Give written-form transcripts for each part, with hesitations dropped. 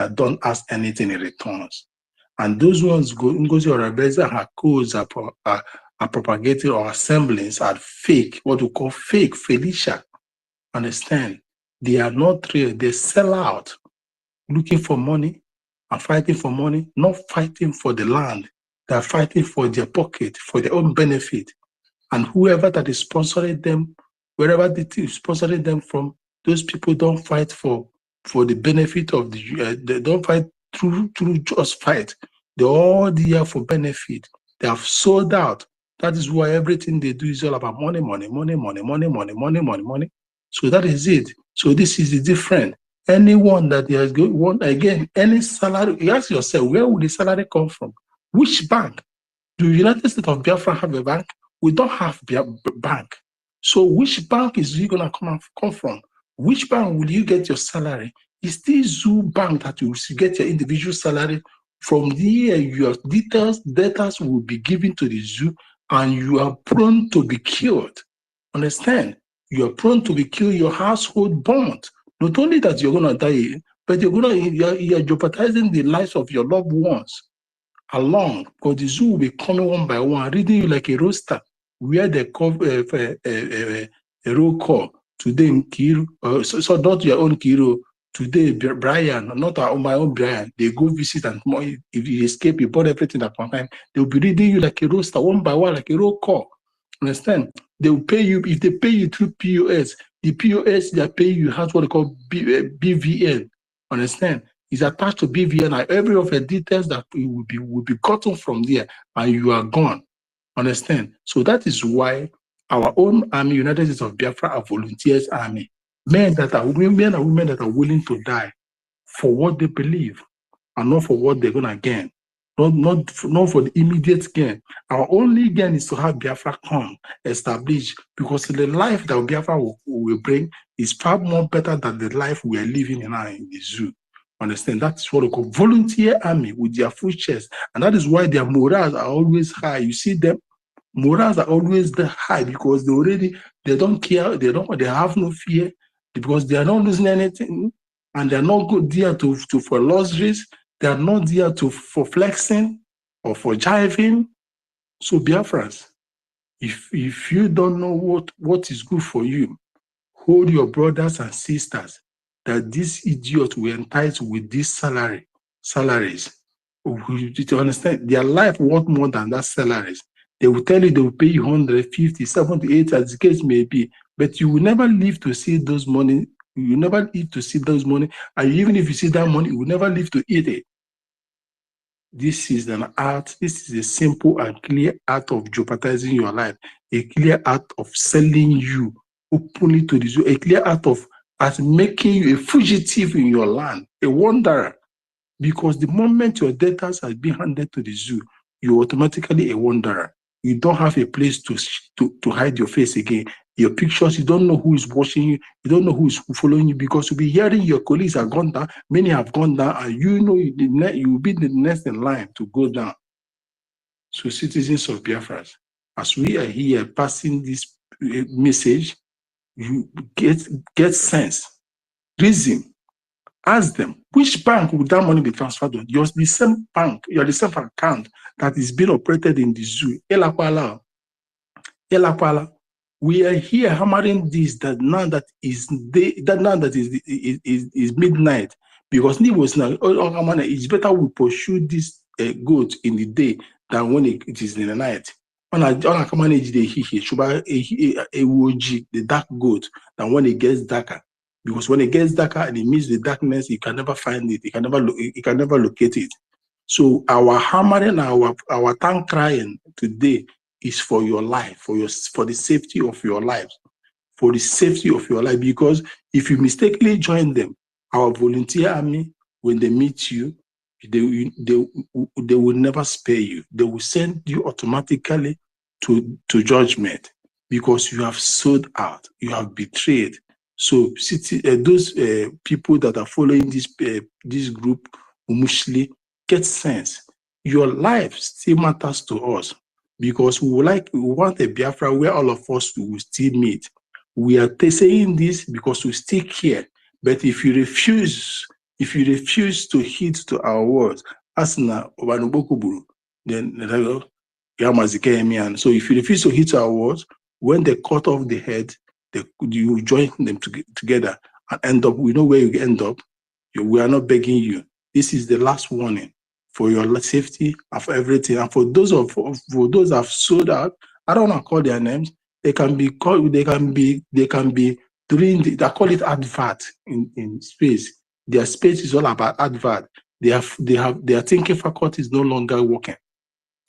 that don't ask anything in returns. And those ones, NGOZI or Rebeza, her codes are propagating or assembling are fake, what we call fake, Felicia. Understand? They are not real. They sell out, looking for money and fighting for money, not fighting for the land. They're fighting for their pocket, for their own benefit. And whoever that is sponsoring them, wherever they is sponsoring them from, those people don't fight for the benefit of they don't fight through just fight. They're all there for benefit. They have sold out. That is why everything they do is all about money, money, money, money, money, money, money, money, money. So that is it. So this is the different. Anyone that has one again, any salary, you ask yourself, where will the salary come from? Which bank? Do the United States of Biafra have a bank? We don't have bank. So which bank is you gonna come from? Which bank will you get your salary? It's the Zoo Bank that you will get your individual salary. From there, your data will be given to the zoo, and you are prone to be killed. Understand? You are prone to be killed. Your household bond. Not only that you're gonna die, but you're jeopardizing the lives of your loved ones along, because the zoo will be coming one by one, reading you like a roster, where they call a roll call. Today, Kiru, so not your own Kiru. Today, Brian, not my own Brian. They go visit, and if you escape, you bought everything at one time. They'll be reading you like a roster, one by one, like a roll call. Understand? They will pay you, if they pay you through POS, the POS they pay you has what they call BVN. Understand? Is attached to BVN, and every of the details that will be gotten from there, and you are gone. Understand? So that is why our own army, United States of Biafra, are volunteers army. Men and women that are willing to die for what they believe, and not for what they're gonna gain. Not for the immediate gain. Our only gain is to have Biafra come established, because the life that Biafra will bring is far more better than the life we are living in the zoo. Understand? That's what we call volunteer army with their full chest, and that is why their morals are always high. You see them, morals are always high, because they don't care, they have no fear, because they are not losing anything, and they're not good there for luxuries. They are not there for flexing or for jiving. So Biafrans, if you don't know what is good for you, hold your brothers and sisters that this idiot will entice with these salaries. To understand, their life worth more than that salaries. They will tell you they will pay you 150, 78, as the case may be, but you will never live to see those money. You will never live to see those money, and even if you see that money, you will never live to eat it. This is an art. This is a simple and clear art of jeopardizing your life, a clear art of selling you openly to the zoo, a clear art of making you a fugitive in your land, a wanderer. Because the moment your data has been handed to the zoo, you're automatically a wanderer. You don't have a place to hide your face again. Your pictures, you don't know who is watching you. You don't know who is following you, because you'll be hearing your colleagues have gone down. Many have gone down, and you know you will be the next in line to go down. So citizens of Biafra, as we are here passing this message, you get sense, reason. Ask them, which bank would that money be transferred to? You're the same bank, you're the same account that is being operated in the zoo. Elakwala. We are here hammering this, that now that is midnight, because it's better we pursue this goat in the day than when it is in the night. On a manage the dark goat than when it gets darker. Because when it gets darker and it meets the darkness, you can never find it. You can never locate it. So our hammering, our tongue crying today is for your life, for the safety of your lives, for the safety of your life. Because if you mistakenly join them, our volunteer army, when they meet you, they will never spare you. They will send you automatically to judgment, because you have sold out, you have betrayed. So those people that are following this group, Umushli, get sense. Your life still matters to us, because we want a Biafra where all of us will still meet. We are saying this because we still care. But if you refuse If you refuse to heed to our words, asna obanubokuburu, then so if you refuse to heed to our words, when they cut off the head, you join them together and end up, we know where you end up. We are not begging you. This is the last warning for your safety and for everything. And for those for those that have sold out, I don't want to call their names. They can be called. They can be doing. They call it advert in space. Their space is all about advert. Their thinking faculty is no longer working.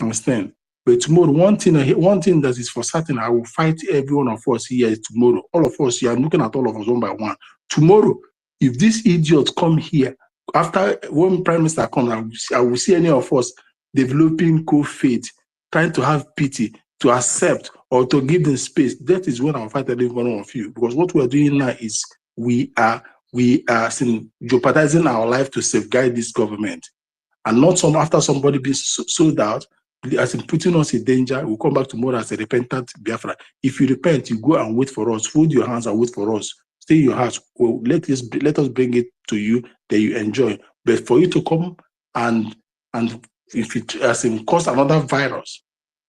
Understand? But tomorrow, one thing that is for certain, I will fight every one of us here tomorrow. All of us, you are looking at all of us one by one. Tomorrow, if these idiots come here, after when Prime Minister comes, I will see any of us developing cold faith, trying to have pity, to accept or to give them space. That is when I will fight every one of you. Because what we are doing now is we are jeopardizing our life to safeguard this government. And not after somebody being sold out, as in putting us in danger, we'll come back tomorrow as a repentant Biafra. If you repent, you go and wait for us. Fold your hands and wait for us. Stay in your house. Well, let us bring it to you that you enjoy. But for you to come and if it as in cause another virus,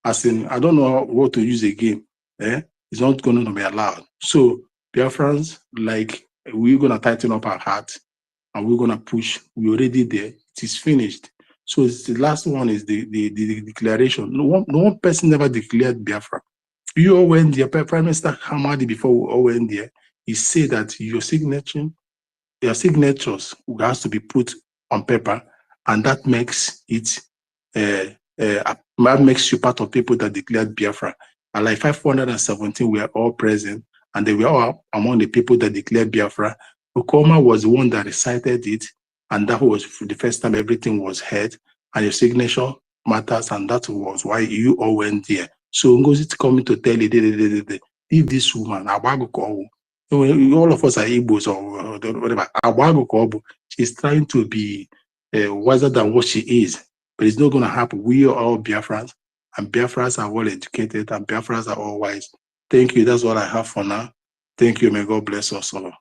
as in I don't know what to use again, it's not going to be allowed. So Biafrans, like we're gonna tighten up our heart and we're gonna push. We're already there. It is finished. So the last one is the declaration. No one person ever declared Biafra. You all went there. Prime Minister Hamadi, before we all went there, he said that your signatures has to be put on paper, and that makes it makes you part of people that declared Biafra. And like 517 were all present, and they were all among the people that declared Biafra. Okoma was the one that recited it, and that was the first time everything was heard, and your signature matters, and that was why you all went there. So NGOZI is coming to tell you, if this woman, all of us are Igbos or whatever, she's trying to be wiser than what she is, but it's not going to happen. We are all Biafrans, and Biafrans are well educated, and Biafrans are all wise. Thank you. That's what I have for now. Thank you. May God bless us all.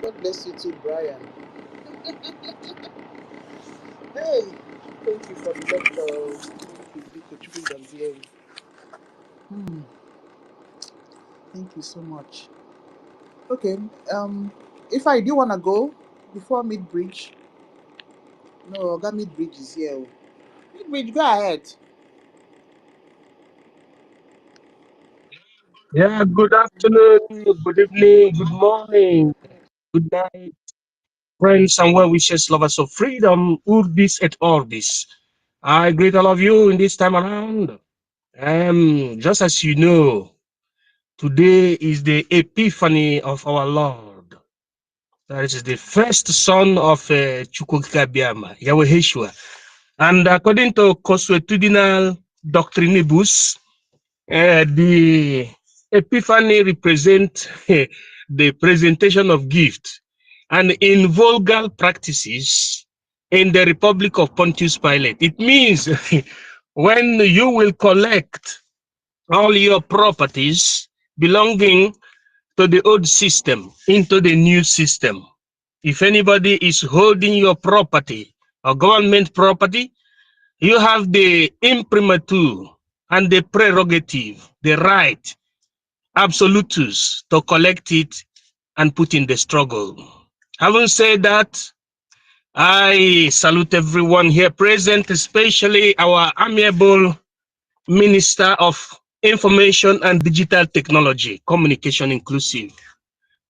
God bless you too, Brian. Hey, thank you for the lecture. Thank you so much. Okay, if I do want to go before mid-bridge, no, got mid-bridge is here. Mid-bridge, go ahead. Yeah, good afternoon, good evening, good morning, good night, friends and well wishes, lovers of freedom, Urdis et Orbis. I greet all of you in this time around. Just as you know, today is the Epiphany of our Lord. That is the first son of Chukwukabiyama, Yahweh Yeshua. And according to consuetudinal doctrinibus, the Epiphany represents the presentation of gifts, and in vulgar practices in the Republic of Pontius Pilate, it means when you will collect all your properties belonging to the old system into the new system. If anybody is holding your property or government property, you have the imprimatur and the prerogative, the right, absolutus, to collect it and put in the struggle. Having said that, I salute everyone here present, especially our amiable Minister of Information and Digital Technology, Communication Inclusive,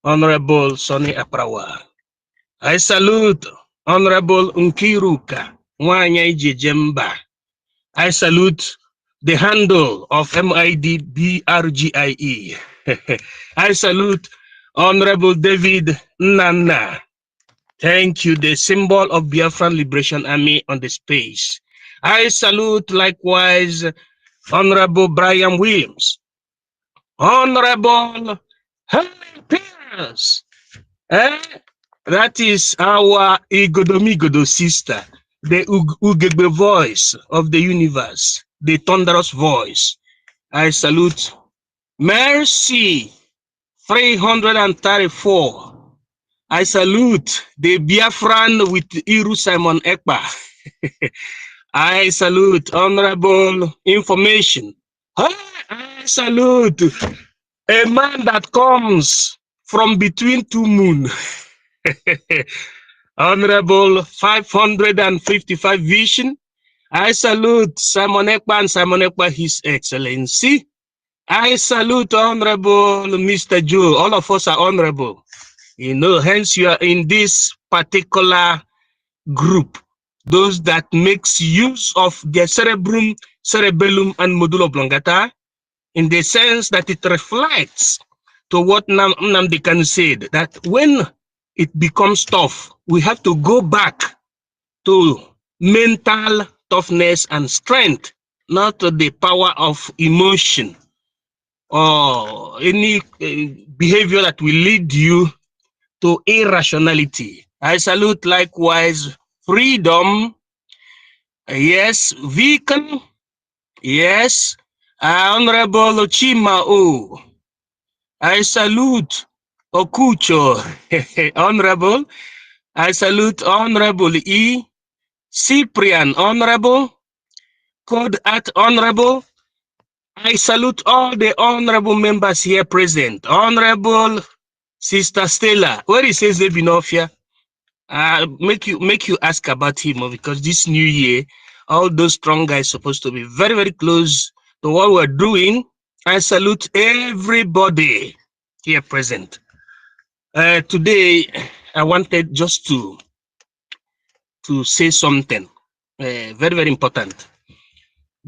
Honorable Sonny Aprawa. I salute Honorable Nkiruka Nwanya Ijejemba. I salute the handle of MID BRGIE. I salute Honorable David Nana. Thank you, the symbol of Biafran Liberation Army on the space. I salute likewise Honorable Brian Williams, Honorable Helen Pierce. That is our Igodomigodo sister, the Ugegbe voice of the universe, the thunderous voice. I salute Mercy 334, I salute the Biafran with Iru Simon Ekpa. I salute honorable information. I salute a man that comes from between two moon. Honorable 555 vision. I salute Simon Ekpa and Simon Ekpa, His Excellency. I salute Honorable Mr. Joe. All of us are honorable. You know, hence you are in this particular group. Those that makes use of their cerebrum, cerebellum, and medulla oblongata, in the sense that it reflects to what Nnamdi Kanu said, that when it becomes tough, we have to go back to mental toughness and strength, not to the power of emotion or any behavior that will lead you to irrationality. I salute likewise freedom, yes, vegan, yes, Honorable Chimao. I salute Okucho, Honorable. I salute Honorable E. Cyprian, Honorable. Code at Honorable. I salute all the honorable members here present. Honorable Sister Stella, where it says Ebinofia, make you ask about him, because this new year, all those strong guys supposed to be very, very close to what we're doing. I salute everybody here present. Today, I wanted just to say something very, very important,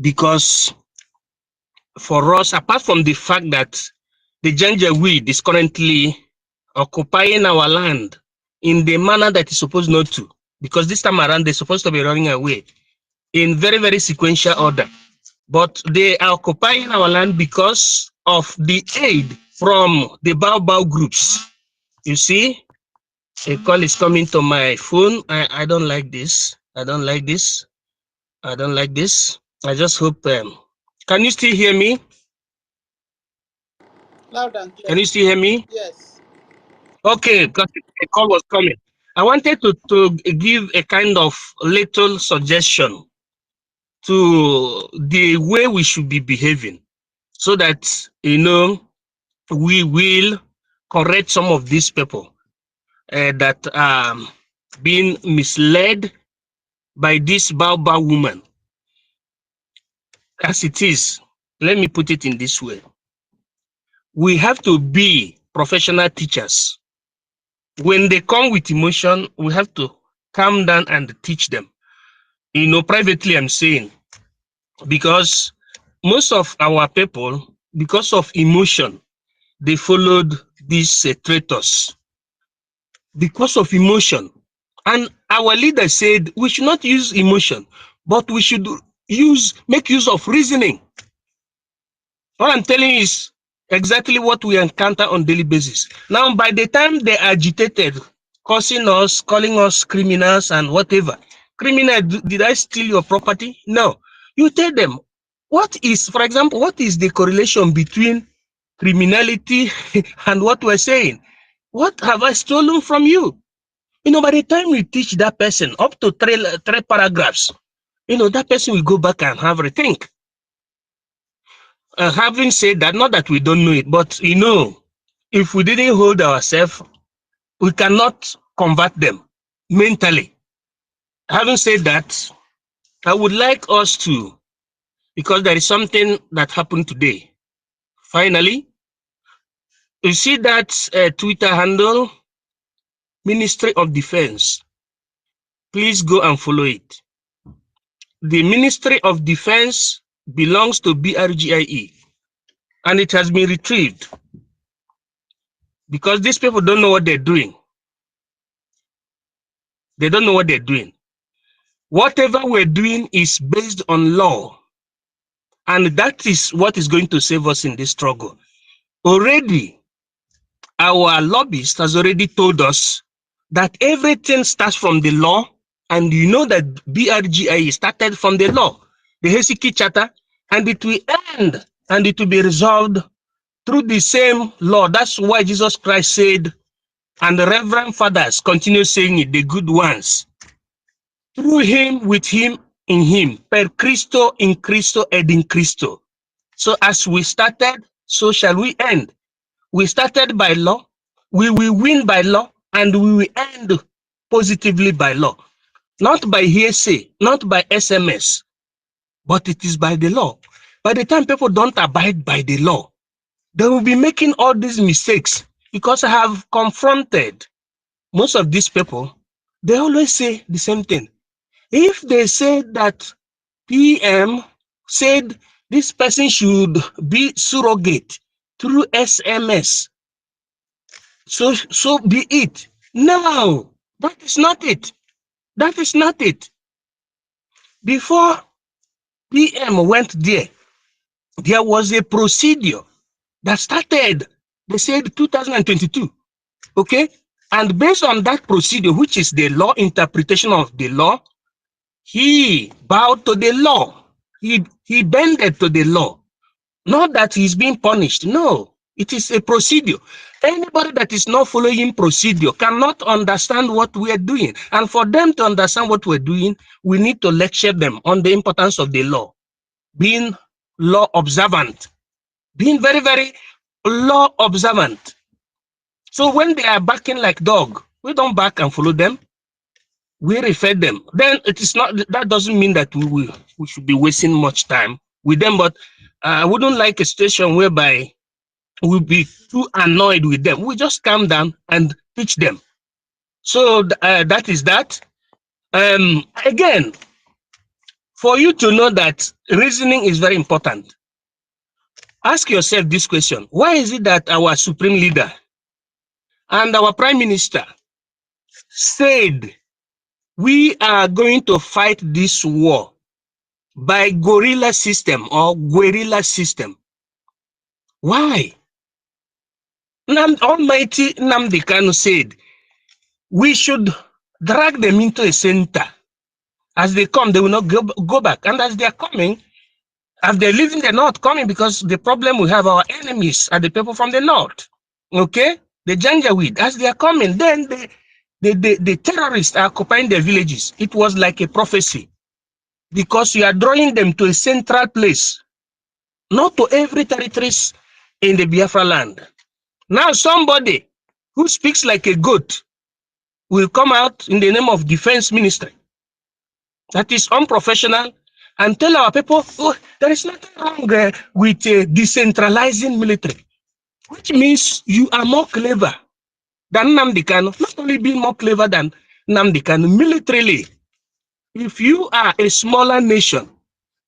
because for us, apart from the fact that the Janjaweed is currently occupying our land in the manner that is supposed not to, because this time around they're supposed to be running away in very, very sequential order. But they are occupying our land because of the aid from the Bao groups. You see, a call is coming to my phone. I don't like this. I don't like this. I don't like this. I just hope. Can you still hear me? Loud and clear. Can you still hear me? Yes. Okay, because a call was coming. I wanted to give a kind of little suggestion to the way we should be behaving, so that, you know, we will correct some of these people that are being misled by this Bao woman. As it is, let me put it in this way. We have to be professional teachers. When they come with emotion, we have to calm down and teach them. You know, privately I'm saying, because most of our people, because of emotion, they followed these traitors. Because of emotion. And our leader said we should not use emotion, but we should make use of reasoning. What I'm telling you is exactly what we encounter on daily basis. Now, by the time they agitated, cursing us, calling us criminals and whatever, criminal, did I steal your property? No. You tell them, what is, for example, what is the correlation between criminality and what we're saying? What have I stolen from you? You know, by the time we teach that person up to three paragraphs, you know, that person will go back and have a rethink. Having said that, not that we don't know it, but you know, if we didn't hold ourselves, we cannot convert them mentally. Having said that, I would like us to, because there is something that happened today. Finally, you see that Twitter handle, Ministry of Defense. Please go and follow it. The Ministry of Defense belongs to BRGIE, and it has been retrieved because these people don't know what they're doing. They don't know what they're doing. Whatever we're doing is based on law, and that is what is going to save us in this struggle. Already, our lobbyist has already told us that everything starts from the law, and you know that BRGIE started from the law, the Helsinki Charter, and it will end and it will be resolved through the same law. That's why Jesus Christ said, and the reverend fathers continue saying it, the good ones. Through him, with him, in him, per Christo, in Christo, and in Christo. So as we started, so shall we end. We started by law, we will win by law, and we will end positively by law. Not by hearsay, not by SMS, but it is by the law. By the time people don't abide by the law, they will be making all these mistakes, because I have confronted most of these people. They always say the same thing. If they say that PM said this person should be surrogate through SMS, so be it. No, that is not it. That is not it. Before PM went there, there was a procedure that started, they said 2022, okay? And based on that procedure, which is the law interpretation of the law, he bowed to the law. He bended to the law. Not that he's being punished. No, it is a procedure. Anybody that is not following procedure cannot understand what we are doing. And for them to understand what we're doing, we need to lecture them on the importance of the law, being law observant, being very, very law observant. So when they are barking like dog, we don't bark and follow them. We refer them. Then it is not, that doesn't mean that we should be wasting much time with them, but I wouldn't like a situation whereby we'll be too annoyed with them. We just calm down and teach them. So that is that. Again, for you to know that reasoning is very important, ask yourself this question. Why is it that our supreme leader and our prime minister said we are going to fight this war by guerrilla system or guerrilla system? Why? Almighty Nnamdi Kanu said we should drag them into a center. As they come, they will not go back. And as they are coming, as they're leaving, they're not coming, because the problem we have, our enemies are the people from the north. Okay? The Janjaweed. As they are coming, then the terrorists are occupying their villages. It was like a prophecy, because you are drawing them to a central place, not to every territories in the Biafra land. Now somebody who speaks like a goat will come out in the name of defense ministry that is unprofessional and tell our people, oh, there is nothing wrong with decentralizing military, which means you are more clever than Nnamdi Kanu. Not only being more clever than Nnamdi Kanu militarily. If you are a smaller nation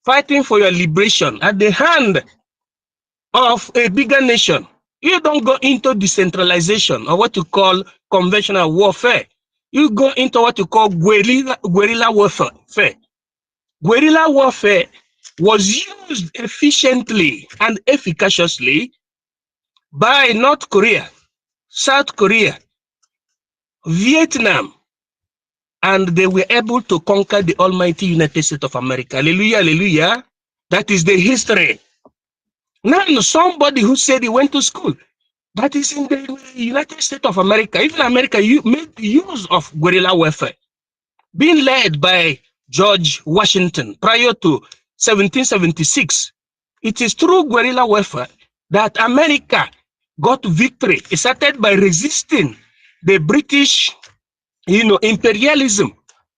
fighting for your liberation at the hand of a bigger nation, you don't go into decentralization or what you call conventional warfare. You go into what you call guerrilla warfare. Guerrilla warfare was used efficiently and efficaciously by North Korea, South Korea, Vietnam, and they were able to conquer the almighty United States of America. Hallelujah, hallelujah. That is the history. Now, somebody who said he went to school, that is in the United States of America. Even America, you made use of guerrilla warfare, being led by George Washington prior to 1776. It is through guerrilla warfare that America got victory. It started by resisting the British, imperialism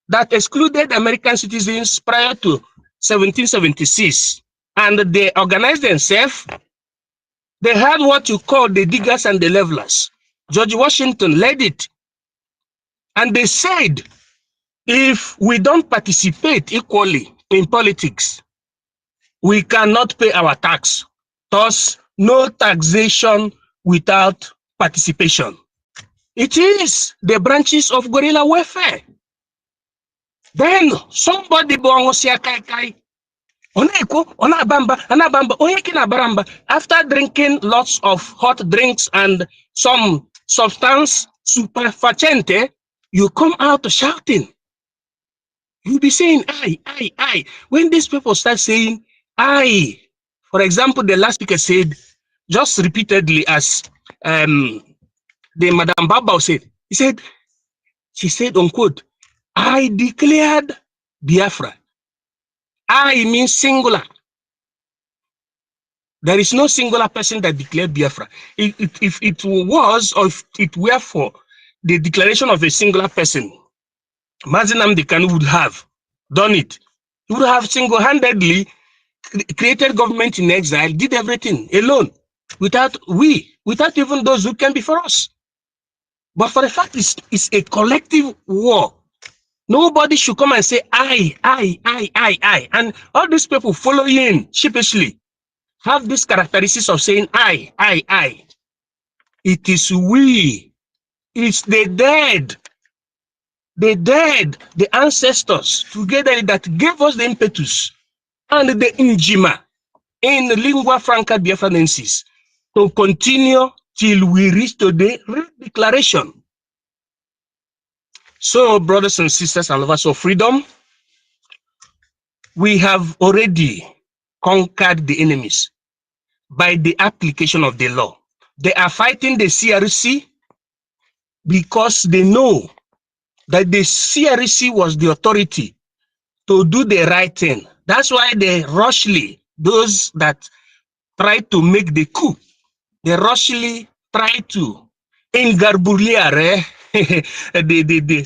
that excluded American citizens prior to 1776. And they organized themselves. They had what you call the diggers and the levelers. George Washington led it. And they said, if we don't participate equally in politics, we cannot pay our tax. Thus, no taxation without participation. It is the branches of guerrilla warfare. Then somebody after drinking lots of hot drinks and some substance superfacente, you come out shouting. You'll be saying, I. When these people start saying, I, for example, the last speaker said, just repeatedly as the Madam Babao said. She said, unquote, I declared Biafra. I means singular. There is no singular person that declared Biafra. If it was, or if it were for the declaration of a singular person, Mazi Nnamdi Kanu would have done it. He would have single-handedly created government in exile, did everything alone, without even those who came before us. But for the fact it's a collective war. Nobody should come and say, I. And all these people following sheepishly have these characteristics of saying, I. It is we. It's the dead, the ancestors together that gave us the impetus and the injima in lingua franca Biafranensis to continue till we reach to the declaration. So, brothers and sisters and lovers of freedom, we have already conquered the enemies by the application of the law. They are fighting the CRC because they know that the CRC was the authority to do the right thing. That's why they rushly, those that try to make the coup, they rushly try to engarbuliare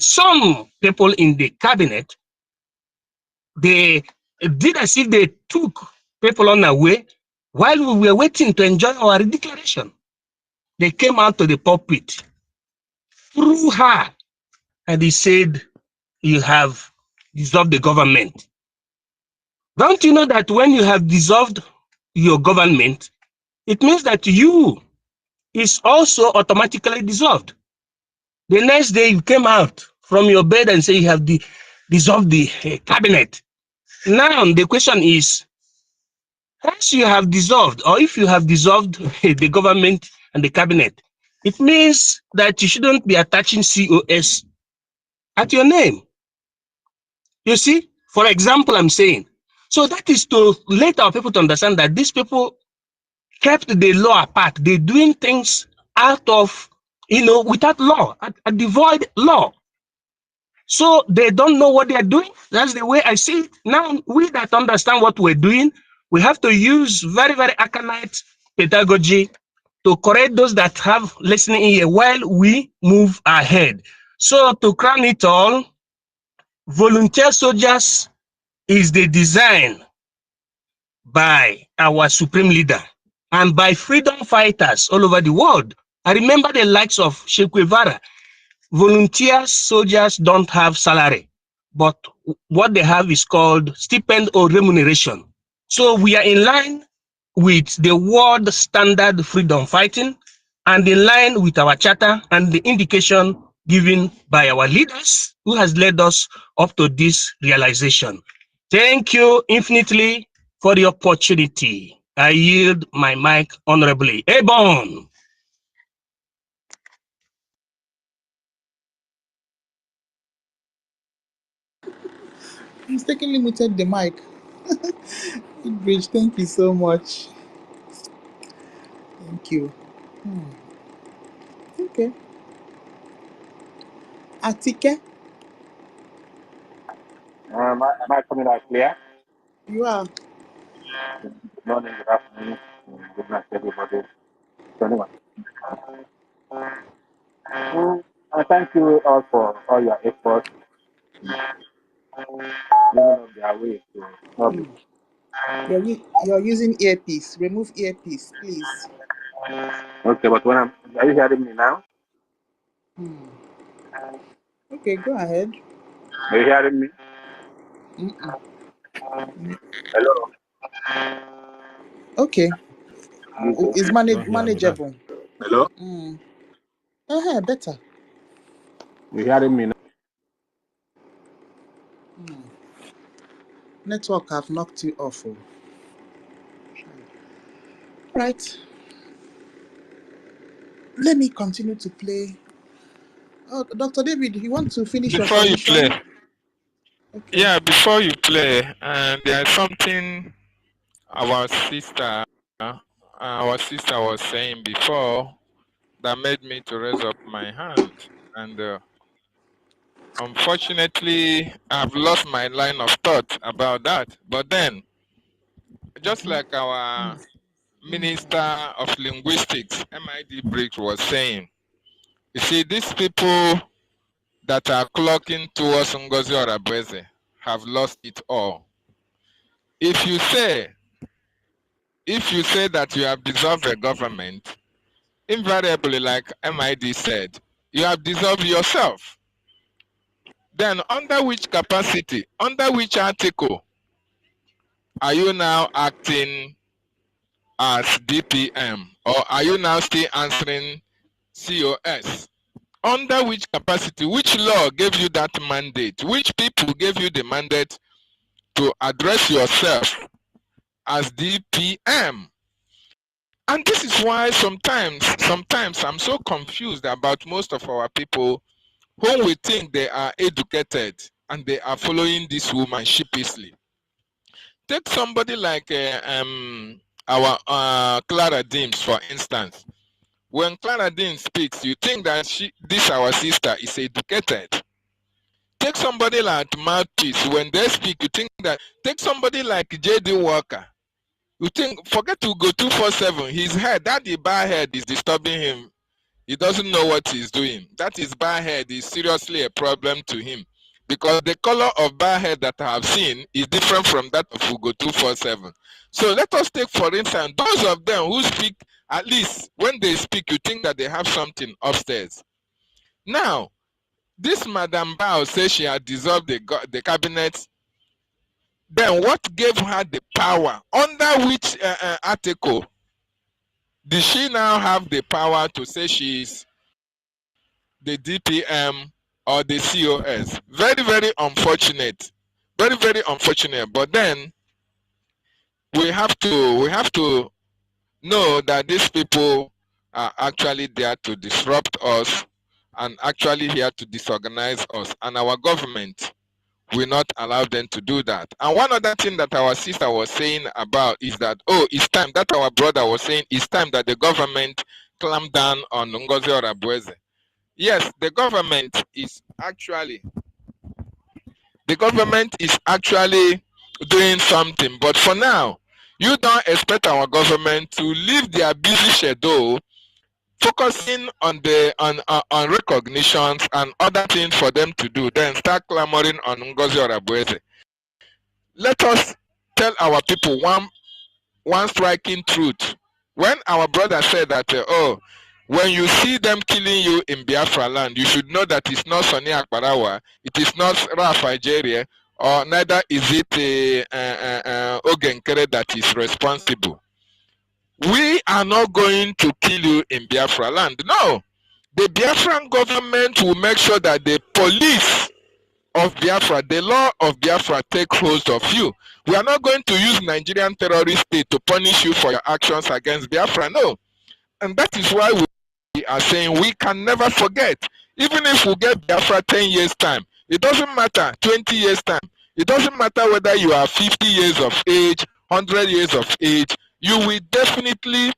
some people in the cabinet. They did as if they took people on our way while we were waiting to enjoy our declaration. They came out to the pulpit through her and he said, you have dissolved the government. Don't you know that when you have dissolved your government, it means that you is also automatically dissolved. The next day you came out from your bed and say you have dissolved the cabinet. Now the question is, once you have dissolved, or if you have dissolved the government and the cabinet, it means that you shouldn't be attaching COS at your name. You see, for example, I'm saying, so that is to let our people to understand that these people kept the law apart. They're doing things out of, without law, at devoid law. So they don't know what they're doing. That's the way I see it. Now, we that understand what we're doing, we have to use very, very aconite pedagogy to correct those that have listening ear while we move ahead. So to crown it all, volunteer soldiers is the design by our supreme leader and by freedom fighters all over the world. I remember the likes of Che Guevara. Volunteer soldiers don't have salary, but what they have is called stipend or remuneration. So we are in line with the world standard freedom fighting and in line with our charter and the indication given by our leaders who has led us up to this realization. Thank you infinitely for the opportunity. I yield my mic honorably. Ebon. Mistakenly muted the mic. Bridge, thank you so much. Thank you. Okay. Atike, Am I coming out clear? you are. Good morning, good afternoon, good night, everybody. So anyway, I thank you all for all your efforts, giving up their way to public. You're using earpiece. Remove earpiece, please. Okay, but are you hearing me now? Okay, go ahead. Are you hearing me? Hello? Okay. It's manageable. Hello? Better. You hearing me now? Network have knocked you off. Right. Let me continue to play. Oh, Dr. David, you want to finish your Before you submission? play, Okay. yeah, before you play, there's something our sister was saying before that made me to raise up my hand. And unfortunately, I've lost my line of thought about that. But then, just like our Minister of Linguistics, MID Briggs, was saying, you see, these people that are clocking towards NGOZI or Abweze have lost it all. If you say that you have dissolved a government, invariably, like MID said, you have dissolved yourself. Then under which capacity, under which article are you now acting as DPM, or are you now still answering COS? Under which capacity, which law gave you that mandate? Which people gave you the mandate to address yourself as DPM? And this is why sometimes I'm so confused about most of our people whom we think they are educated and they are following this woman sheepishly. Take somebody like our Clara Deems, for instance. When Clara Deems speaks, you think that this our sister is educated. Take somebody like Mouthpiece. When they speak, you think that. Take somebody like J.D. Walker. You think, forget to go 247. His head, that the bar head is disturbing him. He doesn't know what he's doing. That his bar head is seriously a problem to him. Because the color of bar head that I have seen is different from that of Ugo 247. So let us take, for instance, those of them who speak, at least when they speak, you think that they have something upstairs. Now, this Madam Bao says she had dissolved the cabinet. Then what gave her the power? Under which article did she now have the power to say she is the DPM or the COS? Very, very unfortunate. Very, very unfortunate. But then we have to know that these people are actually there to disrupt us and actually here to disorganize us. And our government will not allow them to do that. And one other thing that our sister was saying about is that, oh, it's time, that our brother was saying, it's time that the government clamp down on NGOZI or Abweze. Yes, the government is actually doing something. But for now, you don't expect our government to leave their busy schedule focusing on on recognitions and other things for them to do, then start clamoring on NGOZI or Abweze. Let us tell our people one striking truth. When our brother said that, oh, when you see them killing you in Biafra land, you should know that it's not Sonny Akbarawa, it is not Raf Nigeria, or neither is it Ogenkere that is responsible. We are not going to kill you in Biafra land. No. The Biafran government will make sure that the police of Biafra, the law of Biafra, take hold of you. We are not going to use Nigerian terrorist state to punish you for your actions against Biafra. No. And that is why we are saying we can never forget. Even if we get Biafra 10 years time, it doesn't matter, 20 years time. It doesn't matter whether you are 50 years of age, 100 years of age, you will definitely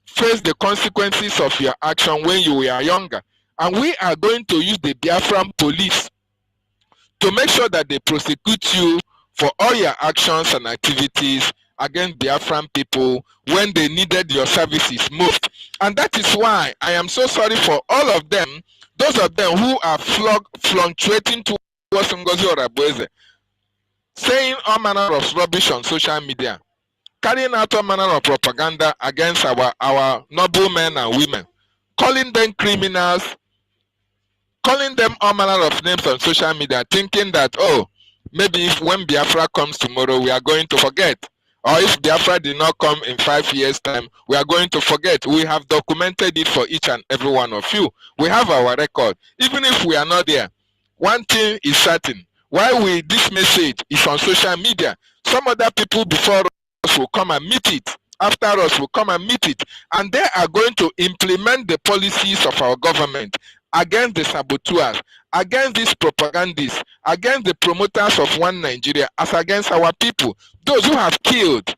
face the consequences of your action when you were younger. And we are going to use the Biafran police to make sure that they prosecute you for all your actions and activities against Biafran people when they needed your services most. And that is why I am so sorry for all of them, those of them who are fluctuating towards NGOZI or Abweze, saying all manner of rubbish on social media, carrying out all manner of propaganda against our noble men and women, calling them criminals, calling them all manner of names on social media, thinking that, oh, maybe if when Biafra comes tomorrow, we are going to forget. Or if Biafra did not come in 5 years' time, we are going to forget. We have documented it for each and every one of you. We have our record. Even if we are not there, one thing is certain. While this message is on social media, some other people before us will come and meet it. After us will come and meet it. And they are going to implement the policies of our government against the saboteurs, against these propagandists, against the promoters of one Nigeria, as against our people. Those who have killed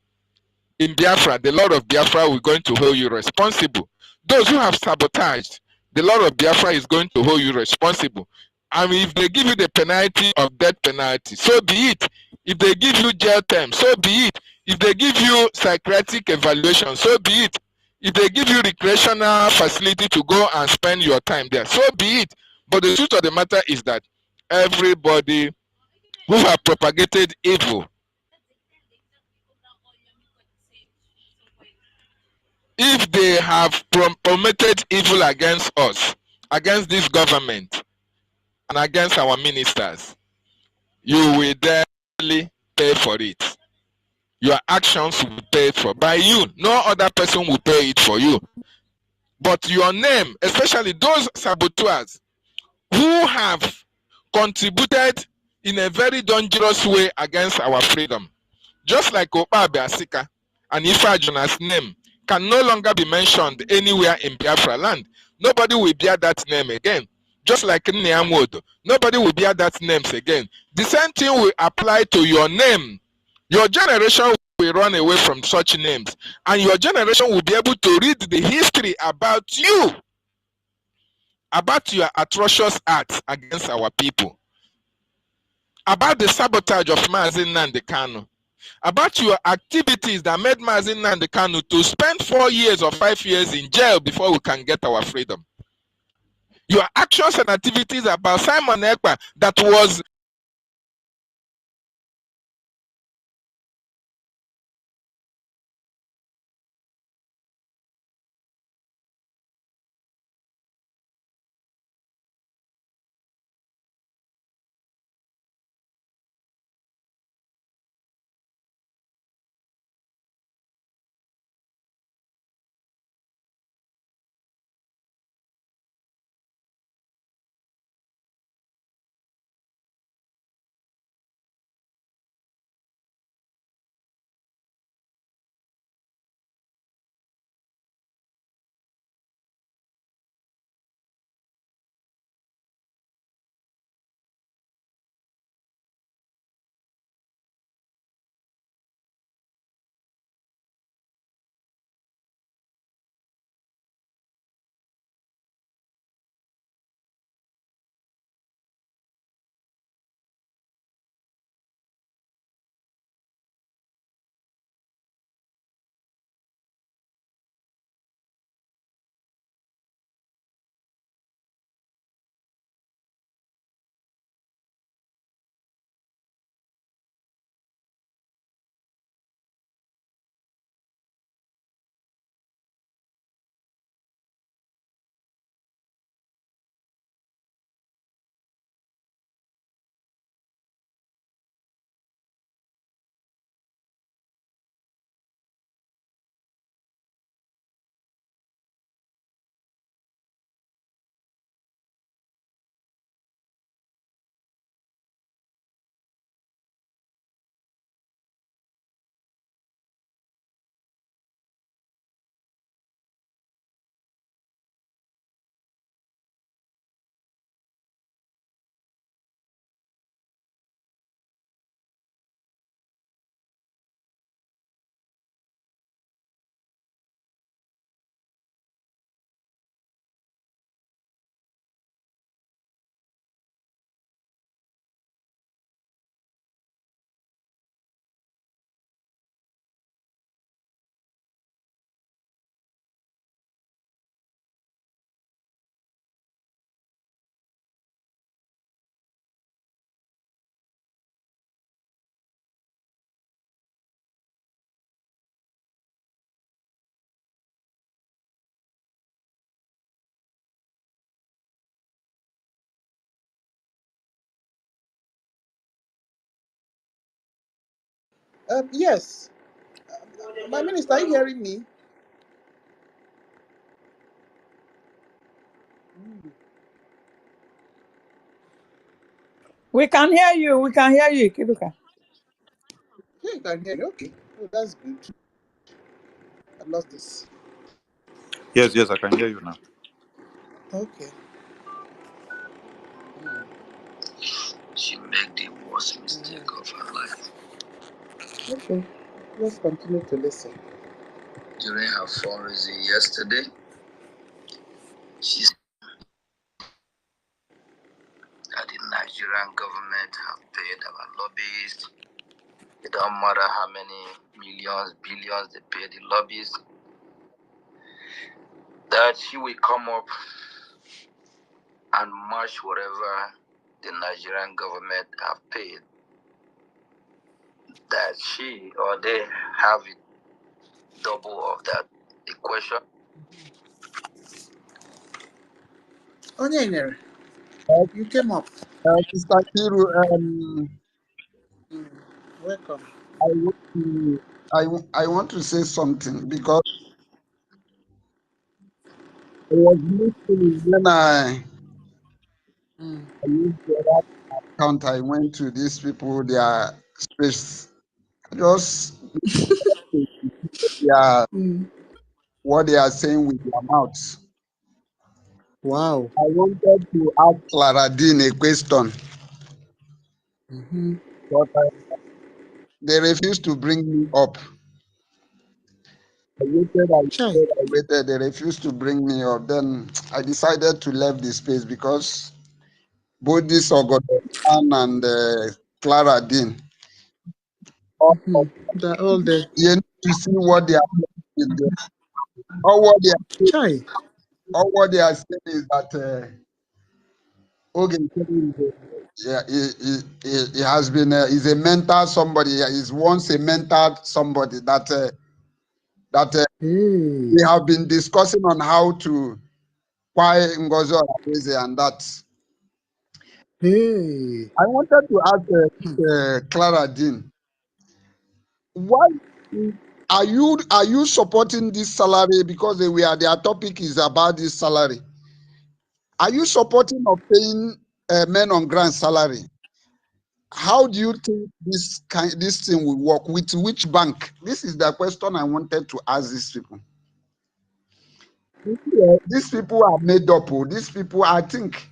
in Biafra, the Lord of Biafra, we're going to hold you responsible. those who have sabotaged, the Lord of Biafra is going to hold you responsible. And if they give you the penalty of death penalty, so be it. If they give you jail term, so be it. If they give you psychiatric evaluation, so be it. If they give you recreational facility to go and spend your time there, so be it. But the truth of the matter is that everybody who have propagated evil, if they have promoted evil against us, against this government, and against our ministers, you will definitely pay for it. Your actions will be paid for by you. No other person will pay it for you. But your name, especially those saboteurs who have contributed in a very dangerous way against our freedom, just like Opa Beasika and Ifa Jonas' name can no longer be mentioned anywhere in Biafra land. Nobody will bear that name again. Just like Niamwodo, nobody will bear that names again. The same thing will apply to your name. Your generation will run away from such names, and your generation will be able to read the history about you, about your atrocious acts against our people, about the sabotage of Mazi Nnamdi Kanu, about your activities that made Mazi Nnamdi Kanu to spend 4 years or 5 years in jail before we can get our freedom. Your actions and activities about Simon Ekpa that was Yes. My minister, are you hearing me? We can hear you. We can hear you, Kibuka. Yeah, you can hear me. Okay. Oh, that's good. I lost this. Yes, I can hear you now. Okay. She made the worst mistake of her life. Okay. Let's continue to listen. During her fundraising yesterday, She said that the Nigerian government have paid our lobbyists. It don't matter how many millions, billions they pay the lobbyists, that she will come up and match whatever the Nigerian government have paid, that she or they have it double of that equation. Onyenere, you came up. Mr. Kiru, Welcome. I want to say something because I was listening when I used the other account. I went to these people, their space, just their, what they are saying with their mouths. Wow. I wanted to ask Clara Dean a question, but they refused to bring me up. I waited, they refused to bring me up. Then I decided to leave the space because both this Ogodo and Clara Dean, They're all there. you need to see what they are saying. All what they are saying, Chai. all what they are saying is that Ogen he has been he's a mentor somebody. He's once a mentor somebody that we have been discussing on how to why Ngozi Orakeze and that. I wanted to ask Clara Dean, why are you supporting this salary? Because their topic is about this salary. Are you supporting of paying men on grant salary? How do you think this thing will work? With which bank? This is the question I wanted to ask these people. These people are made up. These people, I think,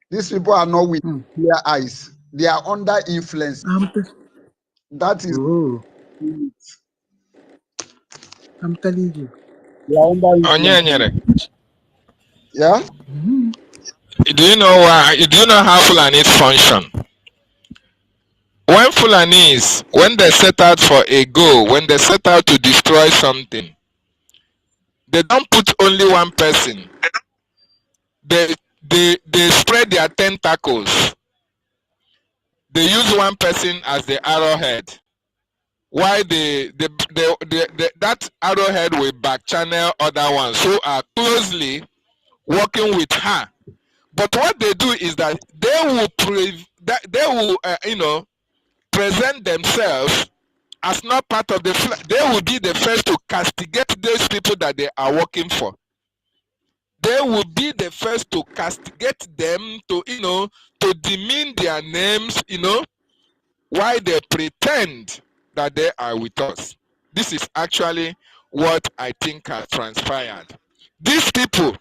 these people are not with clear eyes. They are under influence. That is. I'm telling you. They are under influence. Yeah. Do you know why? Do you know how Fulanis function? When Fulanis, when they set out for a goal, when they set out to destroy something, they don't put only one person. They spread their tentacles. They use one person as the arrowhead. Why that arrowhead will back channel other ones who are closely working with her. But what they do is that they will present themselves as not part of the. They will be the first to castigate those people that they are working for. They will be the first to castigate them, to to demean their names, why they pretend that they are with us. This is actually what I think has transpired. These people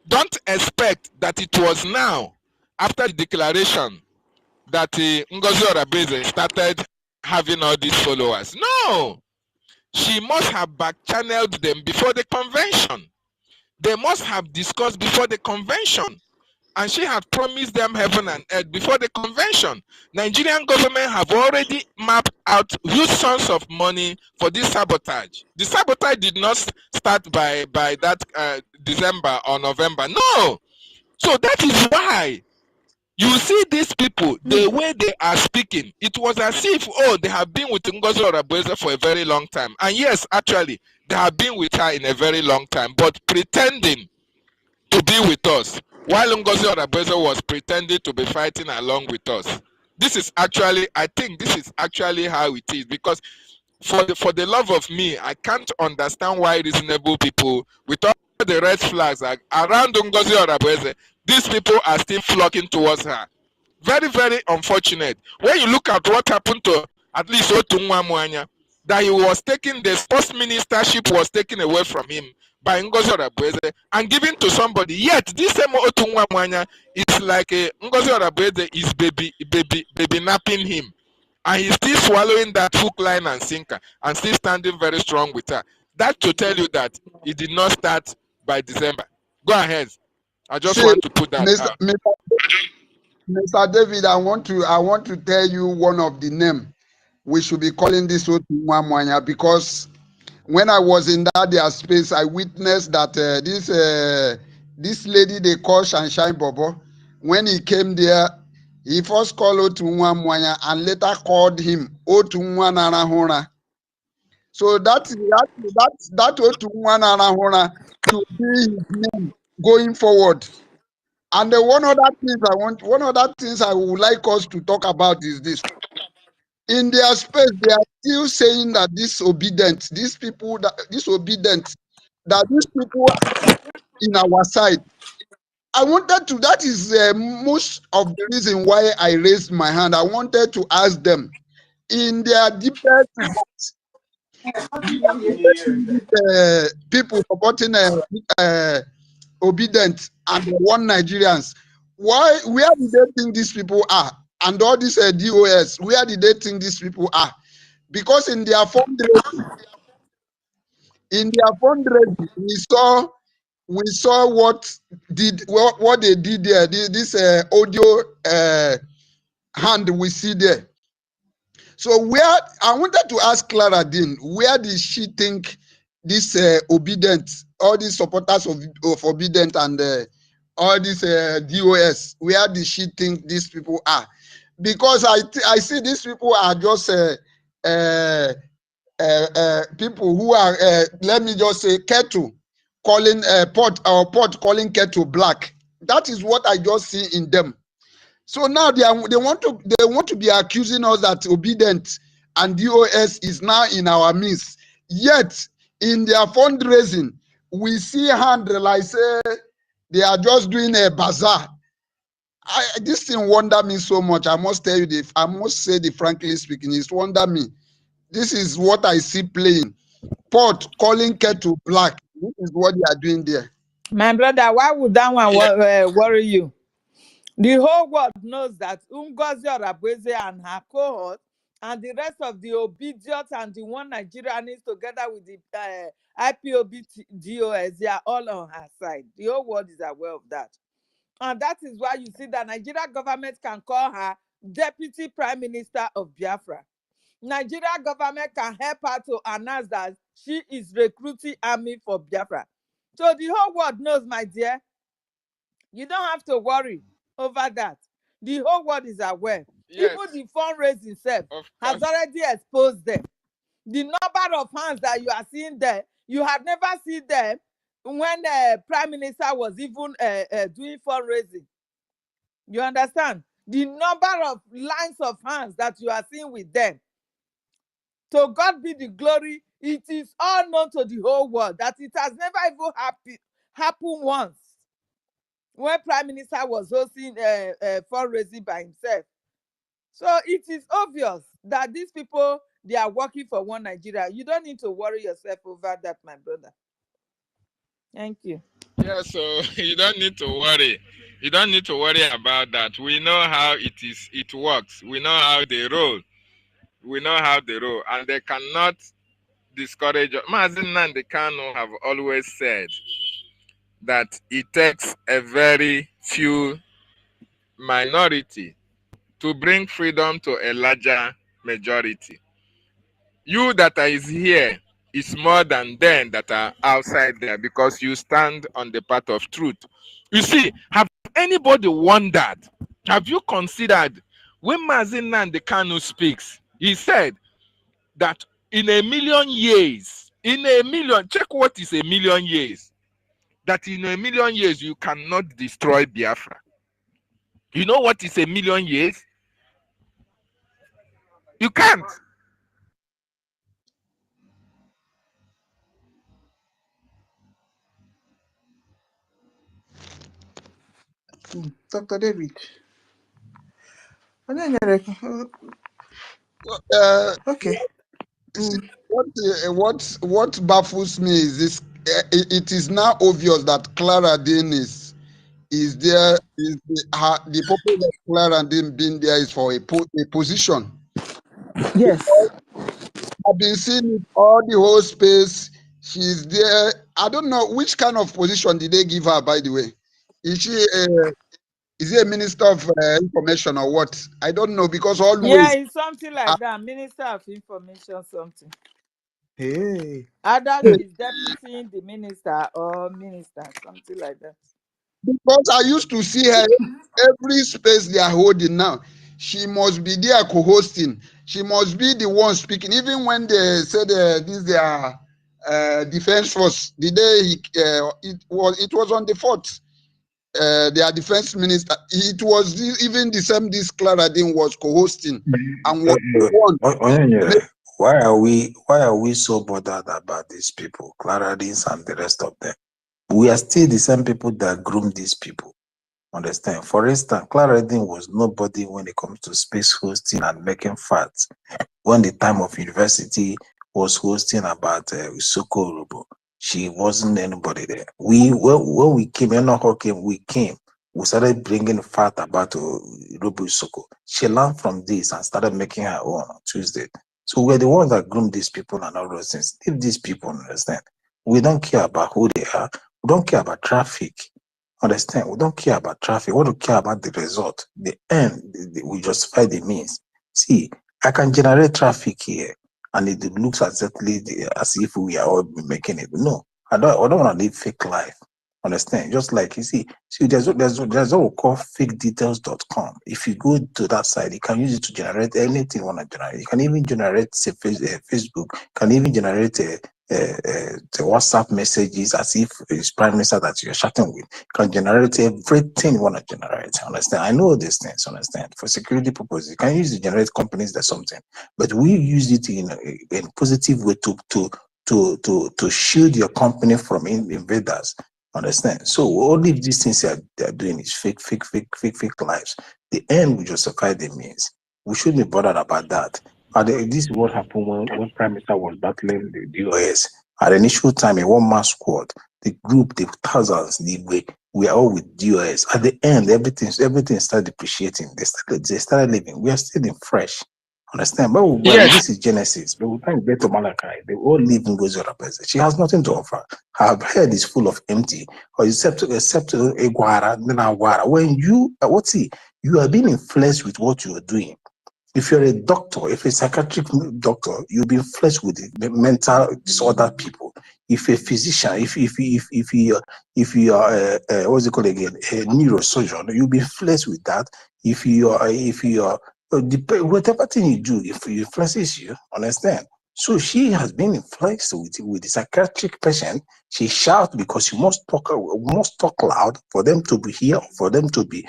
don't expect that it was now, after the declaration, that Ngozi Orakeze started having all these followers. No! She must have back-channeled them before the convention. They must have discussed before the convention. And she had promised them heaven and earth before the convention. Nigerian government have already mapped out huge sums of money for this sabotage. The sabotage did not start by that December or November. No. So that is why you see these people, the way they are speaking, it was as if, they have been with Ngozi Orakeze for a very long time. And yes, actually, they have been with her in a very long time, but pretending to be with us, while Ngozi Orakeze was pretending to be fighting along with us. This is actually, I think this is actually how it is, because for the love of me, I can't understand why reasonable people, with all the red flags around Ngozi Orakeze, these people are still flocking towards her. Very, very unfortunate. When you look at what happened to at least Otunwa Mwanya, that he was taking, the sports ministership was taken away from him by Ngozi Orakeze and given to somebody. Yet this same Otunwa Mwanya is like Ngozi Orakeze is baby napping him. And he's still swallowing that hook, line, and sinker, and still standing very strong with her. That to tell you that it did not start by December. Go ahead. I just See, want to put that Mr. out. Mr. David, I want to tell you one of the name we should be calling this Otumwamwanya, because when I was in that their space, I witnessed that this lady they call Sunshine Bobo, when he came there, he first called Otumwamwanya and later called him Otumwanarahona. So that Otumwanarahona should be his name going forward. And one other things I would like us to talk about is this. In their space, they are still saying that these people are in our side. I wanted to, that is most of the reason why I raised my hand. I wanted to ask them, in their deepest hearts, people supporting obedient and the one Nigerians, where did they think these people are? And all these DOS, where did they think these people are? Because in their fundraising, we saw what they did there. This audio hand we see there. So where I wanted to ask Clara Dean, where did she think this obedient, all these supporters of obedient and all these DOS, where did she think these people are? Because I see these people are just people who are let me just say kettle calling pot calling kettle black. That is what I just see in them. So now they want to be accusing us that obedient and DOS is now in our midst. Yet in their fundraising, we see hand like say they are just doing a bazaar. This thing wonder me so much. I must tell you, I must say, frankly speaking, it's wonder me. This is what I see playing. Pot calling kettle black. This is what they are doing there. My brother, why would that one worry you? The whole world knows that NGOZI Orabweze and her cohort and the rest of the obedient and the one Nigerians together with the IPOB DOS, they are all on her side. The whole world is aware of that. And that is why you see that Nigeria government can call her Deputy Prime Minister of Biafra. Nigeria government can help her to announce that she is recruiting army for Biafra. So the whole world knows, my dear. You don't have to worry over that. The whole world is aware. Yes. Even the fundraising itself has already exposed them. The number of hands that you are seeing there, you have never seen them when the Prime Minister was even doing fundraising. You understand? The number of lines of hands that you are seeing with them. To God be the glory. It is all known to the whole world that it has never even happened once when Prime Minister was hosting fundraising by himself. So it is obvious that these people, they are working for one Nigeria. You don't need to worry yourself over that, my brother. Thank you. Yeah, so you don't need to worry. You don't need to worry about that. We know how it works. We know how they roll. We know how they roll. And they cannot discourage us. Mazi Nnamdi Kanu have always said that it takes a very few minority to bring freedom to a larger majority. You that is here is more than them that are outside there, because you stand on the path of truth. You see, have anybody wondered, have you considered, when Mazi Nnamdi Kanu speaks, he said that in a million years, check what is a million years, that in a million years you cannot destroy Biafra. You know what is a million years? You can't. Dr. David. Okay. See, what baffles me is this. It is now obvious that Clara Dean is there. The purpose of Clara Dean being there is for a position. Yes. I've been seeing it all the whole space. She's there. I don't know which kind of position did they give her, by the way. Is she is he a minister of information or what? I don't know, because Yeah, always it's something like that. Minister of Information, something. Hey. Either she's deputying the minister or minister, something like that. because I used to see her every space they are holding now. She must be there co-hosting. She must be the one speaking. Even when they said this their defense force, the day it was on the 4th. Their defense minister, it was even the same this Claradine was co-hosting and was the one. Why are we so bothered about these people, Claradines and the rest of them? We are still the same people that groom these people. Understand? For instance, Claradine was nobody when it comes to space hosting and making facts. When the time of university was hosting about Soko Robo, she wasn't anybody there. When we came, Enoho came, we started bringing fact about Robo Soko. She learned from this and started making her own on Tuesday. So we're the ones that groom these people and all those things. If these people understand, we don't care about who they are. We don't care about traffic. Understand? We don't care about traffic. We don't care about the result. The end, we justify the means. See, I can generate traffic here, and it looks exactly as if we are all making it. No, I don't want to live fake life. Understand? Just like you see, there's what we call fakedetails.com. If you go to that site, you can use it to generate anything you want to generate. You can even generate say, Facebook. You can even generate the WhatsApp messages as if it's prime minister that you're chatting with. You can generate everything you want to generate. Understand? I know these things. Understand? For security purposes, you can use it to generate companies that something, but we use it in a positive way to shield your company from invaders. Understand? So all of these things they're doing is fake lives. The end will justify the means. We shouldn't be bothered about that. This is what happened when Prime Minister was battling the DOS. At the initial time, a one-man squad, the group, the thousands, we are all with DOS. At the end, everything started depreciating. They started living. We are still in fresh. Understand? But Yes. this is Genesis. But we can't get to Malachi. They all live in NGOZI. She has nothing to offer. Her head is full of empty, or except Eguara, then Aguara. When you are being influenced with what you are doing. If you're a doctor, if a psychiatric doctor, you'll be influenced with the mental disorder people. If a physician, if you are what's it called again, a neurosurgeon, you'll be influenced with that. If you are whatever thing you do, if it influences you, understand? So she has been influenced with the psychiatric patient. She shouts because she must talk loud for them to be here, for them to be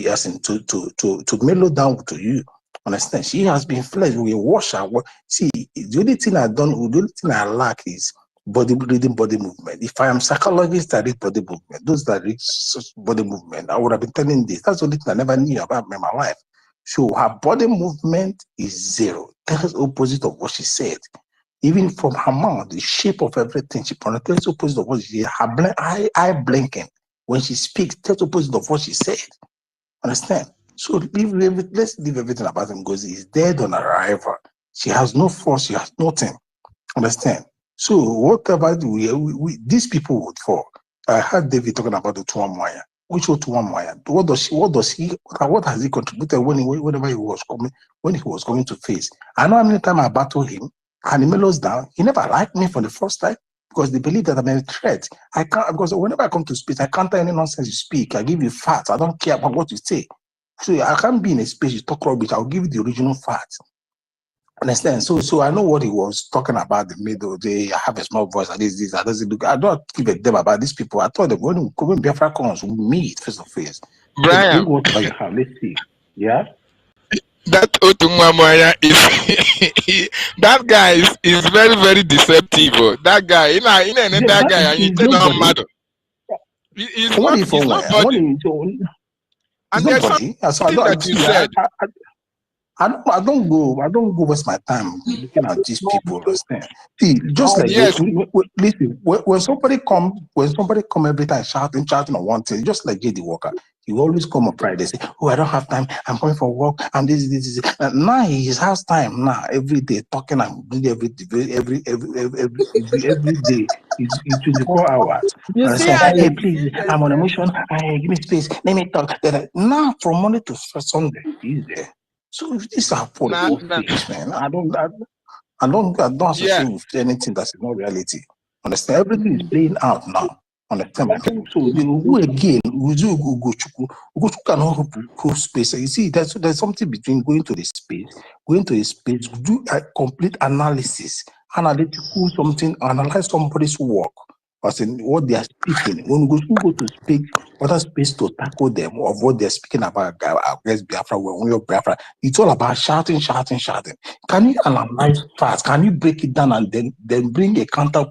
as in to mellow down to you. Understand? She has been fleshed. We wash her. See, the only thing I lack is reading body movement. If I am psychologist that read body movement, those that read body movement, I would have been telling this. That's the only thing I never knew about in my life. So her body movement is zero. That's opposite of what she said. Even from her mouth, the shape of everything she pronounced, that's opposite of what she said. Her eye blinking when she speaks, that's opposite of what she said. Understand? So let's leave everything about NGOZI. Is dead on arrival. She has no force. She has nothing. Understand? So whatever these people would fall. I heard David talking about the Tuamoya. Which Tuamoya? What has he contributed whenever he was coming to face? I know how many times I battled him and he mellows down. He never liked me for the first time because they believe that I'm a threat. I can't, because whenever I come to speak, I can't tell any nonsense you speak. I give you facts. I don't care about what you say. So I can't be in a space you talk rubbish. I'll give you the original facts. Understand? So I know what he was talking about. The middle. I have a small voice. And this. I doesn't look. I don't give a damn about these people. I thought that when BIAFRACOINs we meet face to face. Brian, Bring whatever you have. Let's see. Yeah. That Otumwamoya is that guy is very, very deceptive. That guy, that guy, and He's nobody. He's nobody. And there's nobody. So something that you said. I don't go waste my time looking at these people. Understand? See, just like Yes. Listen, when somebody come every time shouting on one thing, just like JD Walker, He will always come on Friday, say, oh, I don't have time, I'm going for work, and this. And now he has time now, every day, talking and doing every day. It's 24 hours. You And see say, how they hey, please, deceive I'm on a themselves. mission, give me space, let me talk. Now, from Monday to Sunday, he's there. So these are Nah, political nah. fakes, man. I don't Yeah. associate with anything that's not reality. Understand? Everything is playing out now. Understand, my people? So who again? Ugochukwu cannot hold space. You see, there's something between going to the space, do a complete analysis, analytical something, analyze somebody's work, as in what they are speaking. When we go to speak, other space to tackle them of what they're speaking about against Biafra, when you're Biafra, it's all about shouting. Can you analyze fast? Can you break it down and then bring a counter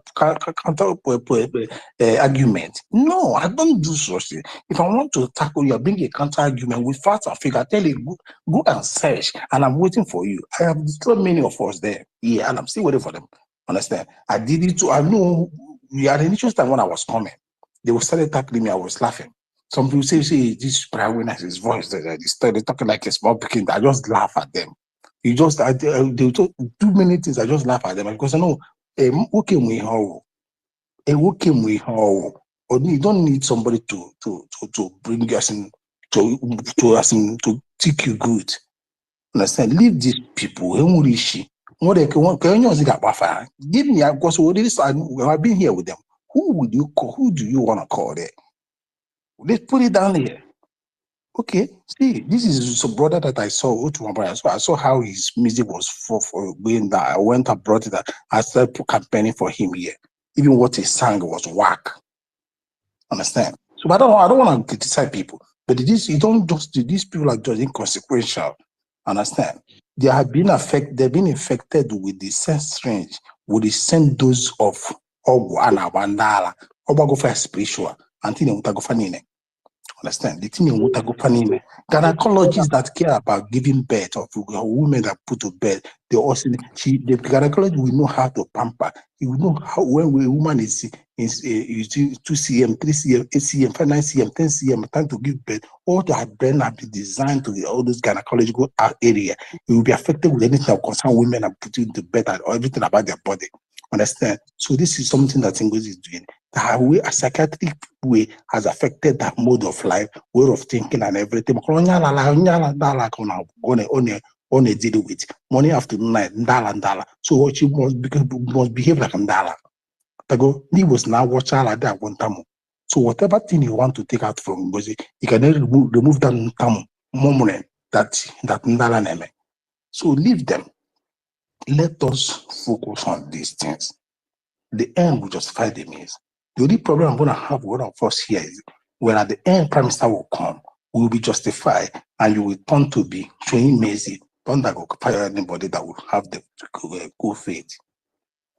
argument? No, I don't do such thing. If I want to tackle you, I bring a counter argument with facts and figure. I tell you, go and search, and I'm waiting for you. I have destroyed many of us there, yeah, and I'm still waiting for them. Understand? I did it too. I know we are the initial time when I was coming, they started tackling me. I was laughing. Some people say this prayer witness, his voice, they started talking like a small kid. I just laugh at them. They do many things. I just laugh at them because I know, okay, we how, or you don't need somebody to bring us in to take you good. Understand? Leave these people. Give me because I've been here with them. Who would you call? Who do you want to call there? Let's put it down here. Okay, see, this is a brother that I saw. So I saw how his music was for going down. I went and brought it. I started campaigning for him here. Even what he sang was whack. Understand? So I don't want to criticize people, but these people are just inconsequential. Understand? They have been affected. They've been infected with the same strange, with the same dose of Ogwana Bandala, Obagofa spiritual, until Utagofanine. Understand? The thing in Utagofanine. Gynecologists that care about giving birth of women that put to bed, they also the gynecologist will know how to pamper. He will know how when a woman is 2 cm, 3 cm, 8 cm, 5, 9 cm, 10 cm, time to give birth. All that brain have been designed to all those gynecological area. It will be affected with anything that concerns women and put into bed or everything about their body. Understand? So this is something that NGOZI is doing. That way, a psychiatric way has affected that mode of life, way of thinking and everything. On a deal with morning, afternoon, night, ndala. So what you must behave like a ndala. He was now watching like that one time. So whatever thing you want to take out from NGOZI, you can then remove that ntamu moment that ndala name. So leave them. Let us focus on these things. The end will justify the means. The only problem I'm going to have with one of us here is when at the end, Prime Minister will come, we will be justified, and you will turn to be showing Macy. Don't that go fire anybody that will have the good faith.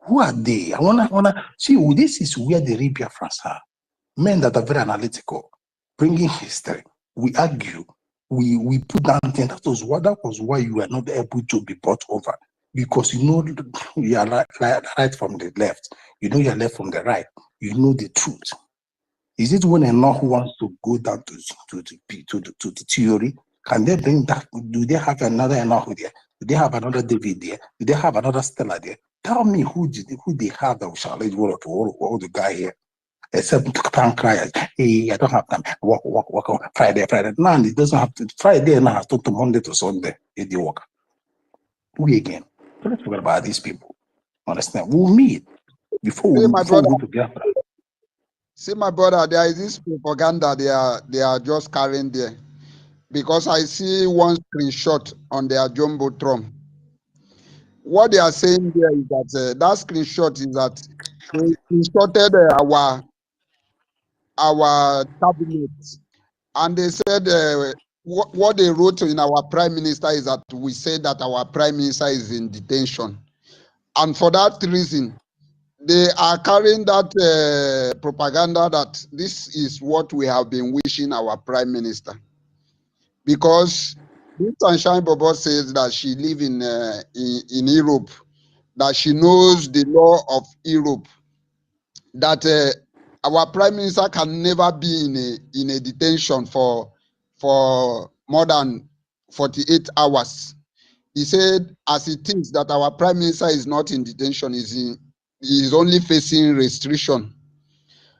Who are they? I wanna see. This is where the real BIAFRANS are. Men that are very analytical, bringing history. We argue. We put down things. That was why you are not able to be brought over. Because you know you are right from the left, you know you are left from the right, you know the truth. Is it when enough who wants to go down to the theory? Can they bring that? Do they have another enough there? Do they have another David there? Do they have another Stella there? Tell me who they have that shall let all the guy here. Except to cry, hey, I don't have time. Work on Friday. Man, it doesn't have to. Friday now has to Monday to Sunday. It work. We again. So let's forget about these people. Understand? We'll meet before we go to Biafra. See, my brother, there is this propaganda they are just carrying there. Because I see one screenshot on their Jumbotron. What they are saying there is that that screenshot is that they screenshotted our cabinet, and they said what they wrote in our prime minister is that we said that our prime minister is in detention, and for that reason, they are carrying that propaganda that this is what we have been wishing our prime minister, because this Sunshine Bobo says that she lives in Europe, that she knows the law of Europe, that our prime minister can never be in a detention for for more than 48 hours. He said, as he thinks that our prime minister is not in detention, he is only facing restriction.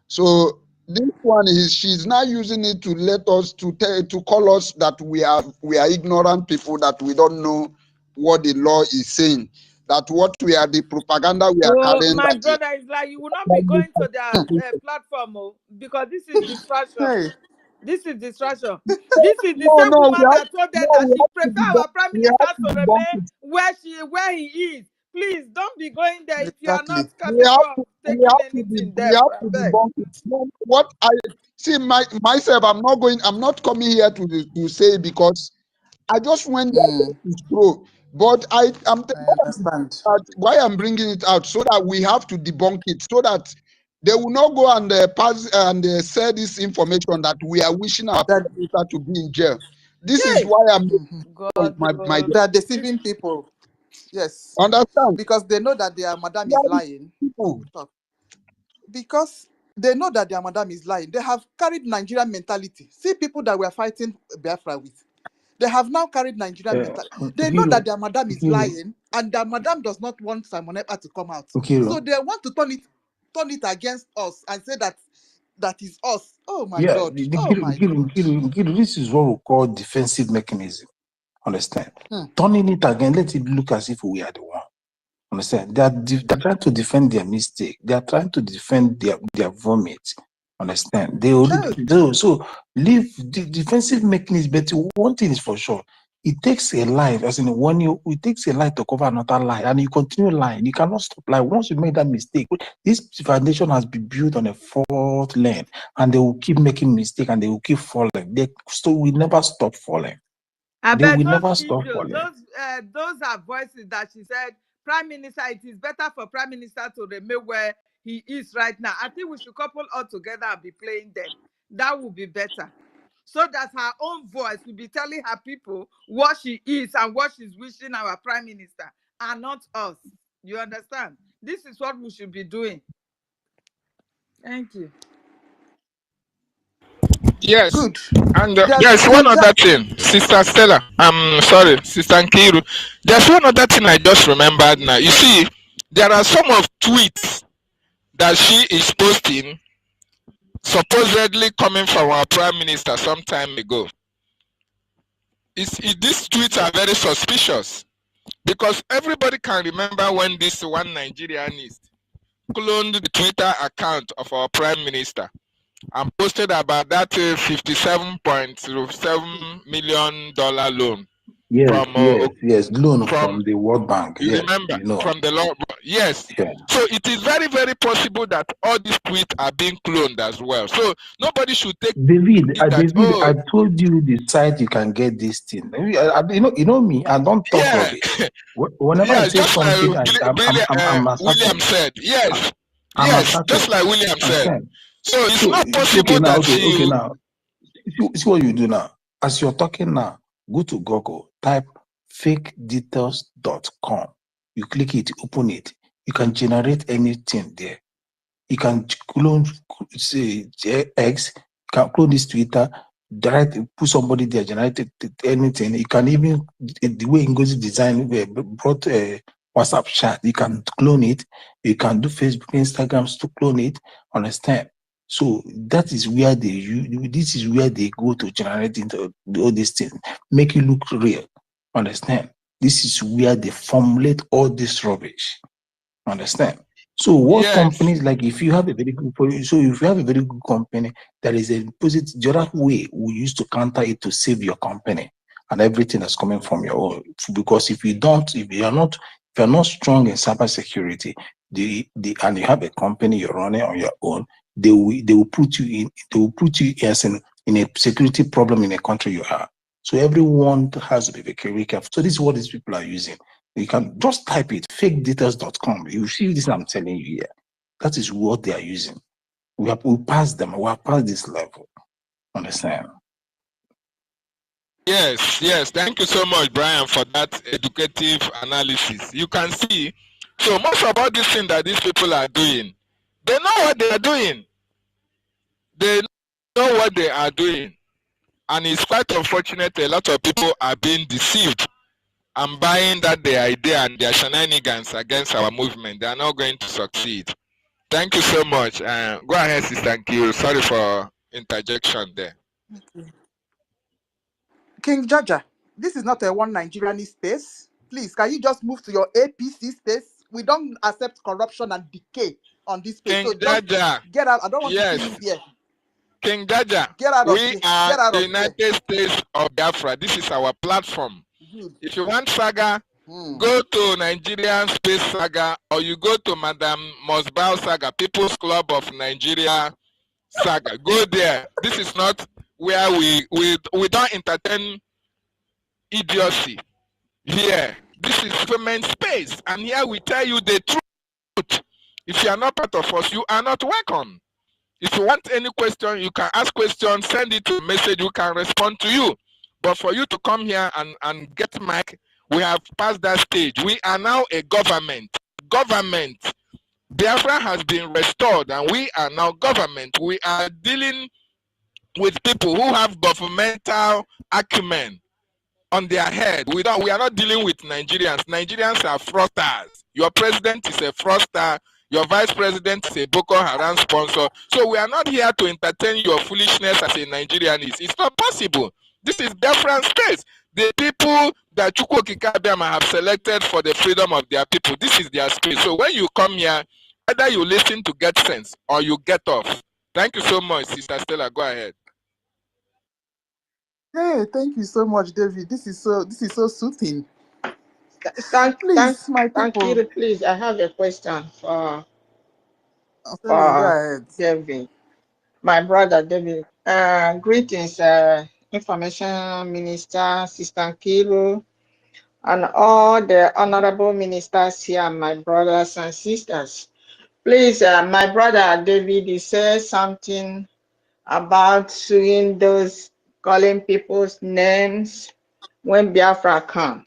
So this one is, she's now using it to let us to call us that we are ignorant people, that we don't know what the law is saying, that what we are, the propaganda we are Oh, carrying, my that brother, is like you will not be going to their platform, oh, because this is distraction. Hey, This is distraction. This is the no, same no, woman that told them that we she have to prefer debunk, our prime we minister have to to debunk remain it. where he is. Please don't be going there if you are exactly. not capable of taking anything We there. have to debunk it. No, what I see, myself, I'm not coming here to say, because I just went there to throw. But I understand. why I'm bringing it out, so that we have to debunk it, so that they will not go and pass and say this information that we are wishing our That people to be in jail. This is Hey, why I'm God, my they are deceiving people. Yes, understand. because they know that their madam is lying. People. Because they know that their madam is lying. They have carried Nigerian mentality. See people that were fighting Biafra with. They have now carried Nigerian mentality. They know that their madam is lying, and their madam does not want Simon Ekpa to come out. So they want to turn it against us and say that is us. Oh my Yeah, God. Oh my God. this is what we call defensive mechanism. Understand? Turning it again, let it look as if we are the one. Understand? They're trying to defend their mistake. They are trying to defend their vomit. Understand? They already do. So leave the defensive mechanism. But one thing is for sure, it takes a lie. As in, it takes a lie to cover another lie, and you continue lying. You cannot stop lying. Once you make that mistake, this foundation has been built on a fault line, and they will keep making mistakes, and they will keep falling. They will never stop falling. I They bet will those never stop videos, falling. those are voices that she said, Prime Minister, it is better for Prime Minister to remain where he is right now. I think we should couple all together and be playing them. That would be better. So that her own voice will be telling her people what she is and what she's wishing our Prime Minister, and not us. You understand? This is what we should be doing. Thank you. Yes. Good. And They are there's deceiving. one other thing, Sister Stella. I'm sorry, Sister Nkiru. There's one other thing I just remembered now. You see, there are some of tweets that she is posting, supposedly coming from our Prime Minister some time ago. These tweets are very suspicious, because everybody can remember when this one Nigerianist cloned the Twitter account of our Prime Minister and posted about that $57.07 million loan from Loan from the World Bank. you Yes, remember from the law. Yes. Yeah. So it is very, very possible that all these tweets are being cloned as well. So nobody should take David, it that I told you the site you can get this thing. You know me. I don't talk rubbish. Whenever I yes, say just like something, I'm William assertive. said. Yes, I'm yes, assertive. just like William said. Understand? So it's not Okay possible now. that Okay now. See what you do now. As you're talking now, go to Google, type fakedetails.com. You click it, open it. You can generate anything there. You can clone, say, X, you can clone this Twitter, put somebody there, generate anything. You can even, the way NGOZI design brought a WhatsApp chat, you can clone it. You can do Facebook, Instagrams to clone it. Understand? So that is where this is where they go to generate into all these things, make it look real. Understand? This is where they formulate all this rubbish. Understand? So what companies, like if you have a very good company, there is a positive, the other way we used to counter it to save your company and everything that's coming from your own. Because if you're not strong in cybersecurity, and you have a company you're running on your own, they will put you as in a security problem in a country you are. So everyone has to be very careful. So this is what these people are using. You can just type it, fakedetails.com. You see this I'm telling you here. That is what they are using. We passed them. We have passed this level. Understand? Yes. Thank you so much, Brian, for that educative analysis. You can see, so most of all these things that these people are doing, they know what they are doing. They know what they are doing. And it's quite unfortunate a lot of people are being deceived and buying that their idea and their shenanigans against our movement. They are not going to succeed. Thank you so much. Go ahead, Sister Nkiru. Sorry for interjection there. King Jaja, this is not a one Nigerian space. Please, can you just move to your APC space? We don't accept corruption and decay on this space. King So just Jaja, get out. I don't want to see yes. you here. King Jaja, Get out of we here. are Get out the of here. United States of Biafra. This is our platform. Good. If you want saga, go to Nigerian Space Saga, or you go to Madam Mosbao Saga, People's Club of Nigeria Saga. Go there. This is not where we don't entertain idiocy. Here, this is government space, and here we tell you the truth. If you are not part of us, you are not welcome. If you want any question, you can ask questions, send it to a message, we can respond to you. But for you to come here and get mic, we have passed that stage. We are now a government. Government. Biafra has been restored and we are now government. We are dealing with people who have governmental acumen on their head. We are not dealing with Nigerians. Nigerians are fraudsters. Your president is a fraudster. Your vice president is a Boko Haram sponsor. So we are not here to entertain your foolishness as a Nigerian is. It's not possible. This is Biafran space. The people that Chukwu Okike Abiama have selected for the freedom of their people, this is their space. So when you come here, either you listen to get sense or you get off. Thank you so much, Sister Stella. Go ahead. Hey, thank you so much, David. This is so soothing. Thank people. you. Please, I have a question for David, my brother David. Greetings, Information Minister, Sister Nkiru, and all the honorable ministers here, my brothers and sisters. Please, my brother David, you said something about suing those calling people's names when Biafra comes.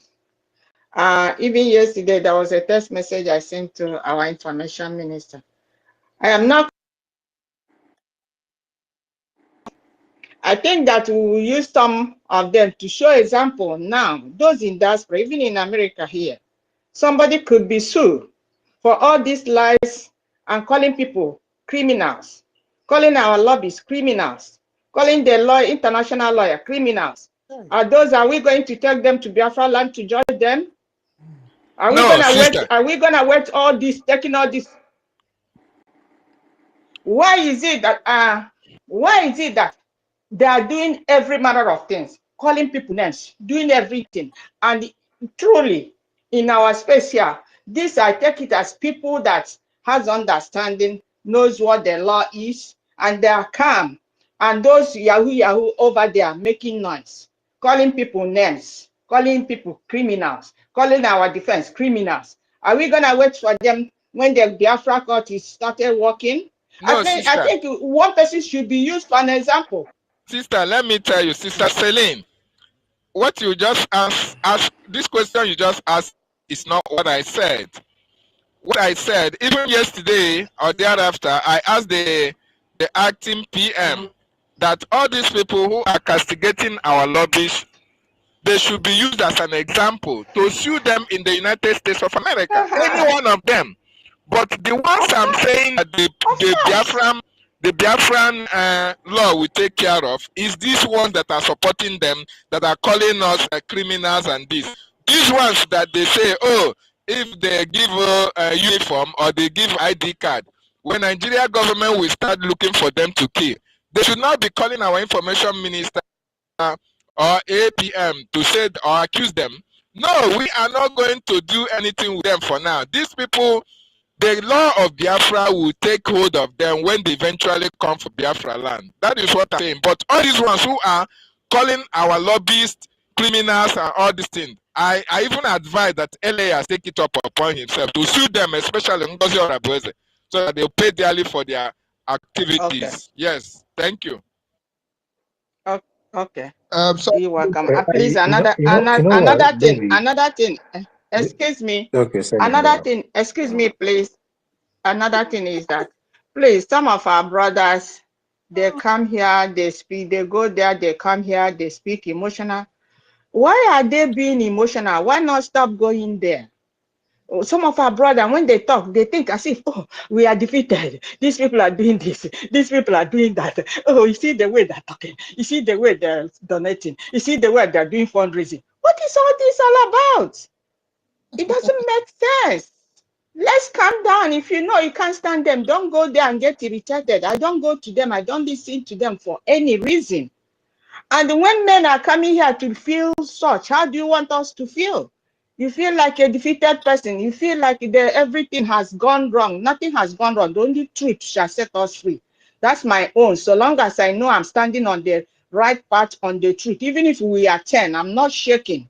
Even yesterday, there was a text message I sent to our information minister. I think that we will use some of them to show example now. Those in diaspora, even in America here, somebody could be sued for all these lies and calling people criminals, calling our lobbies criminals, calling the international lawyer criminals. Are we going to take them to Biafra land to judge them? Are we gonna wait all this, taking all this? Why is it that they are doing every manner of things, calling people names, doing everything? And truly, in our space here, this I take it as people that has understanding, knows what the law is, and they are calm. And those Yahoo over there making noise, calling people names, calling people criminals, calling our defense criminals. Are we gonna wait for them when the Biafra court is started working? No, I think one person should be used for an example. Sister, let me tell you, Sister Celine, what you just asked, this question you just asked is not what I said. What I said, even yesterday or thereafter, I asked the acting PM that all these people who are castigating our lobbies, they should be used as an example to sue them in the United States of America, any one of them. But the ones I'm saying that the Biafran law will take care of is these ones that are supporting them, that are calling us criminals and this. These ones that they say, oh, if they give a uniform or they give ID card, when Nigeria government will start looking for them to kill, they should not be calling our information minister or APM to say or accuse them. No, we are not going to do anything with them for now. These people, the law of Biafra will take hold of them when they eventually come for Biafra land. That is what I'm saying. But all these ones who are calling our lobbyists criminals and all these things, I even advise that LA take it up upon himself to sue them, especially NGOZI or Abueze, so that they'll pay dearly for their activities. Okay. Yes, thank you. Okay. So you're welcome. Please, another thing. Excuse me. Okay, another thing. Excuse me, please. Another thing is that, please, some of our brothers, They come here, they speak, they go there, they come here, they speak emotional. Why are they being emotional? Why not stop going there? Some of our brothers, when they talk, they think as if, oh, we are defeated. These people are doing this. These people are doing that. Oh, you see the way they're talking. You see the way they're donating. You see the way they're doing fundraising. What is all this all about? It doesn't make sense. Let's calm down. If you know you can't stand them, don't go there and get irritated. I don't go to them. I don't listen to them for any reason. And when men are coming here to feel such, how do you want us to feel? You feel like a defeated person. You feel like everything has gone wrong. Nothing has gone wrong. The only truth shall set us free. That's my own. So long as I know I'm standing on the right path, on the truth, even if we are 10, I'm not shaking.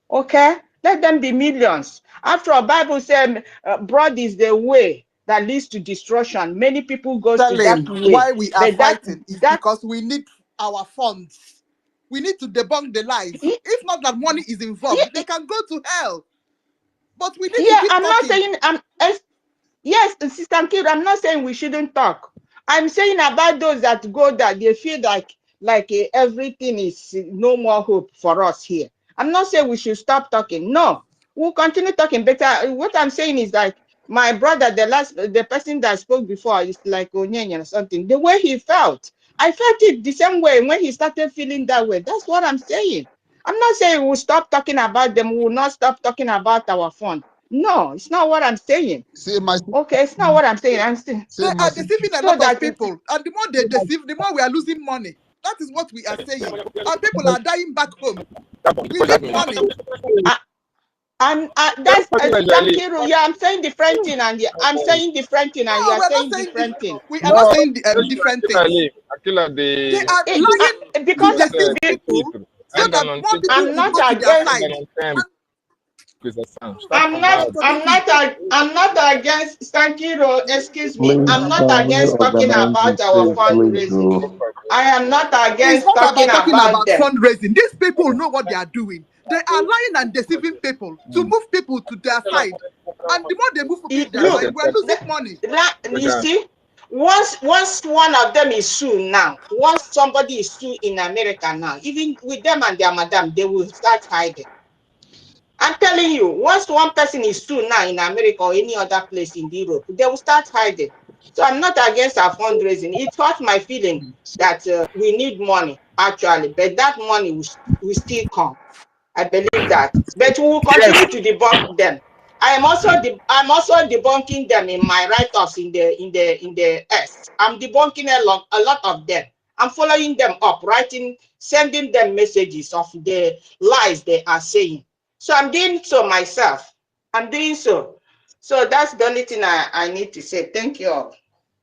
Okay? Let them be millions. After all, Bible said, broad is the way that leads to destruction. Many people go to that Telling way. why we are But fighting is because we need our funds. We need to debunk the lies. If not that money is involved, they can go to hell. But we need to yeah, keep I'm not talking. saying yes, Sister Kid, I'm not saying we shouldn't talk. I'm saying about those that go that they feel like everything is no more hope for us here. I'm not saying we should stop talking. No, we'll continue talking. But what I'm saying is like my brother, the person that spoke before is like Onyenye or something. The way he felt, I felt it the same way when he started feeling that way. That's what I'm saying. I'm not saying we'll stop talking about them. We will not stop talking about our fund. No, it's not what I'm saying. See, my Okay, it's not what I'm saying. I'm saying They say, my are sister, deceiving a so lot of that people. And the more they deceive, the more we are losing money. That is what we are saying. And people are dying back home. We need money. that's Sankiru. Yeah, I'm saying different thing, and I'm saying different thing, and you No, are we're not saying saying different thing. we are not No, saying different things. Akila, They are lying to Because deceive people so end that on more people I'm will not go to their against. side. Stop I'm not against Sankiro. Excuse me. Please, I'm not can we against talking organize about this our place, please, fundraising. bro? I am not It's against not talking about talking about about them. fundraising. These people know what they are doing. They are lying and deceiving people to move people to their side. And the more they move people to their Look, side, we're losing money. you see, once one of them is sued now, once somebody is sued in America now, even with them and their madam, they will start hiding. I'm telling you, once one person is sued now in America or any other place in Europe, they will start hiding. So I'm not against our fundraising. It hurts my feeling that we need money, actually, but that money will still come. I believe that. But we will continue to debunk them. I'm also debunking them in my write-ups in the S. I'm debunking a lot of them. I'm following them up, sending them messages of the lies they are saying. So I'm doing so myself. I'm doing so. So that's the only thing I need to say. Thank you all.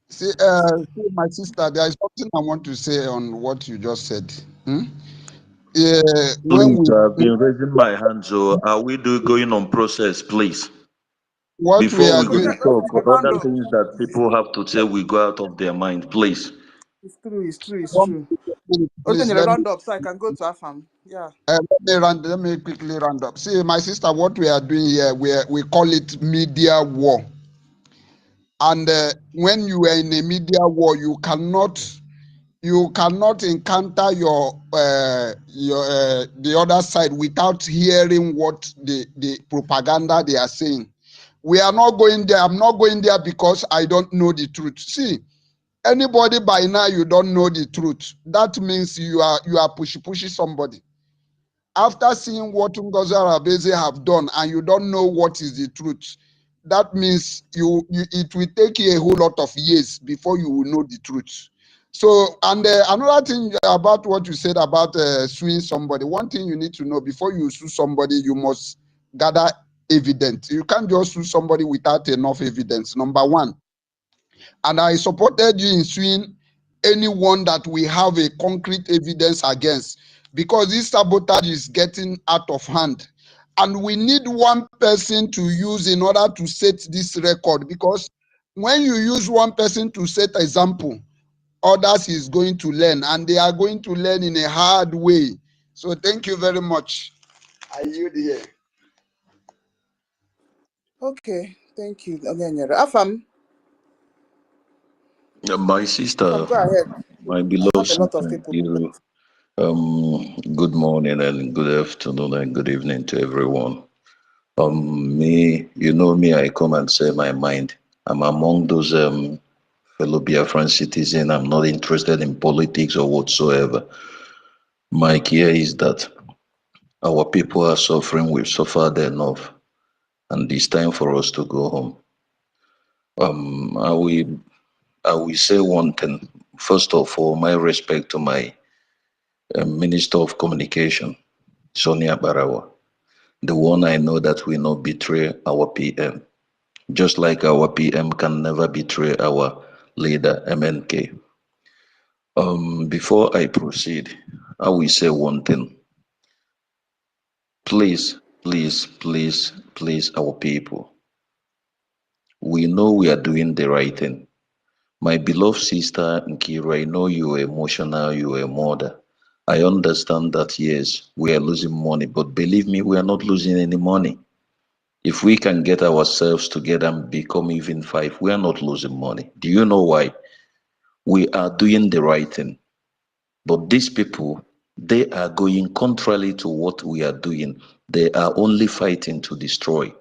see, my sister, there is something I want to say on what you just said. Yeah, when Please, we I've been raising my hand, so are we going on process, please? what we Before are we go doing, to talk, other things that people have to say will go out of their mind, please. It's true, it's true, it's one true. Okay, please round up so I can go to Afam. Yeah. let me quickly round up. See, my sister, what we are doing here, we call it media war. And when you are in a media war, you cannot encounter the other side without hearing what the propaganda they are saying. We are not going there. I'm not going there because I don't know the truth. See, anybody by now you don't know the truth, that means you are pushing somebody. After seeing what NGOZI Arabese have done and you don't know what is the truth, that means it will take you a whole lot of years before you will know the truth. So, and another thing about what you said about suing somebody, one thing you need to know, before you sue somebody, you must gather evidence. You can't just sue somebody without enough evidence, number one. And I supported you in suing anyone that we have a concrete evidence against, because this sabotage is getting out of hand. And we need one person to use in order to set this record, because when you use one person to set example, others is going to learn, and they are going to learn in a hard way. So thank you very much. I yield here. Okay, thank you. Afam, My sister, go ahead. My and beloved not a lot of sister, people. you, good morning and good afternoon and good evening to everyone. You know me, I come and say my mind. I'm among those fellow Biafran citizens. I'm not interested in politics or whatsoever. My care is that our people are suffering. We've suffered enough, and it's time for us to go home. Um, I will, I will say one thing. First of all, my respect to my Minister of Communication, Sonia Barawa, the one I know that will not betray our PM, just like our PM can never betray our leader, MNK. Before I proceed, I will say one thing. Please, please, please, please, our people, we know we are doing the right thing. My beloved sister Nkira, I know you are emotional, you are a mother. I understand that, yes, we are losing money, but believe me, we are not losing any money. If we can get ourselves together and become even five, we are not losing money. Do you know why? We are doing the right thing. But these people, they are going contrary to what we are doing. They are only fighting to destroy.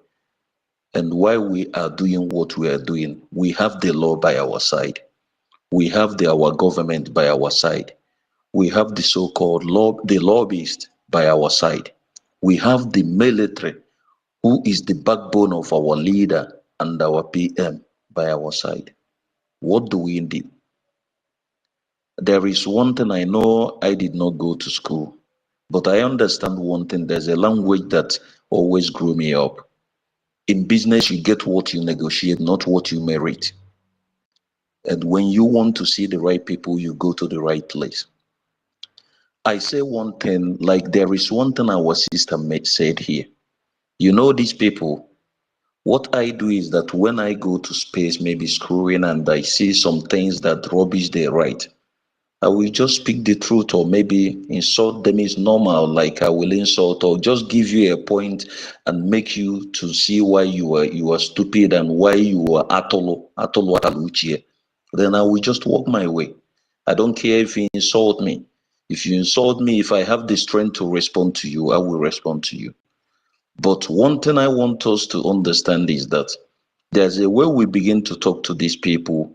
And while we are doing what we are doing, we have the law by our side. We have our government by our side. We have the so-called the lobbyists by our side. We have the military, who is the backbone of our leader and our PM by our side. What do we need? There is one thing I know. I did not go to school, but I understand one thing. There's a language that always grew me up. In business, you get what you negotiate, not what you merit. And when you want to see the right people, you go to the right place. I say one thing, like there is one thing our sister said here. You know, these people, what I do is that when I go to space, maybe screwing, and I see some things that rubbish they write, I will just speak the truth, or maybe insult them is normal, like I will insult, or just give you a point and make you to see why you are stupid and why you are atolo ataluchie. Then I will just walk my way. I don't care if you insult me. If you insult me, if I have the strength to respond to you, I will respond to you. But one thing I want us to understand is that there's a way we begin to talk to these people.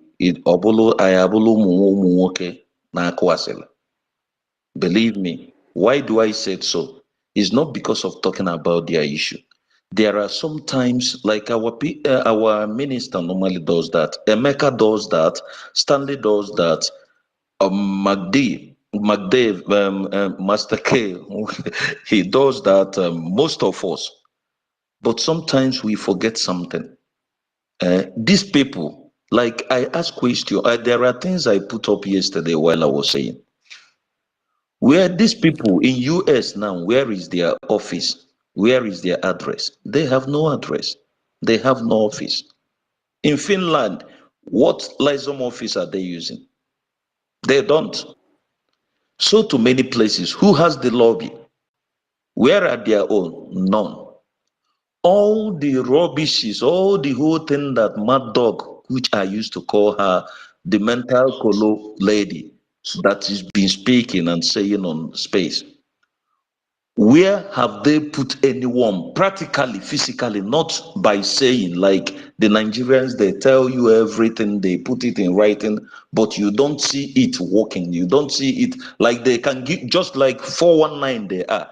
Believe me, why do I say so? It's not because of talking about their issue. There are sometimes, like our minister normally does that, Emeka does that, Stanley does that, Master K, he does that, most of us. But sometimes we forget something. These people, like I ask question, there are things I put up yesterday while I was saying. Where these people in US now, where is their office? Where is their address? They have no address. They have no office. In Finland, what liaison office are they using? They don't. So to many places, who has the lobby? Where are their own? None. All the rubbishes, all the whole thing that Mad Dog, which I used to call her the mental colo lady, that has been speaking and saying on space. Where have they put anyone practically, physically, not by saying like the Nigerians, they tell you everything, they put it in writing, but you don't see it working. You don't see it like they can give, just like 419 they are.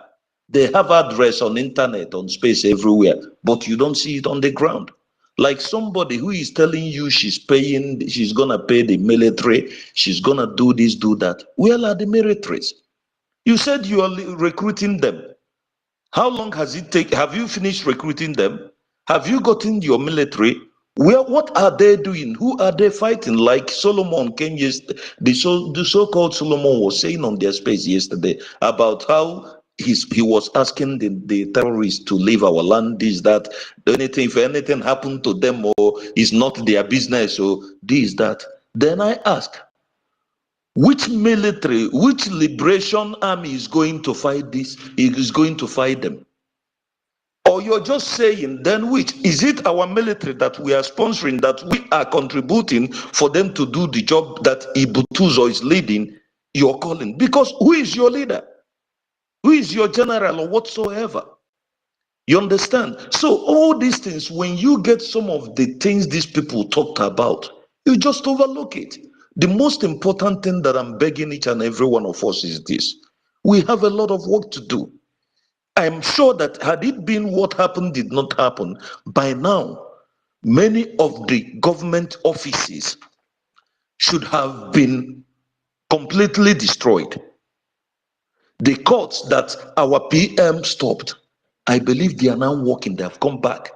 They have address on internet, on space everywhere, but you don't see it on the ground. Like somebody who is telling you she's gonna pay the military, she's gonna do this, do that. Where are the militaries? You said you are recruiting them. How long has it taken? Have you finished recruiting them? Have you gotten your military? What are they doing? Who are they fighting? Like Solomon came yesterday, the so-called Solomon was saying on their space yesterday about how he was asking the terrorists to leave our land, this, that, anything, if anything happened to them or it's not their business or this, that. Then I ask, which military, which liberation army is going to fight this? Is going to fight them? Or you're just saying, then which? Is it our military that we are sponsoring, that we are contributing for them to do the job that Ibutuzo is leading, you're calling? Because who is your leader? Who is your general or whatsoever? You understand? So all these things, when you get some of the things these people talked about, you just overlook it. The most important thing that I'm begging each and every one of us is this. We have a lot of work to do. I'm sure that had it been what happened did not happen, by now, many of the government offices should have been completely destroyed. The courts that our PM stopped, I believe they are now working, they have come back.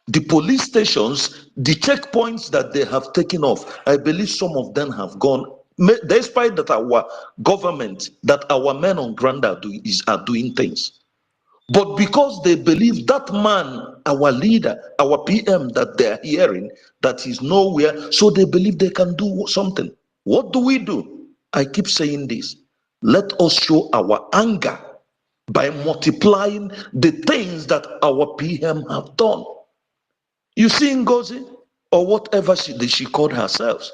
The police stations, the checkpoints that they have taken off, I believe some of them have gone, despite that our government, that our men on ground are doing things. But because they believe that man, our leader, our PM that they are hearing, that is nowhere, so they believe they can do something. What do? I keep saying this. Let us show our anger by multiplying the things that our PM have done. You see NGOZI, or whatever she called herself,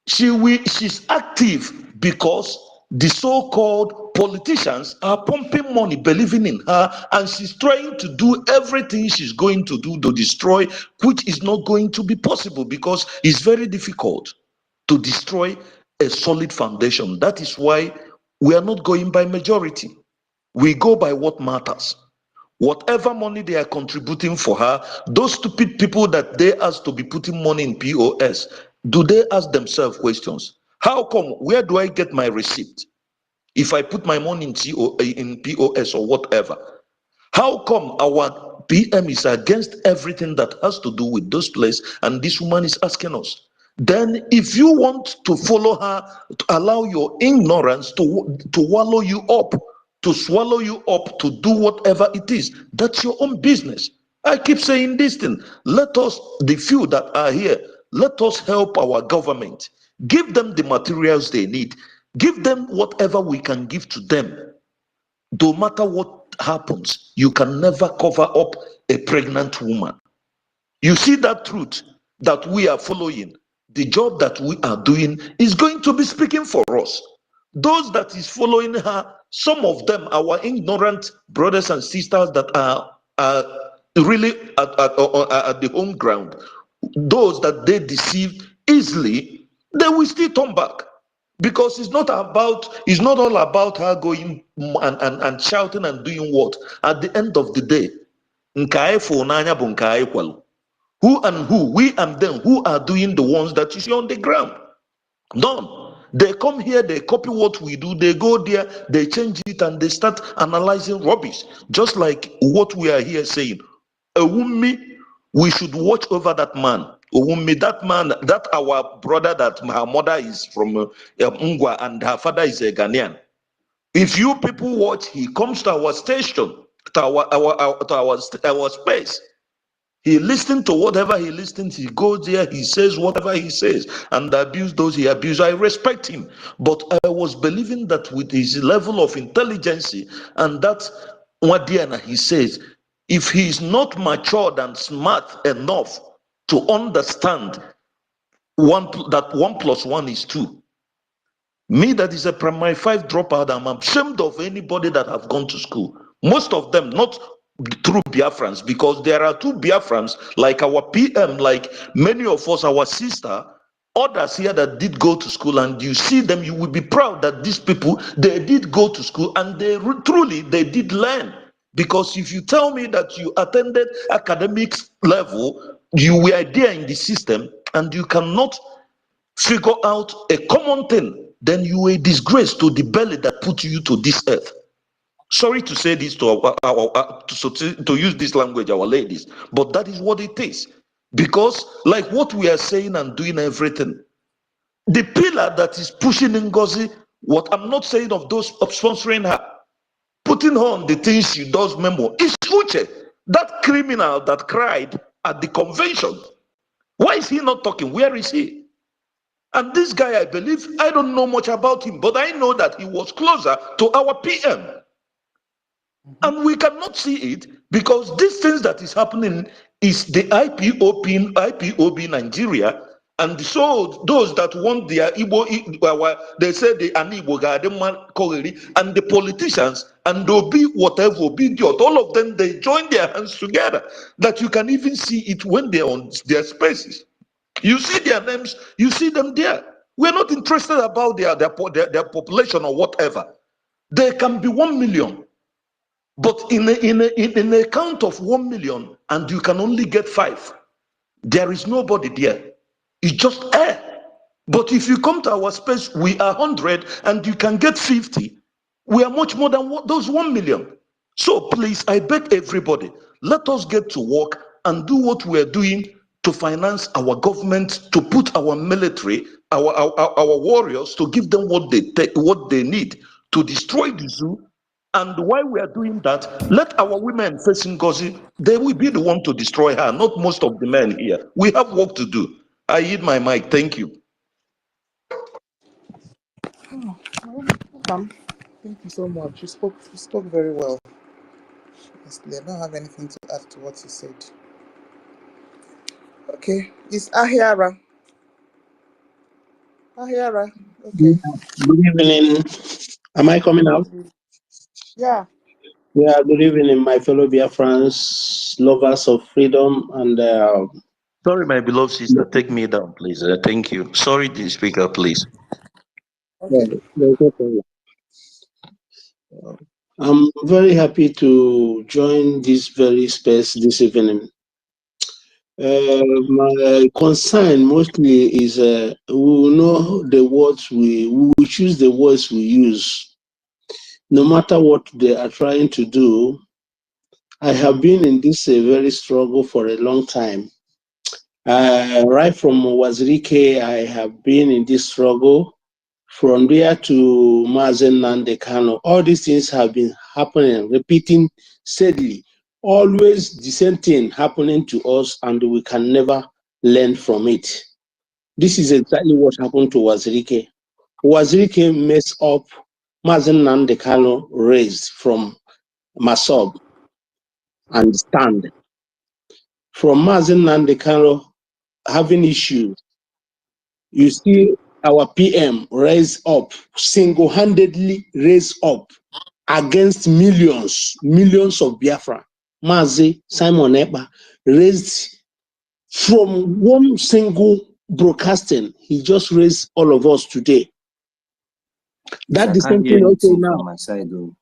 she's active because the so-called politicians are pumping money, believing in her, and she's trying to do everything she's going to do to destroy, which is not going to be possible because it's very difficult to destroy a solid foundation. That is why we are not going by majority. We go by what matters. Whatever money they are contributing for her, those stupid people that they ask to be putting money in POS, do they ask themselves questions? How come? Where do I get my receipt? If I put my money in POS or whatever, how come our PM is against everything that has to do with those places and this woman is asking us? Then if you want to follow her, to allow your ignorance to wallow you up, to swallow you up, to do whatever it is, that's your own business. I keep saying this thing. Let us, the few that are here, let us help our government. Give them the materials they need. Give them whatever we can give to them. No matter what happens, you can never cover up a pregnant woman. You see that truth that we are following. The job that we are doing is going to be speaking for us. Those that is following her, some of them, our ignorant brothers and sisters that are really at the home ground, those that they deceive easily, they will still turn back. Because it's not all about her going and shouting and doing what? At the end of the day, who and who, we and them, who are doing the ones that you see on the ground? None. They come here, they copy what we do, they go there, they change it, and they start analyzing rubbish. Just like what we are here saying. Ewumi, we should watch over that man. Ewumi, that man, that our brother, that her mother is from Ngwa and her father is a Ghanaian. If you people watch, he comes to our station, to our space. He listens to whatever he listens. He goes there, he says whatever he says, and abuse those he abuses. I respect him, but I was believing that with his level of intelligence and that Wadiana, he says, if he is not matured and smart enough to understand that 1 + 1 is 2. Me, that is a primary 5 dropout, I'm ashamed of anybody that have gone to school. Most of them, not true Biafrans, because there are two Biafrans, like our PM, like many of us, our sister, others here that did go to school, and you see them, you will be proud that these people, they did go to school, and they truly, they did learn. Because if you tell me that you attended academics level, you were there in the system, and you cannot figure out a common thing, then you are a disgrace to the belly that put you to this earth. Sorry to say this to to use this language, our ladies, but that is what it is. Because like what we are saying and doing everything, the pillar that is pushing NGOZI, what I'm not saying of those sponsoring her, putting her on the things she does memo, is Uche, that criminal that cried at the convention. Why is he not talking? Where is he? And this guy, I believe, I don't know much about him, but I know that he was closer to our PM. And we cannot see it because these things that is happening is the IPOB Nigeria. And so those that want their Igbo, they say they are Igbo, and the politicians, and they'll be whatever, be idiot, all of them, they join their hands together. That you can even see it when they're on their spaces. You see their names, you see them there. We're not interested about their population or whatever. They can be 1 million. But in a count of 1 million, and you can only get 5, there is nobody there. It's just air. But if you come to our space, we are 100, and you can get 50. We are much more than those 1 million. So please, I beg everybody, let us get to work and do what we are doing to finance our government, to put our military, our warriors, to give them what they need to destroy the zoo. And while we are doing that, let our women face NGOZI. They will be the one to destroy her, not most of the men here. We have work to do. I yield my mic. Thank you. Thank you so much. You spoke very well. Honestly, I don't have anything to add to what you said. Okay, it's Ahiara. Ahiara, okay. Good evening. Am I coming out? Yeah. Yeah, good evening, my fellow BIAFRANS, lovers of freedom and Sorry, my beloved sister, take me down, please. Thank you. Sorry, the speaker, please. Okay. I'm very happy to join this very space this evening. My concern mostly is we will know the words we will choose the words we use. No matter what they are trying to do, I have been in this very struggle for a long time. Right from Wazirike, I have been in this struggle. From there to Mazen Nandekano, all these things have been happening, repeating steadily. Always the same thing happening to us, and we can never learn from it. This is exactly what happened to Wazirike. Wazirike messed up, Mazen Nandekano raised from Masob and stand. From Mazen Nandekano having issues, you see our PM raise up, single-handedly raise up against millions of Biafra. Mazi Simon Eba raised from one single broadcasting. He just raised all of us today. That the same thing also now. From my side, though.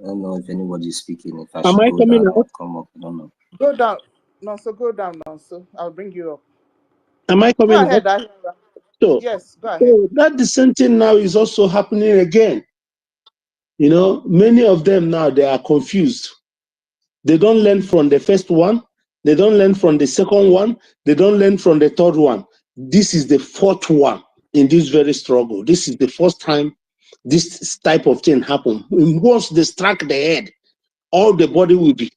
I don't know if anybody's speaking. If I Am should I go coming down out? or come up, I don't know. Go down. No, so go down now. So I'll bring you up. Am I coming Go ahead, out? Ahiara. So, Yes, go ahead. that the same thing now is also happening again. You know, many of them now, they are confused. They don't learn from the first one. They don't learn from the second one. They don't learn from the third one. This is the fourth one in this very struggle. This is the first time this type of thing happened. Once they strike the head, all the body will be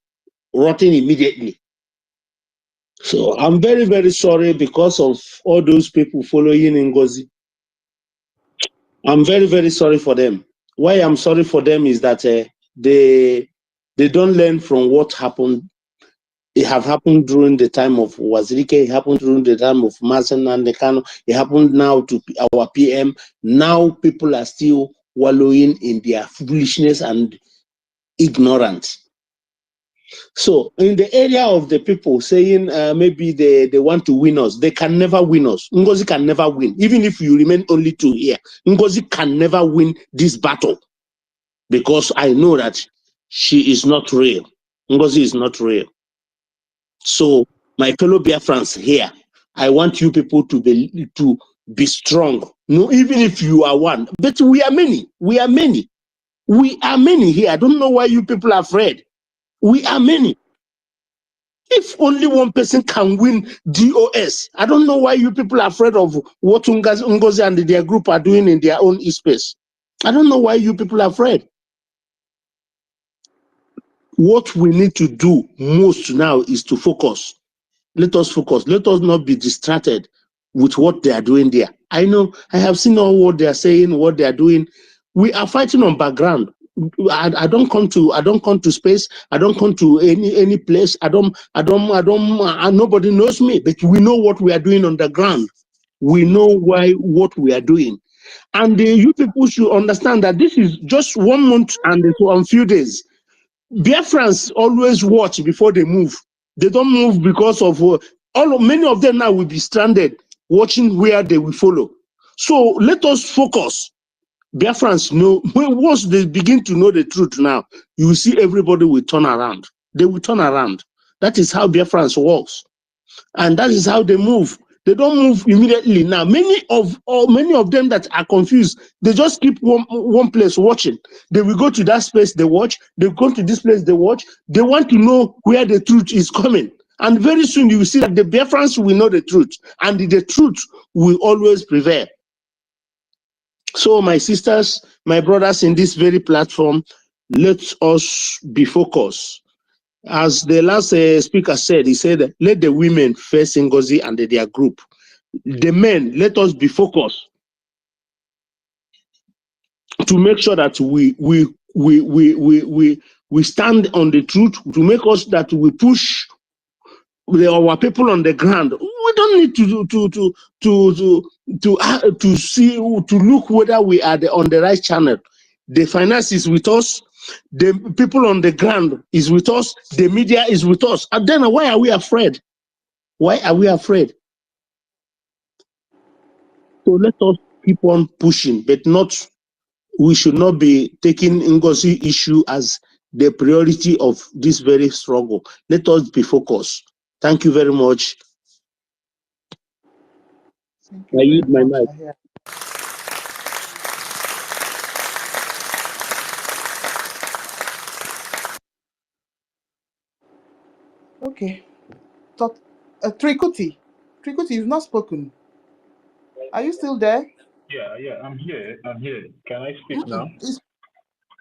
rotting immediately. So I'm very, very sorry because of all those people following NGOZI. I'm very, very sorry for them. Why I'm sorry for them is that they don't learn from what happened. It have happened during the time of Wazirike. It happened during the time of Mazen and Dekano. It happened now to our PM. Now people are still wallowing in their foolishness and ignorance. So in the area of the people saying maybe they want to win us, they can never win us. NGOZI can never win. Even if you remain only 2 here, NGOZI can never win this battle because I know that she is not real. NGOZI is not real. So my fellow Biafrans here, I want you people to be strong. No, even if you are one, but we are many. We are many. We are many here. I don't know why you people are afraid. We are many. If only one person can win DOS, I don't know why you people are afraid of what NGOZI and their group are doing in their own space. I don't know why you people are afraid. What we need to do most now is to focus. Let us focus. Let us not be distracted with what they are doing there. I know, I have seen all what they are saying, what they are doing. We are fighting on background. I don't come to space. I don't come to any place. Nobody knows me, but we know what we are doing on the ground. We know what we are doing. And you people should understand that this is just 1 month and a few days. BIAFRANS always watch before they move. They don't move because of many of them now will be stranded, watching where they will follow. So let us focus. BIAFRANS know, once they begin to know the truth now, you will see everybody will turn around. They will turn around. That is how BIAFRANS works. And that is how they move. They don't move immediately. Now, many of them that are confused, they just keep one place watching. They will go to that space, they watch. They go to this place, they watch. They want to know where the truth is coming. And very soon you will see that the BIAFRANS will know the truth. And the truth will always prevail. So my sisters, my brothers in this very platform, let us be focused. As the last speaker said, he said, let the women face NGOZI and their group. The men, let us be focused to make sure that we stand on the truth, to make us that we push our people on the ground. We don't need to look whether we are on the right channel. The finance is with us. The people on the ground is with us. The media is with us. And then why are we afraid? Why are we afraid? So let us keep on pushing, but we should not be taking NGOZI issue as the priority of this very struggle. Let us be focused. Thank you very much. Thank you very much. Okay. Trikuti, you've not spoken. Are you still there? Yeah, I'm here. Can I speak now?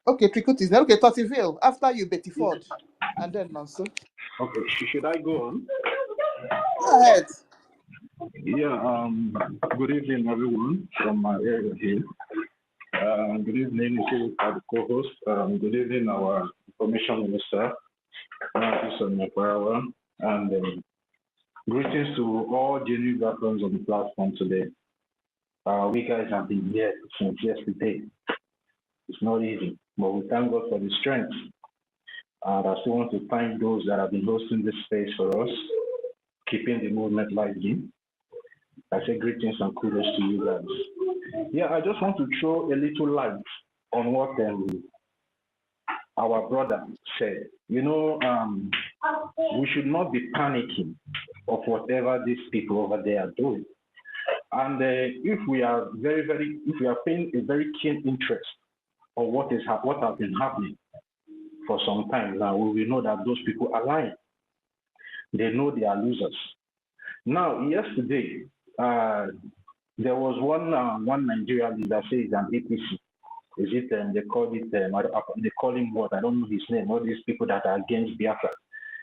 Okay, Trikuti is there. Okay, Tottiville, after you, Betty Ford, and then Nonso. Okay, should I go on? Go ahead. Yeah, good evening, everyone from my area here. Good evening to the co-host. Good evening, our information minister, and greetings to all the new veterans on the platform today. We guys have been here since yesterday. It's not easy, but we thank God for the strength. And I still want to thank those that have been hosting this space for us, keeping the movement lively. I say greetings and kudos to you guys. Yeah, I just want to throw a little light on what our brother said. You know, we should not be panicking of whatever these people over there are doing. And if we are paying a very keen interest on what has been happening for some time now, we will know that those people are lying. They know they are losers. Now, yesterday, there was one Nigerian leader says an APC. Is it? They call him what? I don't know his name. All these people that are against Biafra.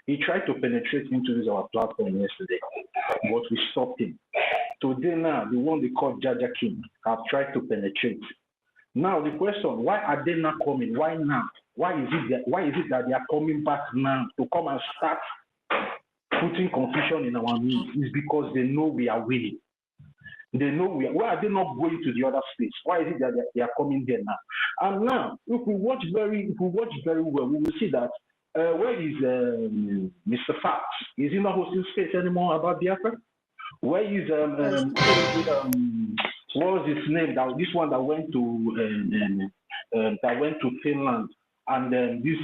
He tried to penetrate into our platform yesterday, but we stopped him. Today now, the one they call Jaja King have tried to penetrate. Now the question: why are they not coming? Why now? Why is it that they are coming back now to come and start putting confusion in our midst? It's because they know we are winning. They know why are they not going to the other space? Why is it that they are coming there now? And now, if we watch very well, we will see that where is Mr. Fax? Is he not hosting space anymore about Biafra? Where is what was his name? This one that went to Finland, and then this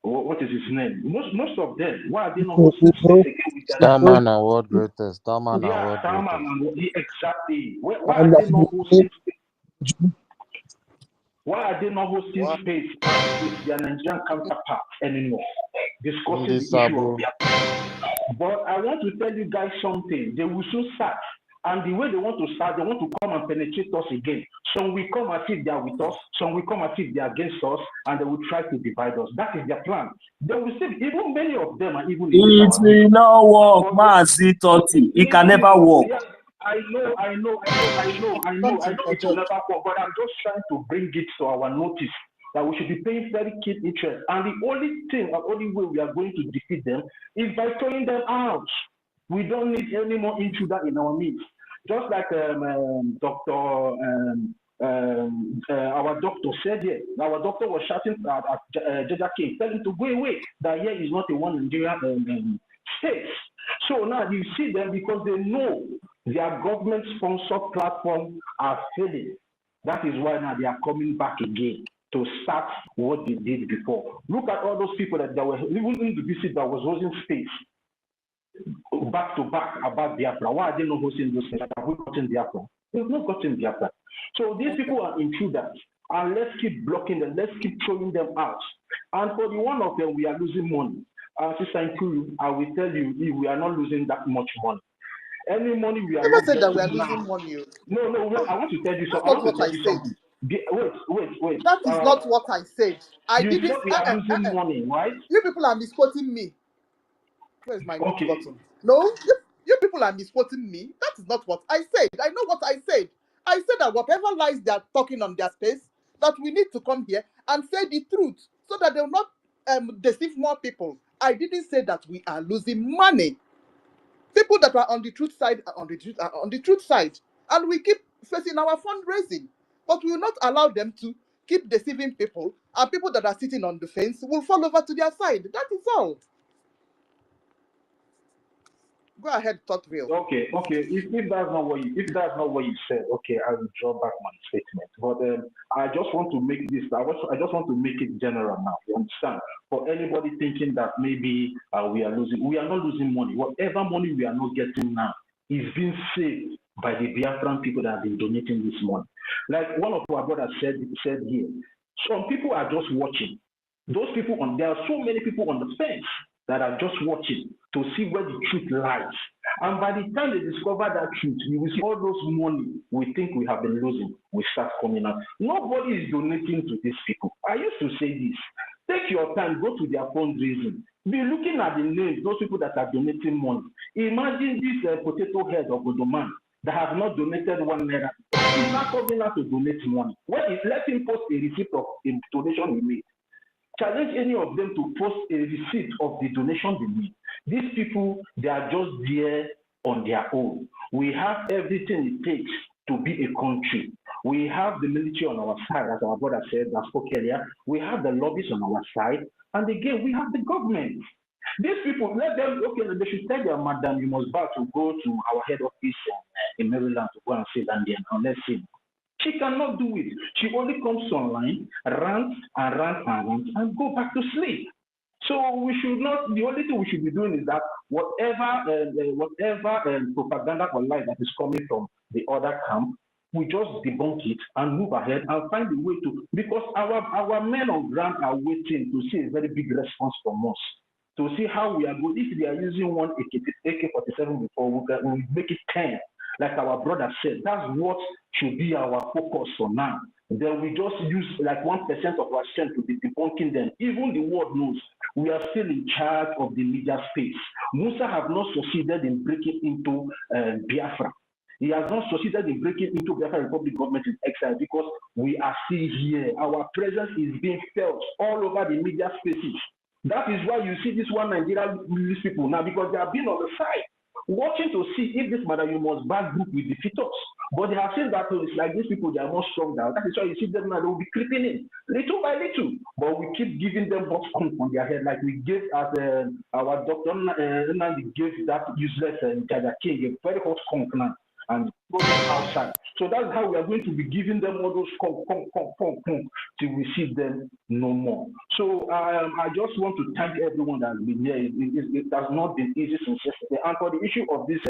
what is his name? Most of them. Why are they not hosting space again? Starman and World Greatest. Starman and World Greatest. Exactly. Why are they not hosting space? Why are they not hosting space with their Nigerian counterparts anymore? Discussing the issue of Biafra. But I want to tell you guys something. They will soon start. And the way they want to start, they want to come and penetrate us again. Some will come as if they are with us, some will come as if they are against us, and they will try to divide us. That is their plan. They will say, even many of them are even. It will not work, Mazi Totti. It can never work. Yeah, I know. I know it will never work, but I'm just trying to bring it to our notice that we should be paying very keen interest. And the only thing, the only way we are going to defeat them is by throwing them out. We don't need any more intruder in our midst. Just like our doctor said here, our doctor was shouting at Jaja King, telling him to go away, that here is not a one Nigerian state. So now you see them because they know their government-sponsored platform are failing. That is why now they are coming back again to start what they did before. Look at all those people that were even in the visit that was hosting states back to back about Biafra. Why are they not hosting those states? Have we gotten Biafra? They have not gotten Biafra. So these people are intruders, and let's keep blocking them. Let's keep throwing them out. And for the one of them, we are losing money. Sister Nkuru, I will tell you, we are not losing that much money. Any money we are I never not said that we are getting losing now. money. No, I want to tell you That's something. I not want to what tell I you said. something. Wait. That is not what I said. I You didn't. said we are losing money, right? You people are misquoting me. Where's my mute Okay. button? No, you people are misquoting me. That is not what I said. I know what I said. I said that whatever lies they are talking on their space, that we need to come here and say the truth so that they will not deceive more people. I didn't say that we are losing money. People that are on the truth side are on the truth side, and we keep facing our fundraising, but we will not allow them to keep deceiving people, and people that are sitting on the fence will fall over to their side. That is all. Go ahead, Thoughtville. Okay. If that's not what you said, okay, I will draw back my statement. But I just want to make this. I just want to make it general now. You understand? For anybody thinking that maybe we are losing, we are not losing money. Whatever money we are not getting now is being saved by the Biafran people that have been donating this money. Like one of our brothers said here, some people are just watching. Those people there are so many people on the fence that are just watching to see where the truth lies. And by the time they discover that truth, you will see all those money we think we have been losing will start coming out. Nobody is donating to these people. I used to say this. Take your time, go to their fundraising. Be looking at the names, those people that are donating money. Imagine this potato head of Godoman that have not donated 1 naira. He's not coming out to donate money. Let him post a receipt of a donation he made. Challenge any of them to post a receipt of the donation they made. These people, they are just there on their own. We have everything it takes to be a country. We have the military on our side, as our brother said, that spoke earlier. We have the lobbies on our side. And again, we have the government. These people, let them, okay, they should tell their madam, you must back to go to our head office in Maryland to go and sit down there. Now, let's see. She cannot do it. She only comes online, rants and go back to sleep. So we should not, the only thing we should be doing is that whatever propaganda or lie that is coming from the other camp, we just debunk it and move ahead and find a way to, because our men on ground are waiting to see a very big response from us, to see how we are going. If they are using one AK-47 before, we will make it 10. Like our brother said, that's what should be our focus for now. Then we just use like 1% of our strength to be debunking them. Even the world knows we are still in charge of the media space. Musa have not succeeded in breaking into Biafra. He has not succeeded in breaking into Biafra Republic government in exile because we are still here. Our presence is being felt all over the media spaces. That is why you see this one Nigeria these people now, because they have been on the side, watching to see if this Mother You Must Back group will defeat us. But they have seen that it's like these people, they are more strong now. That is why you see them now, they will be creeping in little by little. But we keep giving them hot skunk on their head, like we gave as our doctor Nandi gave that useless Jaja King a very hot skunk now and go outside. So that's how we are going to be giving them all those skunk till we see them no more. So I just want to thank everyone that has been here. It has not been easy since yesterday. And for the issue of this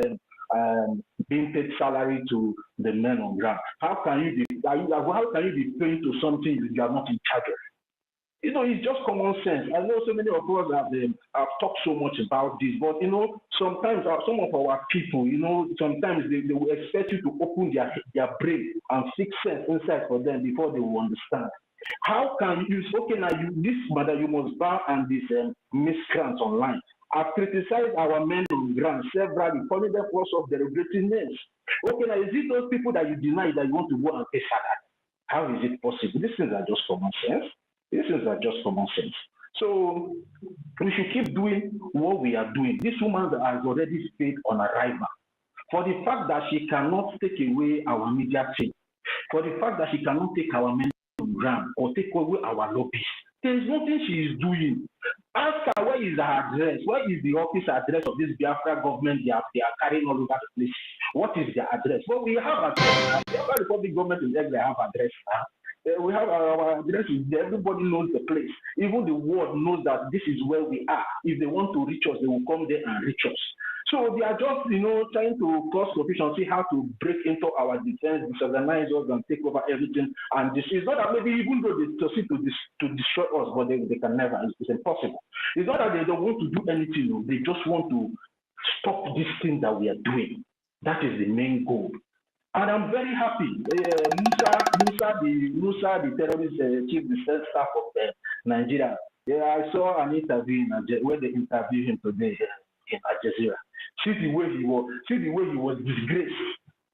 being paid salary to the men on ground, how can you be paying to something you are not in charge of? You know, it's just common sense. I know so many of us have talked so much about this, but you know, sometimes some of our people, you know, sometimes they will expect you to open their brain and fix sense inside for them before they will understand. How can you, okay, now this Mother You Must Bow and this miscreants online have criticized our men on ground severally, calling them also of derogatory names. Okay, now is it those people that you deny that you want to go and pay salary? How is it possible? These things are just common sense. These things are just common sense. So we should keep doing what we are doing. This woman has already stayed on arrival. For the fact that she cannot take away our media team, for the fact that she cannot take our men to ground or take away our lobbies, there is nothing she is doing. Ask her where is her address, where is the office address of this Biafra government they are carrying all over the place. What is their address? Well, we have address. The Biafra Republic government is there, they have address. We have our addresses. Everybody knows the place. Even the world knows that this is where we are. If they want to reach us, they will come there and reach us. So they are just, trying to cause confusion, see how to break into our defense, disorganize us, and take over everything. And this is not that maybe even though they proceed to destroy us, but they can never. It's impossible. It's not that they don't want to do anything. They just want to stop this thing that we are doing. That is the main goal. And I'm very happy. Musa, the terrorist chief defense staff of Nigeria. Yeah, I saw an interview where they interviewed him today in Al Jazeera. See the way he was disgraced.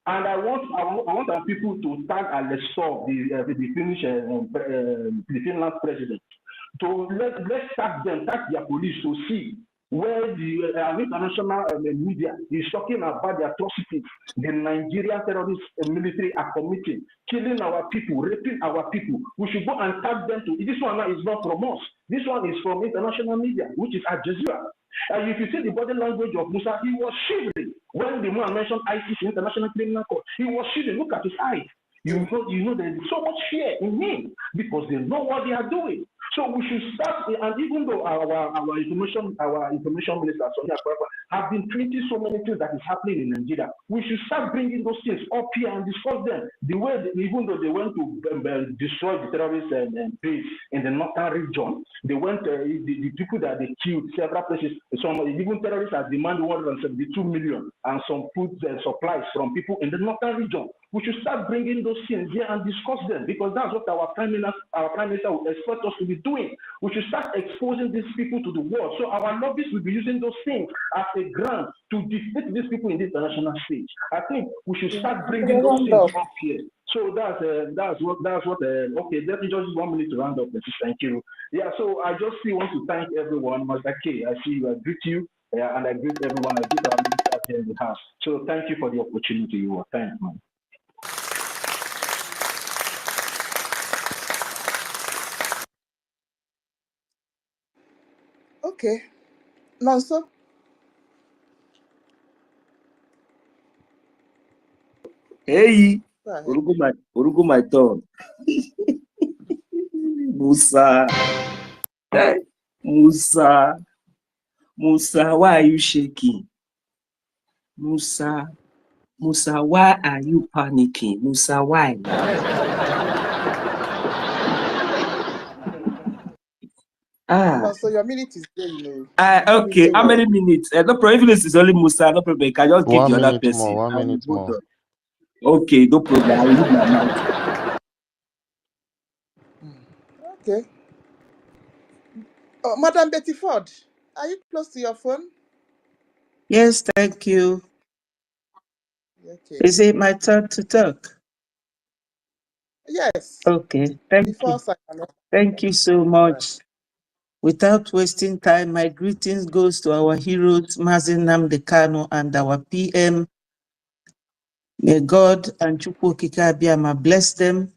And I want our people to tag Alessor, the Finland president. So let's tag them, tag their police to see where the international media is talking about the atrocities the Nigerian terrorist military are committing, killing our people, raping our people. We should go and tag them to. This one is not from us. This one is from international media, which is Al Jazeera. And if you see the body language of Musa, he was shivering when the man mentioned ICC, International Criminal Court. He was shivering. Look at his eyes. You know there is so much fear in him because they know what they are doing. So we should start, and even though our information minister Sonia Kwakwa have been tweeting so many things that is happening in Nigeria, we should start bringing those things up here and discuss them. The way, even though they went to destroy the terrorist base in the northern region, they went the people that they killed several places. Some even terrorists have demanded 172 million and some food supplies from people in the northern region. We should start bringing those things here and discuss them because that's what our prime minister will expect us to be doing. We should start exposing these people to the world. So our lobbyists will be using those things as a ground to defeat these people in the international stage. I think we should start bringing those things up here. So that's what. Okay, let me just 1 minute to round up. Thank you. Yeah. So I just want to thank everyone. Master K, I see you. I greet you. Yeah, and I greet everyone. I greet our ministers here in the house. So thank you for the opportunity. You are thanks, man. Okay. Nonso? Hey, Urugu my turn. Musa. Hey, Musa, why are you shaking? Musa, why are you panicking? Musa, why? So your minute is there, you know. Okay, how many minutes? No problem. If this is only Musa, no problem. Can just give the other person. 1 minute more. Okay, no problem. I will leave my mouth. Okay. Oh, Madam Betty Ford, are you close to your phone? Yes, thank you. Okay. Is it my turn to talk? Yes. Okay, thank you. Thank you so much. Without wasting time, my greetings goes to our heroes, Mazi Nnamdi Kanu, and our PM. May God and Chukwu EFIK-IBIBIO bless them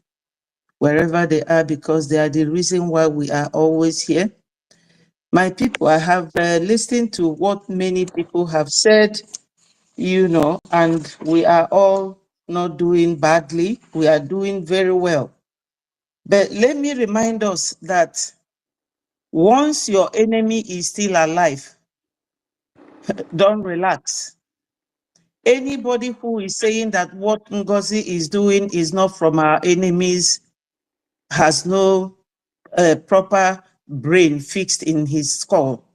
wherever they are, because they are the reason why we are always here. My people, I have listened to what many people have said, and we are all not doing badly. We are doing very well. But let me remind us that once your enemy is still alive, don't relax. Anybody who is saying that what NGOZI is doing is not from our enemies has no proper brain fixed in his skull.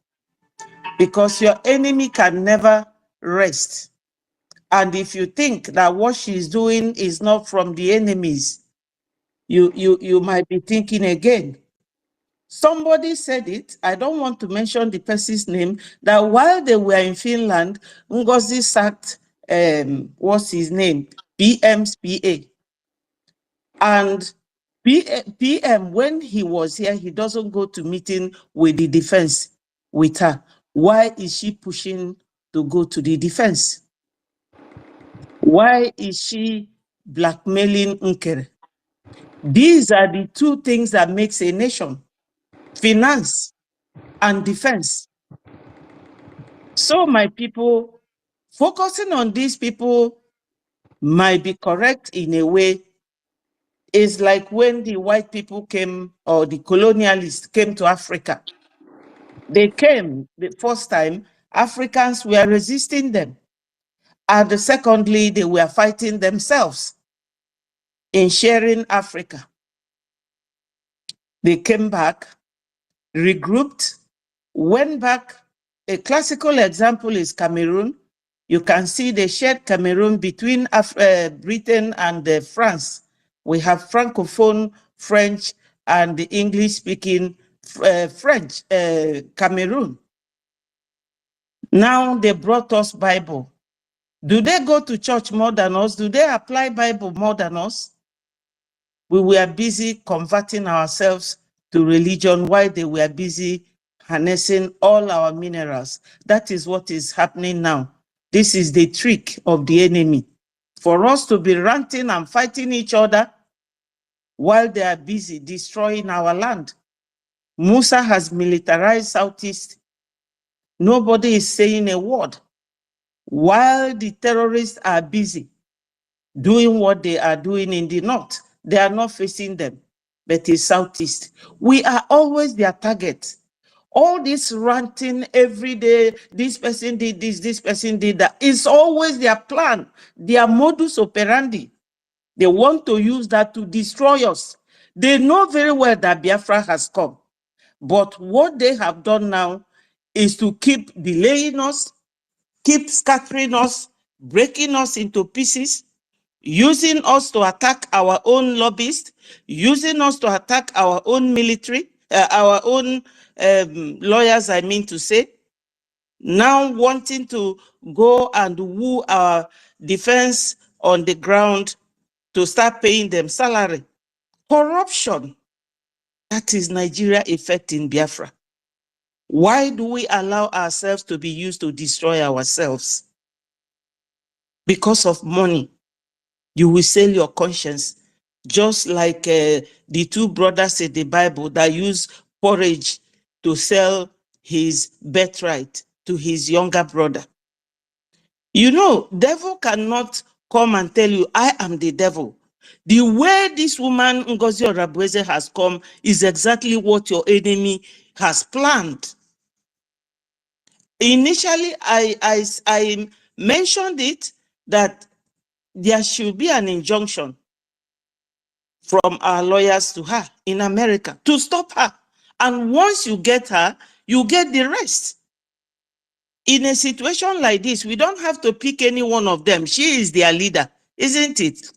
Because your enemy can never rest. And if you think that what she's doing is not from the enemies, you might be thinking again. Somebody said it, I don't want to mention the person's name, that while they were in Finland, NGOZI sacked, what's his name? BM's PA. And PM, when he was here, he doesn't go to meeting with the defense with her. Why is she pushing to go to the defense? Why is she blackmailing Nkere? These are the two things that makes a nation: finance and defense. So my people, focusing on these people might be correct in a way. Is like when the white people came, or the colonialists came to Africa. They came the first time, Africans were resisting them. And secondly, they were fighting themselves in sharing Africa. They came back, regrouped, went back. A classical example is Cameroon. You can see they shared Cameroon between Britain and France. We have Francophone French and the English-speaking French, Cameroon. Now they brought us Bible. Do they go to church more than us? Do they apply Bible more than us? We were busy converting ourselves to religion while they were busy harnessing all our minerals. That is what is happening now. This is the trick of the enemy. For us to be ranting and fighting each other while they are busy destroying our land. Musa has militarized Southeast. Nobody is saying a word. While the terrorists are busy doing what they are doing in the north, they are not facing them, but in Southeast. We are always their target. All this ranting every day, this person did this person did that, is always their plan, their modus operandi. They want to use that to destroy us. They know very well that Biafra has come. But what they have done now is to keep delaying us, keep scattering us, breaking us into pieces, using us to attack our own lobbyists, using us to attack our own military, our own lawyers, I mean to say, now wanting to go and woo our defense on the ground to start paying them salary. Corruption, that is Nigeria effect in Biafra. Why do we allow ourselves to be used to destroy ourselves? Because of money. You will sell your conscience, just like the two brothers in the Bible that use porridge to sell his birthright to his younger brother. You know, devil cannot come and tell you, I am the devil. The way this woman, NGOZI Orabueze, has come is exactly what your enemy has planned. Initially, I mentioned it, that there should be an injunction from our lawyers to her in America to stop her. And once you get her, you get the rest. In a situation like this, we don't have to pick any one of them. She is their leader, isn't it?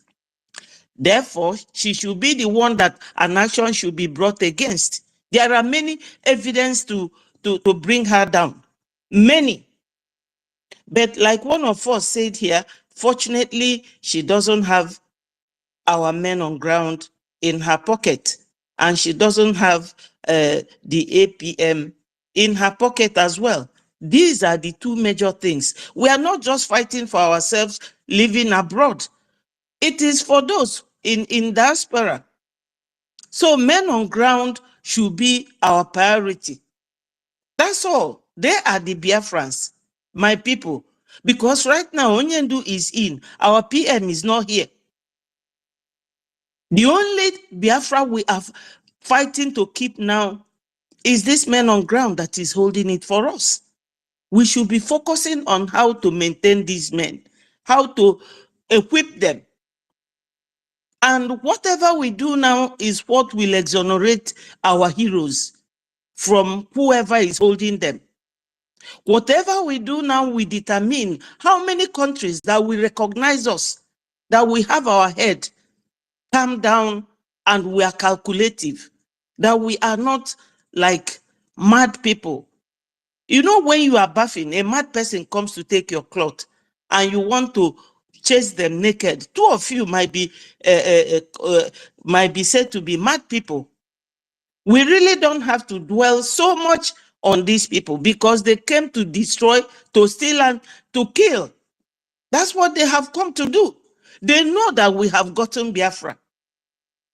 Therefore, she should be the one that an action should be brought against. There are many evidence to bring her down. Many. But like one of us said here, fortunately, she doesn't have our men on ground in her pocket, and she doesn't have the APM in her pocket as well. These are the two major things. We are not just fighting for ourselves living abroad. It is for those in diaspora. So men on ground should be our priority. That's all. They are the Biafrans, my people. Because right now, Onyendu is in. Our PM is not here. The only Biafra we are fighting to keep now is this man on ground that is holding it for us. We should be focusing on how to maintain these men, how to equip them. And whatever we do now is what will exonerate our heroes from whoever is holding them. Whatever we do now, we determine how many countries that will recognize us, that we have our head calm down and we are calculative, that we are not like mad people. You know, when you are bathing, a mad person comes to take your cloth and you want to chase them naked. Two of you might be said to be mad people. We really don't have to dwell so much on these people because they came to destroy, to steal, and to kill. That's what they have come to do. They know that we have gotten Biafra.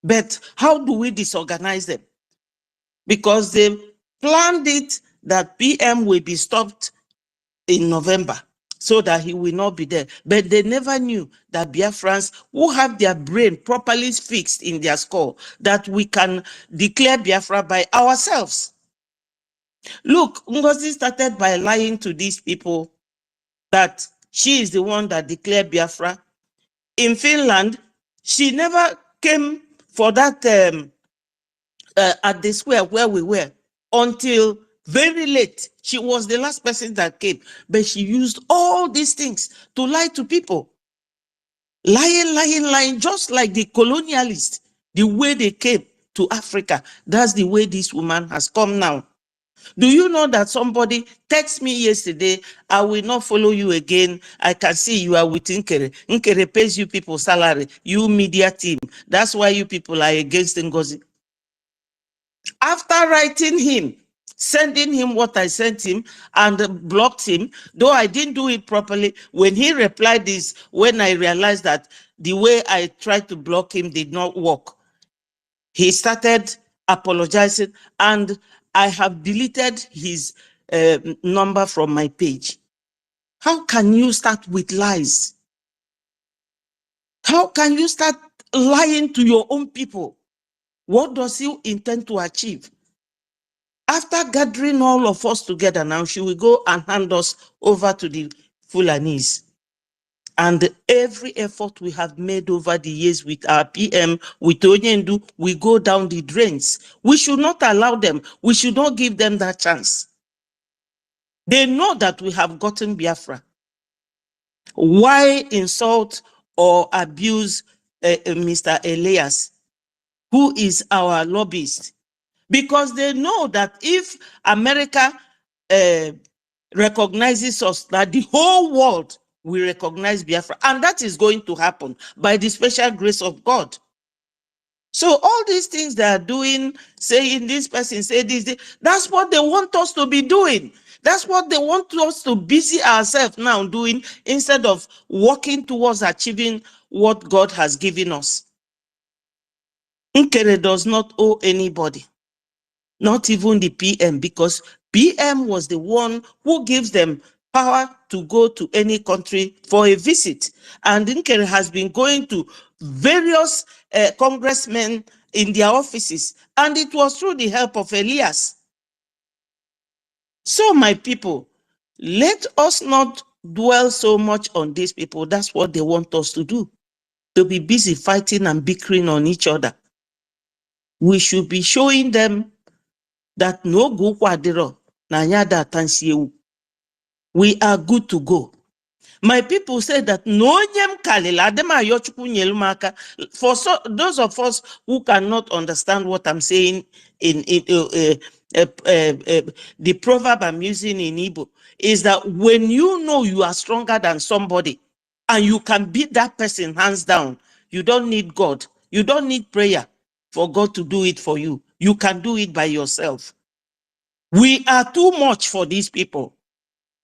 But how do we disorganize them? Because they planned it that PM will be stopped in November so that he will not be there. But they never knew that Biafrans who have their brain properly fixed in their skull, that we can declare Biafra by ourselves. Look, Ngozi started by lying to these people that she is the one that declared Biafra. In Finland, she never came for that at the square where we were until very late. She was the last person that came, but she used all these things to lie to people. Lying, just like the colonialists, the way they came to Africa. That's the way this woman has come now. Do you know that somebody texted me yesterday, I will not follow you again. I can see you are with Nkere. Nkere pays you people salary, you media team. That's why you people are against NGOZI. After writing him, sending him what I sent him and blocked him, though I didn't do it properly, when he replied this, when I realized that the way I tried to block him did not work, he started apologizing, and I have deleted his number from my page. How can you start with lies? How can you start lying to your own people? What does he intend to achieve? After gathering all of us together now, she will go and hand us over to the Fulanis. And every effort we have made over the years with our PM, with Onyendu, we go down the drains. We should not allow them. We should not give them that chance. They know that we have gotten Biafra. Why insult or abuse Mr. Elias, who is our lobbyist? Because they know that if America recognizes us, that the whole world will recognize Biafra. And that is going to happen by the special grace of God. So all these things they are doing, saying this person, say this, that's what they want us to be doing. That's what they want us to busy ourselves now doing instead of working towards achieving what God has given us. Nkere does not owe anybody. Not even the PM, because PM was the one who gives them power to go to any country for a visit. And Nkere has been going to various congressmen in their offices, and it was through the help of Elias. So my people, let us not dwell so much on these people. That's what they want us to do, to be busy fighting and bickering on each other. We should be showing them that no go kwadiro na nyada tansieu. We are good to go. My people say that no nyem kalila adema yochukwu nyelumaka. For those of us who cannot understand what I'm saying in the proverb I'm using in Igbo, is that when you know you are stronger than somebody and you can beat that person hands down, you don't need God. You don't need prayer for God to do it for you. You can do it by yourself. We are too much for these people.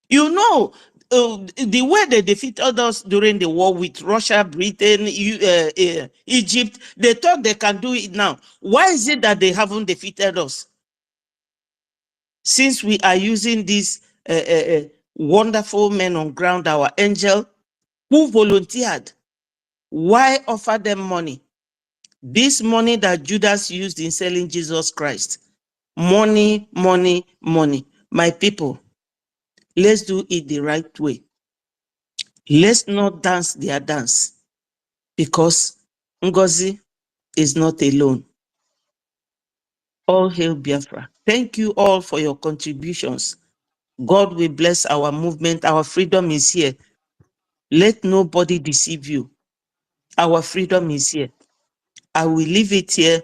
You know, the way they defeated us during the war with Russia, Britain, Egypt, they thought they can do it now. Why is it that they haven't defeated us? Since we are using these wonderful men on ground, our angel, who volunteered, why offer them money? This money that Judas used in selling Jesus Christ. Money, money, money. My people, let's do it the right way. Let's not dance their dance, because Ngozi is not alone. All hail Biafra. Thank you all for your contributions. God will bless our movement. Our freedom is here. Let nobody deceive you. Our freedom is here. I will leave it here,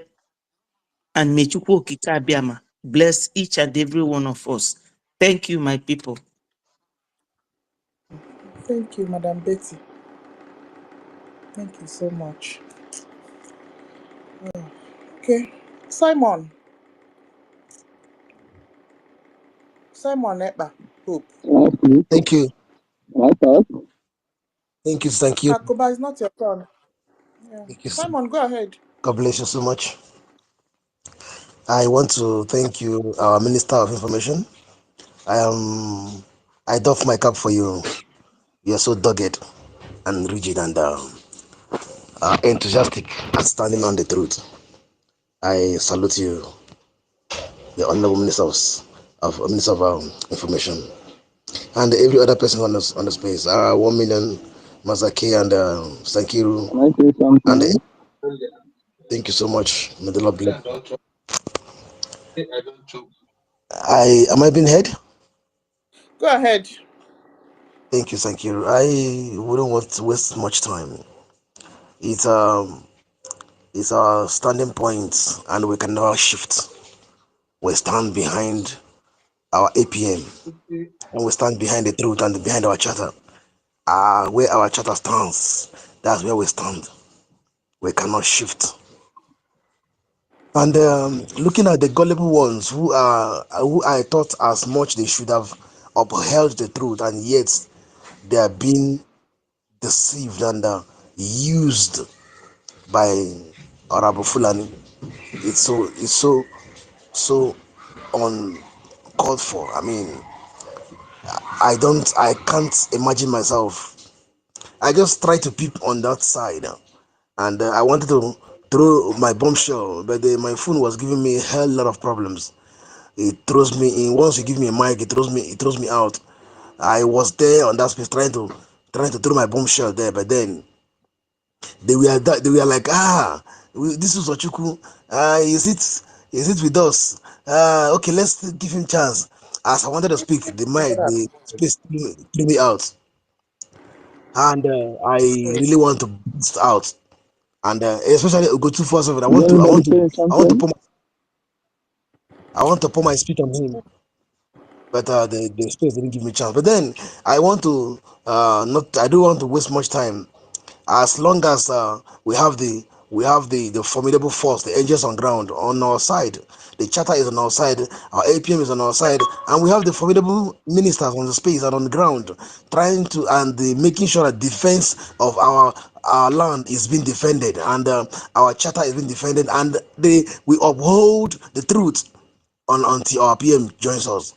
and may Chukwu Okike Abiama bless each and every one of us. Thank you, my people. Thank you, Madam Betty. Thank you so much. Okay. Simon. Simon Ekpa. Hope. Thank you. Thank you. Akuba, it's not your turn. Yeah. Thank you. Simon, go ahead. God bless you so much. I want to thank you, our Minister of Information. I doff my cap for you. You are so dogged and rigid and enthusiastic and standing on the truth. I salute you, the Honorable Minister of Information, and every other person on the space. 1 million, Masaki and Sankiru. Can I say And something? thank you so much. May the Lord bless. Am I being heard? Go ahead. Thank you. I wouldn't want to waste much time. It's our standing point, and we can never shift. We stand behind our APM, and we stand behind the truth and behind our charter. Where our charter stands, that's where we stand. We cannot shift. And looking at the gullible ones who I thought as much they should have upheld the truth, and yet they are being deceived and used by Arabu Fulani. It's so uncalled for. I mean, I can't imagine myself. I just try to peep on that side, and I wanted to throw my bombshell, but my phone was giving me a hell lot of problems. It throws me in. Once you give me a mic, it throws me out. I was there on that space trying to throw my bombshell there, but then they were like, this is Ochuku. Is it with us? Okay, let's give him chance. As I wanted to speak, the space threw me out, and I really want to burst out, and especially go 247. I Is want to, I anybody want to, saying I want to something? pour my spit on him, but the space didn't give me chance. But then I want to not. I don't want to waste much time. As long as we have the formidable force, the angels on ground on our side, the charter is on our side, our APM is on our side, and we have the formidable ministers on the space and on the ground, trying to and making sure that defense of our land is being defended, and our charter is being defended, and we uphold the truth until our PM joins us.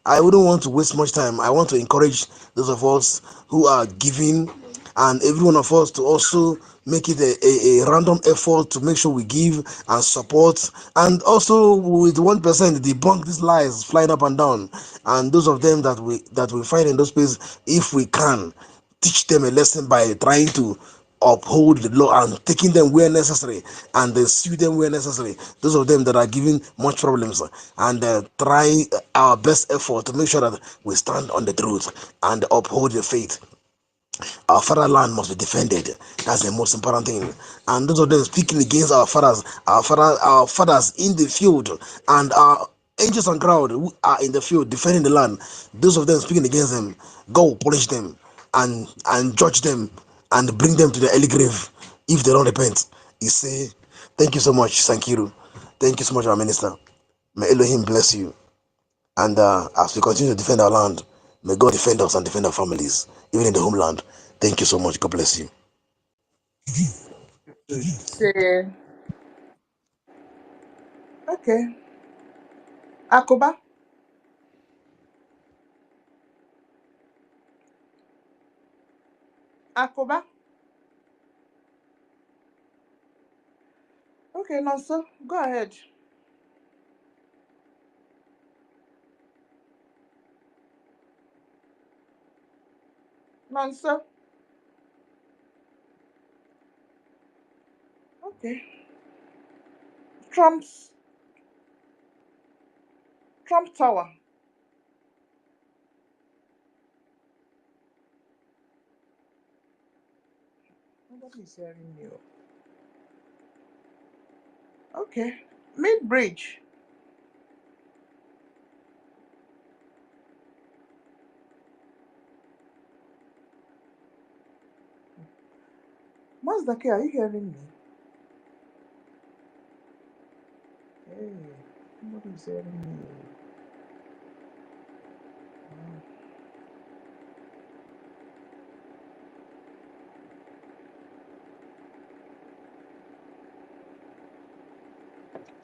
I wouldn't want to waste much time. I want to encourage those of us who are giving, and every one of us to also make it a random effort to make sure we give and support, and also with 1% debunk these lies flying up and down. And those of them that we find in those places, if we can teach them a lesson by trying to uphold the law and taking them where necessary, and then sue them where necessary. Those of them that are giving much problems, and try our best effort to make sure that we stand on the truth and uphold the faith. Our fatherland must be defended. That's the most important thing. And those of them speaking against our fathers in the field, and our angels on ground who are in the field defending the land, those of them speaking against them, God will punish them and judge them and bring them to the early grave if they don't repent. You say, thank you so much, Sankiru. Thank you so much, our minister. May Elohim bless you. And as we continue to defend our land, may God defend us and defend our families, even in the homeland. Thank you so much. God bless you. Say, okay. Akuba. Akuba. Okay, Nonso, go ahead. Nonso. Okay. Trump's Trump Tower. Nobody is hearing you. Okay. Mid bridge. Mazdake, are you hearing me? Hey, nobody's hearing me.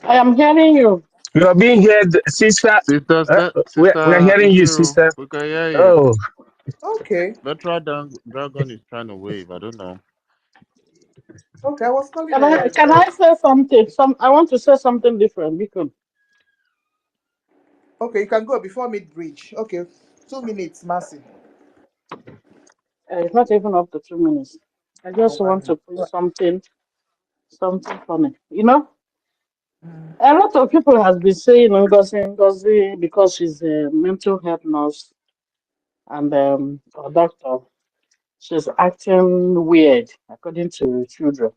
I am hearing you. You are being heard, sister. Sisters, We're Sister hearing you, Nkiru, sister. we can hear you. Oh, Okay. Dragon is trying to wave. I don't know. Okay, I was calling Can I say something? I want to say something different. Because okay, you can go before mid-bridge. Okay, 2 minutes, Mercy. it's not even up to 2 minutes. I Oh, just 1 want to minute. put something funny. You know, a lot of people has been saying Ngozi because she's a mental health nurse and a doctor. She's acting weird, according to children.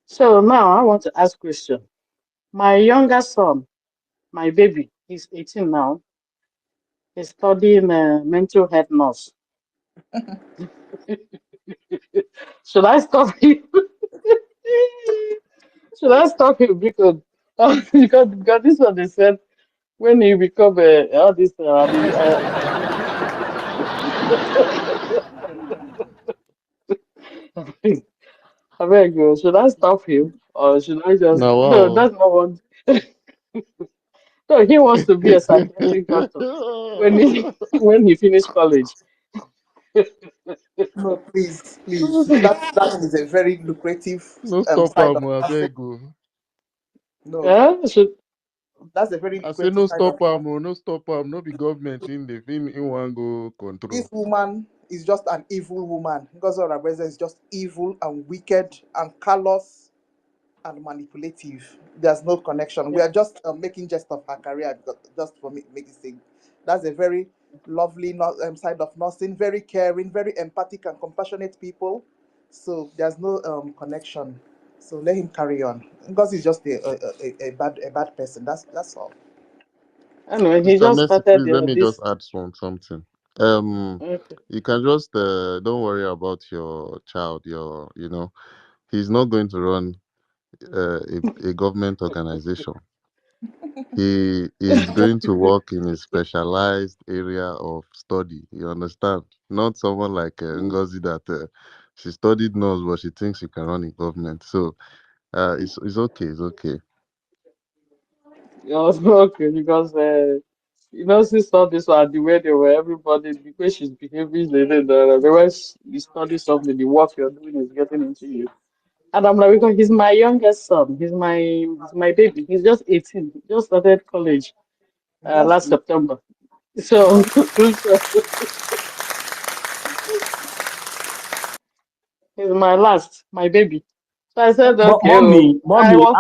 So now I want to ask question. My younger son, my baby, he's 18 now. He's studying mental health nurse. Should I stop him? Should I stop him? Because because this one they said when you become all this I beg you, should I stop him or should I just No, no? wow. That's not what. No, he wants to be a psychiatric doctor when he finished college. No, please. That is a very lucrative No stop side of am, I nursing. beg you. No, Yeah, should that's a very I say lucrative no side of stop am, nursing. no stop am. No be government in one go This control. woman is just an evil woman. Ngozi Oraveze is just evil and wicked and callous and manipulative. There's no connection. We are just making jest of her career just for make it sake. That's a very lovely side of nursing, very caring, very empathic and compassionate people. So there's no connection. So let him carry on. Because he's just a bad person. That's all. anyway, he Mr. just Messi, started please let me just this. add something. Okay. You can just don't worry about your child. He's not going to run a government organization. He is going to work in a specialized area of study. You understand? Not someone like Ngozi that she studied nurse, but she thinks she can run a government. So it's okay. It's okay. Yeah, okay, because since all this one, the way they were, everybody, the way she's behaving, the way you study something, the work you're doing is getting into you. And I'm like, because he's my youngest son, he's my baby. He's just 18, he just started college Just last September. So, so he's my baby. So I said, But okay, I mommy, was.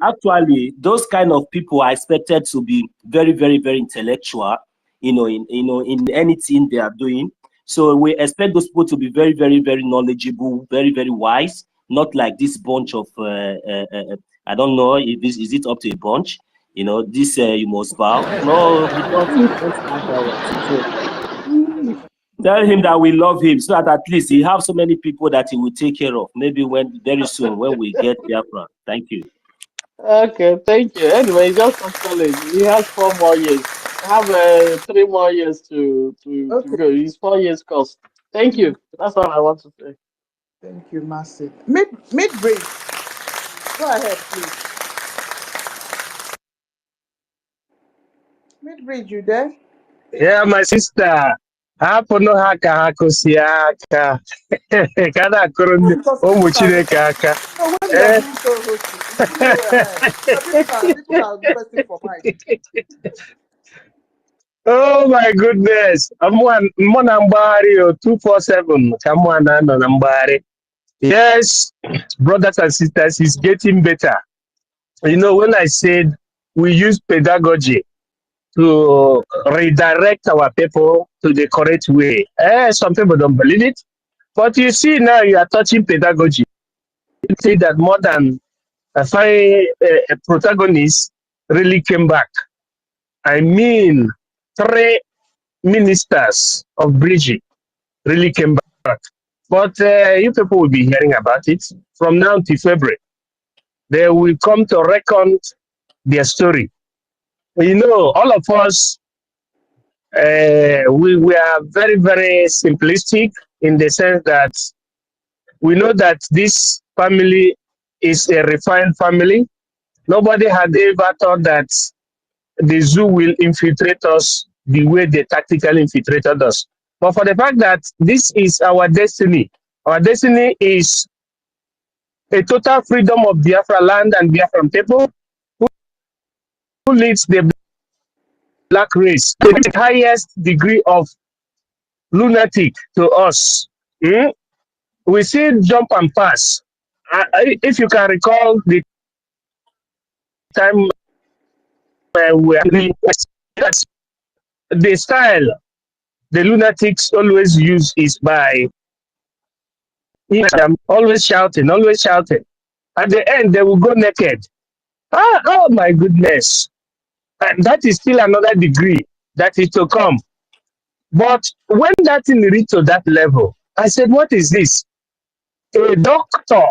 actually, those kind of people are expected to be very, very, very intellectual, in anything they are doing. So we expect those people to be very, very, very knowledgeable, very, very wise, not like this bunch of I don't know if this is it up to a bunch. This you must bow. No, we don't start that way. So tell him that we love him so that at least he have so many people that he will take care of. Maybe very soon when we get Biafra. Thank you. Okay, thank you. Anyway, he just started college. He has 4 more years. I have 3 more years to okay. go. He's 4 years course. Thank you. That's all I want to say. Thank you, Massive. Mid bridge. Go ahead, please. Mid bridge, you there? yeah, my sister. Hapụ nụ ha ka ha kụsie aka ka a na-akụrụ No, because ụmụ people are Chineke aka. when you are doing so hosting, people are requesting for mine. Oh my goodness. Mụ na mgbagharị 247 ka mụ na-anọ na mgbagharị. Yes, brothers and sisters, it's getting better. When I said we use pedagogy to redirect our people to the correct way, some people don't believe it. But you see now you are touching pedagogy. You see that more than 5 protagonists really came back. I mean, 3 ministers of BRGIE really came back. But you people will be hearing about it from now to February. They will come to reckon their story. You know, all of us, we are very, very simplistic in the sense that we know that this family is a refined family. Nobody had ever thought that the zoo will infiltrate us the way they tactically infiltrated us. But for the fact that this is our destiny is a total freedom of Biafra land and Biafran people who leads the black race, the highest degree of lunatic to us. We see jump and pass. If you can recall the time we are doing the style the lunatics always use is by always shouting, always shouting. At the end, they will go naked. Oh my goodness. And that is still another degree that is to come. But when that thing reached to that level, I said, what is this? A doctor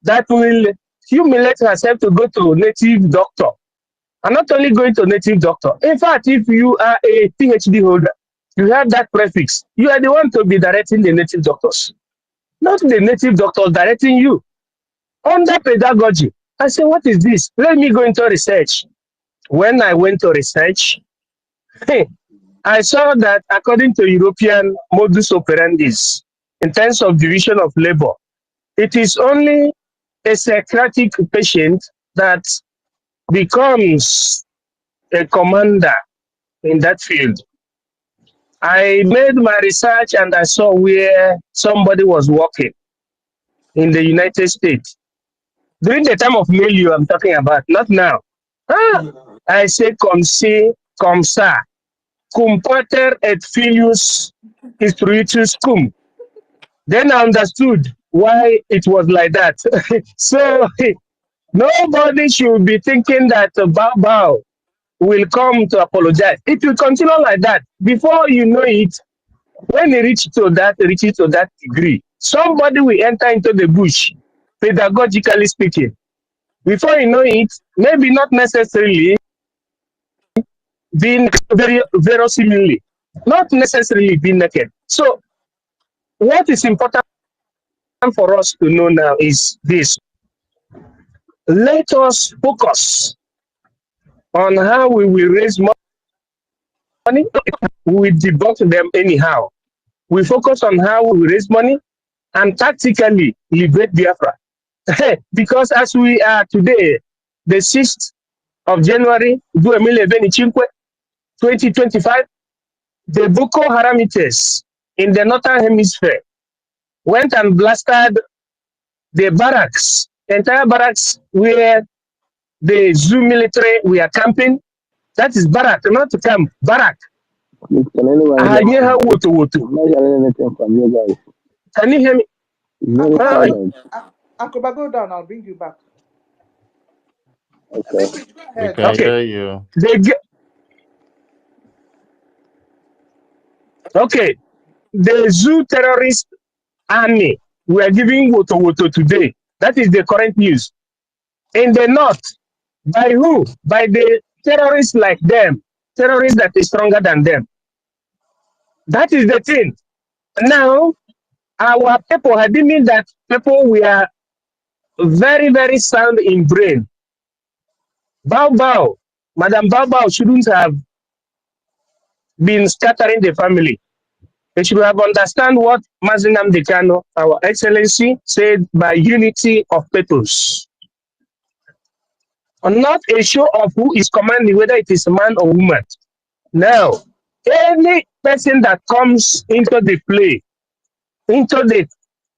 that will humiliate herself to go to a native doctor. And not only going to a native doctor. In fact, if you are a PhD holder, you have that prefix. You are the one to be directing the native doctors. Not the native doctors directing you. Under pedagogy. I said, what is this? Let me go into research. When I went to research, I saw that according to European modus operandi, in terms of division of labor, it is only a psychiatric patient that becomes a commander in that field. I made my research and I saw where somebody was working in the United States. During the time of milieu I'm talking about, not now. I say, comme ci, comme ça, cum pater et filius instruitus cum. Then I understood why it was like that. So nobody should be thinking that Bao will come to apologize. It will continue like that. Before you know it, when it reaches to that degree, somebody will enter into the bush, pedagogically speaking. Before you know it, maybe not necessarily being very verosimilly, not necessarily being naked. So what is important for us to know now is this. Let us focus on how we will raise money. We debunk them anyhow. We focus on how we will raise money and tactically liberate Biafra. Because as we are today, the 6th of January, 2025, the Boko Haramites in the northern hemisphere went and blasted the barracks, entire barracks where the zoo military were camping. That is barrack, not camp, barrack. Can anyone Can you hear me? Very silent. Akoba, go down. I'll bring you back. Okay. Go ahead. We can hear you. Okay. The zoo terrorist army were giving woto today. That is the current news. In the north, by who? By the terrorists like them, terrorists that is stronger than them. That is the thing. Now, our people had mean that people were very, very sound in brain. Bao, Madam Bao shouldn't have been scattering the family. They should have understand what Mazinam Decano, our excellency, said by unity of purpose. And not a show of who is commanding, whether it is a man or woman. Now, any person that comes into the play, into the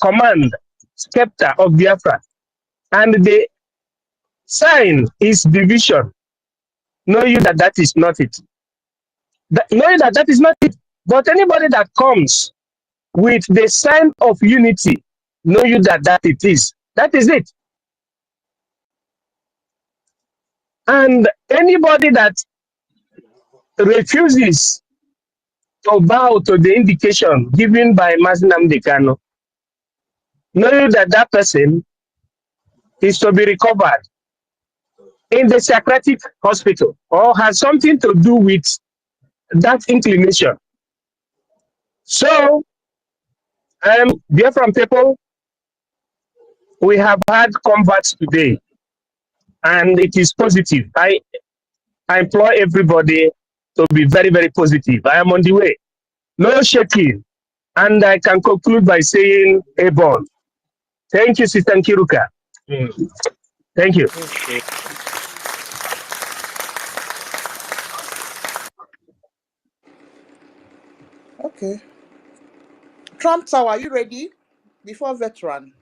command scepter of Biafra, and the sign is division, know you that that is not it. Knowing that that is not it. But anybody that comes with the sign of unity, know you that that it is. That is it. And anybody that refuses to bow to the indication given by Mazinam Dekano, knowing that that person is to be recovered in the psychiatric hospital or has something to do with that inclination. So, dear from people, we have had converts today, and it is positive. I implore everybody to be very, very positive. I am on the way. No shaking. And I can conclude by saying, Abon. Thank you, Sister Kiruka. Thank you. Okay. Trump Tower, are you ready? Before veteran.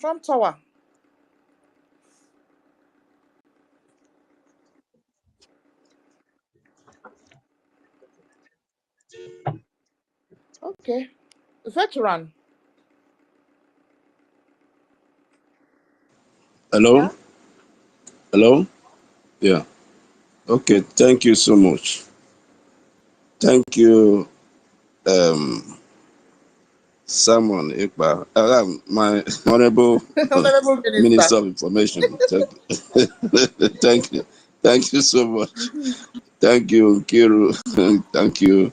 Trump Tower. Okay. Veteran. Hello? Yeah. Hello? Yeah. Okay, thank you so much. Thank you, Simon Ikba, my Honorable Honorable Minister Minister. of Information. Thank you. Thank you so much. Thank you, Kiru. Thank you.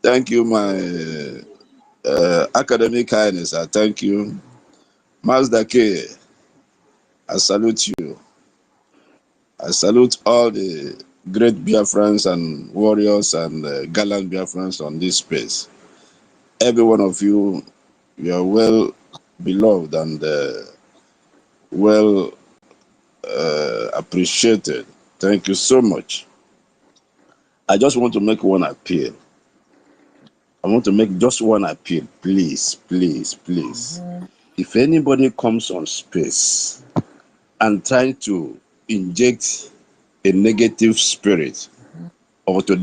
Thank you, my academic highness. I thank you. Mazda K, I salute you. I salute all the great Biafrans and warriors and gallant Biafrans on this space. Every one of you, you are well beloved and well appreciated. Thank you so much. I just want to make one appeal. I want to make just one appeal, please, please, please. If anybody comes on space and trying to inject a negative spirit or to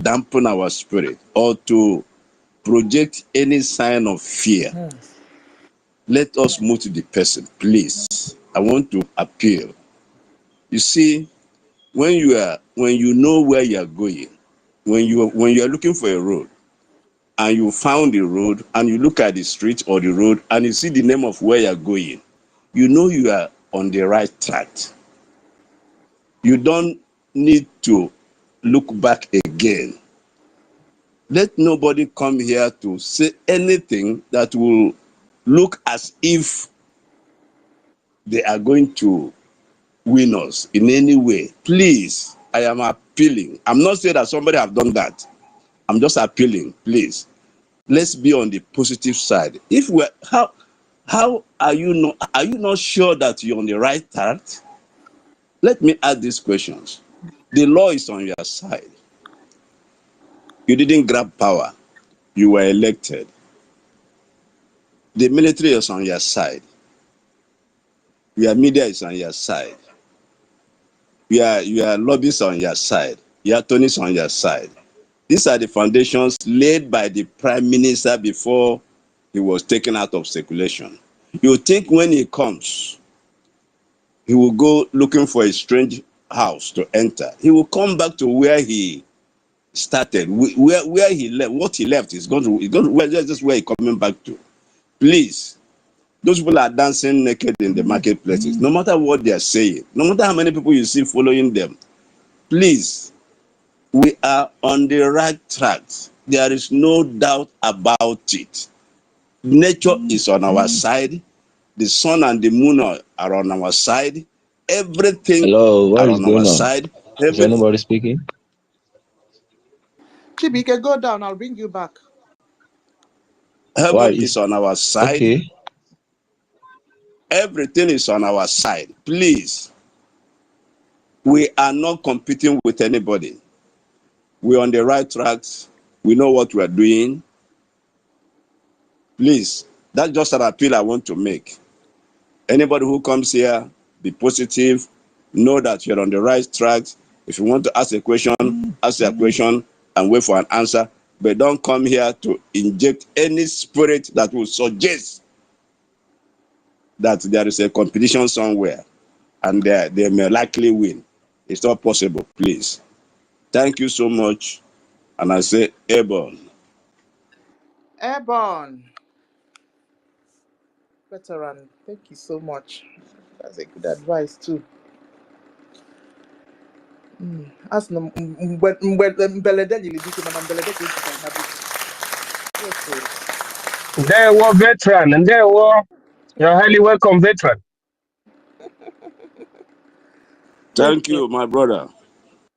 dampen our spirit or to project any sign of fear, let us move to the person, please. I want to appeal. You see, when you know where you are going, when you are looking for a road and you found the road and you look at the street or the road and you see the name of where you are going, you know you are on the right track. You don't need to look back again. Let nobody come here to say anything that will look as if they are going to win us in any way. Please, I am appealing. I'm not saying that somebody have done that. I'm just appealing, please. Let's be on the positive side. If we're how are you not sure that you're on the right track? Let me ask these questions. The law is on your side. You didn't grab power. You were elected. The military is on your side. Your media is on your side. Your lobbyists on your side. Your attorneys on your side. These are the foundations laid by the Prime Minister before he was taken out of circulation. You think when he comes, he will go looking for a strange house to enter. He will come back to where he started, where he left. What he left is going to that's where he's coming back to. Please, those people are dancing naked in the marketplaces. No matter what they are saying, no matter how many people you see following them, please, we are on the right track. There is no doubt about it. Nature is on our side. The sun and the moon are on our side. Everything Hello, what are is on our going on? side. Is anybody speaking? Chibike, go down. I'll bring you back. Why Heaven is is on our side. okay? Everything is on our side. Please, we are not competing with anybody. We're on the right tracks. We know what we're doing. Please, that's just an appeal I want to make. Anybody who comes here, be positive. Know that you're on the right track. If you want to ask a question, ask a question and wait for an answer. But don't come here to inject any spirit that will suggest that there is a competition somewhere and they may likely win. It's not possible, please. Thank you so much. And I say, airborne. Airborne. Veteran, thank you so much. That's a good advice too. As no mbelede nyili dike mana mbelede ko dike na bi. There were veteran, and there were you're highly welcome, veteran. Thank you, my brother.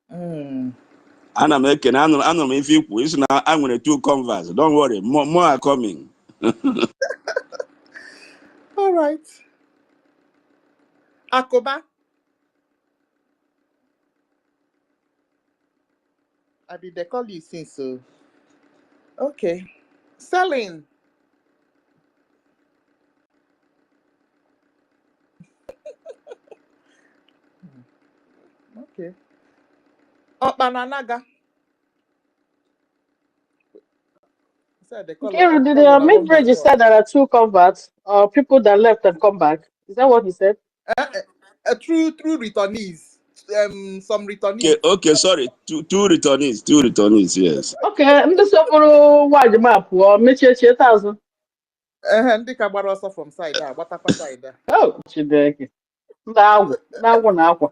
Anna making Anna if you is now I'm going to converse. Don't worry, more are coming. All right. Akoba. I be they call you since so. Okay. Selling. Okay. Bananaga. Said they call Gary, did call on make one bridge before. said there are two converts or people that left and come back? Is that what he said? True returnees. Some returnees. Okay, sorry. Two returnees, yes. Okay, I'm just over wide map or Mitchell 1,000. Ndị ka gbara ọsọ from side a gbatakwa side a. Oh, Chideke. Na-agwụ na-akwa.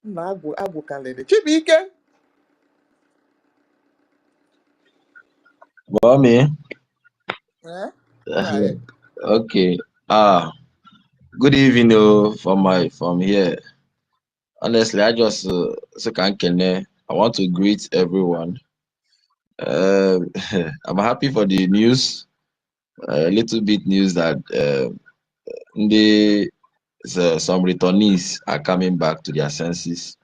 Agwụ kalịrị. Chibuike. Mommy. Hi. Okay. Good evening from here. Honestly, I just so I want to greet everyone. I'm happy for the news. A little bit news that some returnees are coming back to their senses.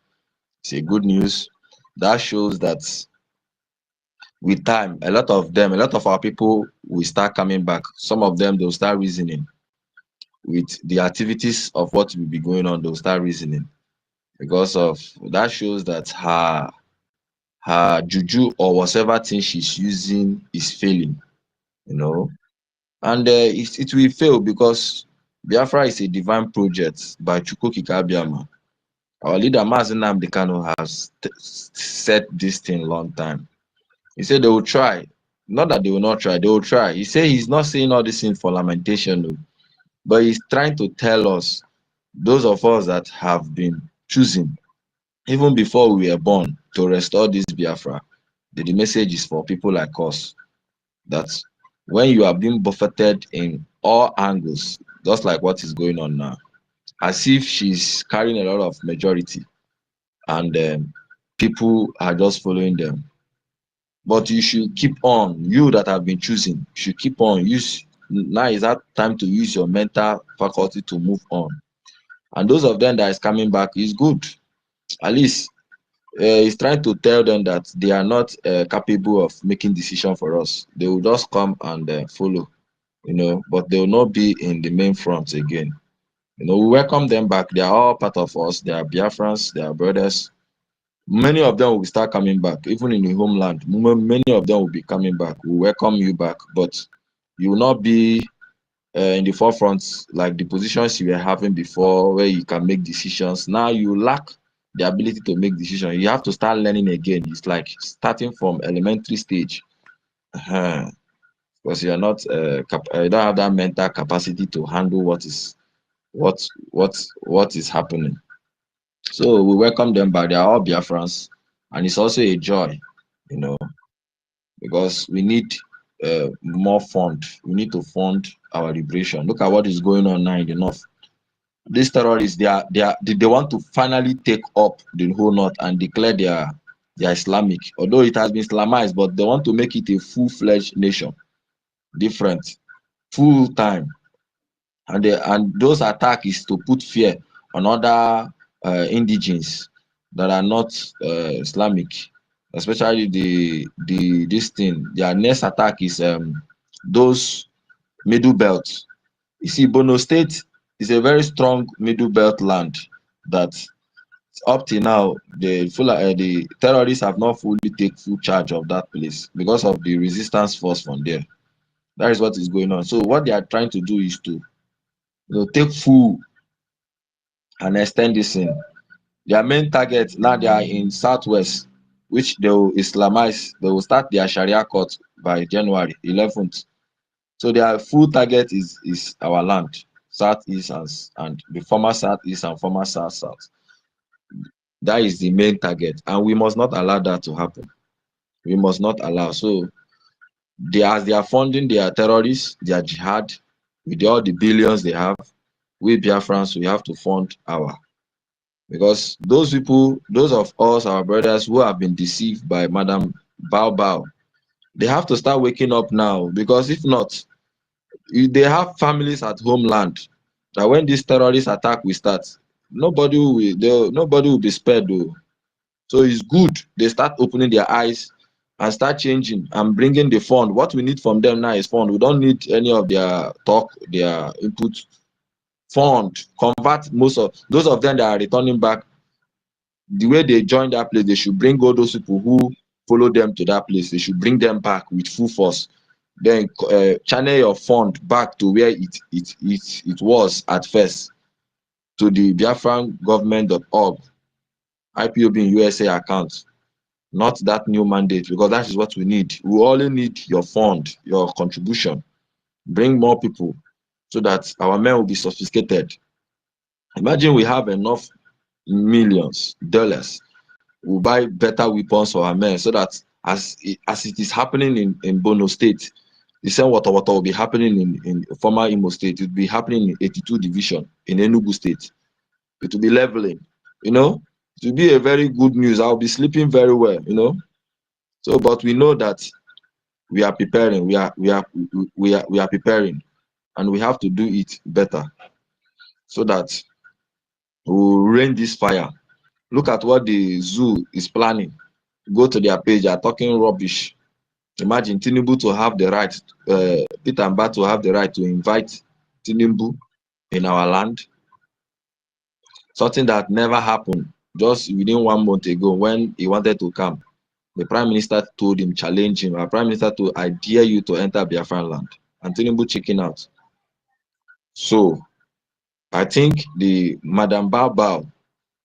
It's a good news. That shows that with time, a lot of our people will start coming back. Some of them, they'll start reasoning. With the activities of what will be going on, they'll start reasoning. Because of that shows that her juju or whatever thing she's using is failing, And it will fail because Biafra is a divine project by EFIK-IBIBIO. Our leader, Mazi Nnamdi Kanu, has said this thing long time. He said they will try. Not that they will not try, they will try. He said he's not saying all this thing for lamentation, no, but he's trying to tell us, those of us that have been choosing, even before we were born, to restore this Biafra, the message is for people like us, that when you are being buffeted in all angles, just like what is going on now, as if she's carrying a lot of majority, and people are just following them. But you should keep on. You that have been choosing should keep on. Now is that time to use your mental faculty to move on. And those of them that is coming back is good. At least he's trying to tell them that they are not capable of making decision for us. They will just come and follow, but they will not be in the main front again. We welcome them back. They are all part of us. They are Biafrans. They are brothers. Many of them will start coming back, even in the homeland. Many of them will be coming back. We welcome you back, but you will not be in the forefront like the positions you were having before, where you can make decisions. Now you lack the ability to make decisions. You have to start learning again. It's like starting from elementary stage, because you are not you don't have that mental capacity to handle what is happening. So we welcome them back. They are all Biafrans, and it's also a joy, because we need more fund. We need to fund our liberation. Look at what is going on now in the north. These terrorists, they want to finally take up the whole north and declare their Islamic. Although it has been Islamized, but they want to make it a full-fledged nation, different, full time. And those attacks is to put fear on other indigenes that are not Islamic, especially this thing. Their next attack is those middle belts. You see, Borno State is a very strong middle belt land that up till now the terrorists have not fully taken full charge of that place because of the resistance force from there. That is what is going on. So what they are trying to do is to take full and extend this in. Their main target now, they are in Southwest, which they will Islamize. They will start their Sharia court by January 11th. So their full target is our land, Southeast and the former Southeast and former South. That is the main target, and we must not allow that to happen. We must not allow. So as they are funding their terrorists, their jihad, with all the billions they have, we Biafrans, we have to fund our. Because those people, those of us, our brothers who have been deceived by Madam Bao, they have to start waking up now. Because if not, they have families at homeland. That when this terrorist attack will start, nobody will be spared though. So it's good they start opening their eyes and start changing and bringing the fund. What we need from them now is fund. We don't need any of their talk, their input. Fund, convert most of those of them that are returning back. The way they join that place, they should bring all those people who follow them to that place. They should bring them back with full force. Then channel your fund back to where it was at first, to the Biafran government.org IPOB in USA account, not that new mandate, because that is what we need. We only need your fund, your contribution. Bring more people so that our men will be sophisticated. Imagine we have enough millions dollars, we'll buy better weapons for our men, so that as it is happening in Bono State, the same water will be happening in former Imo State. It will be happening in 82 Division in Enugu State. It will be leveling, it will be a very good news. I'll be sleeping very well, So, but we know that we are preparing. We are preparing, and we have to do it better, so that we will rain this fire. Look at what the zoo is planning. Go to their page, they are talking rubbish. Imagine Tinubu to have the right, Peter Mba to have the right to invite Tinubu in our land. Something that never happened just within 1 month ago when he wanted to come. The Prime Minister told him, challenge him. Our Prime Minister told, I dare you to enter Biafran land. And Tinubu chicken out. So I think the Madam Bao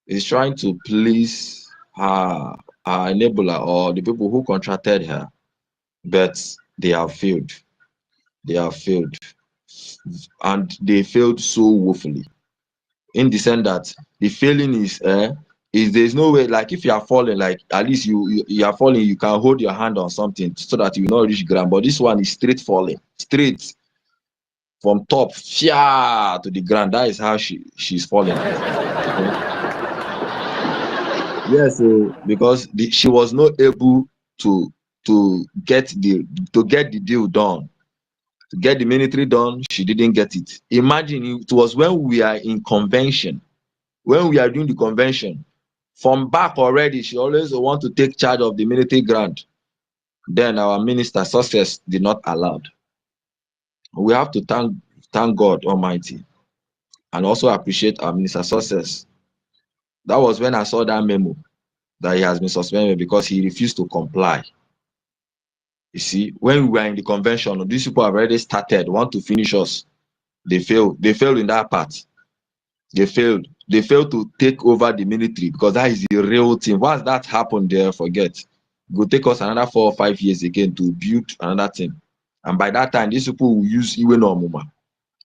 is trying to please her enabler or the people who contracted her, but they have failed. They have failed, and they failed so woefully. In the sense that the failing is there's no way, like if you are falling, like at least you are falling, you can hold your hand on something so that you will not reach ground. But this one is straight falling, straight from top to the ground. That is how she's falling. Yes, because she was not able to get the deal done, to get the military done. She didn't get it. Imagine, it was when we are in convention, when we are doing the convention, from back already, she always want to take charge of the military grant. Then our minister success did not allow. We have to thank God Almighty and also appreciate our minister success. That was when I saw that memo that he has been suspended because he refused to comply. You see, when we were in the convention, these people have already started, want to finish us. They failed. They failed in that part. They failed. They failed to take over the military, because that is the real thing. Once that happened there, forget. It will take us another 4 or 5 years again to build another thing. And by that time, these people will use Iwe no Omuma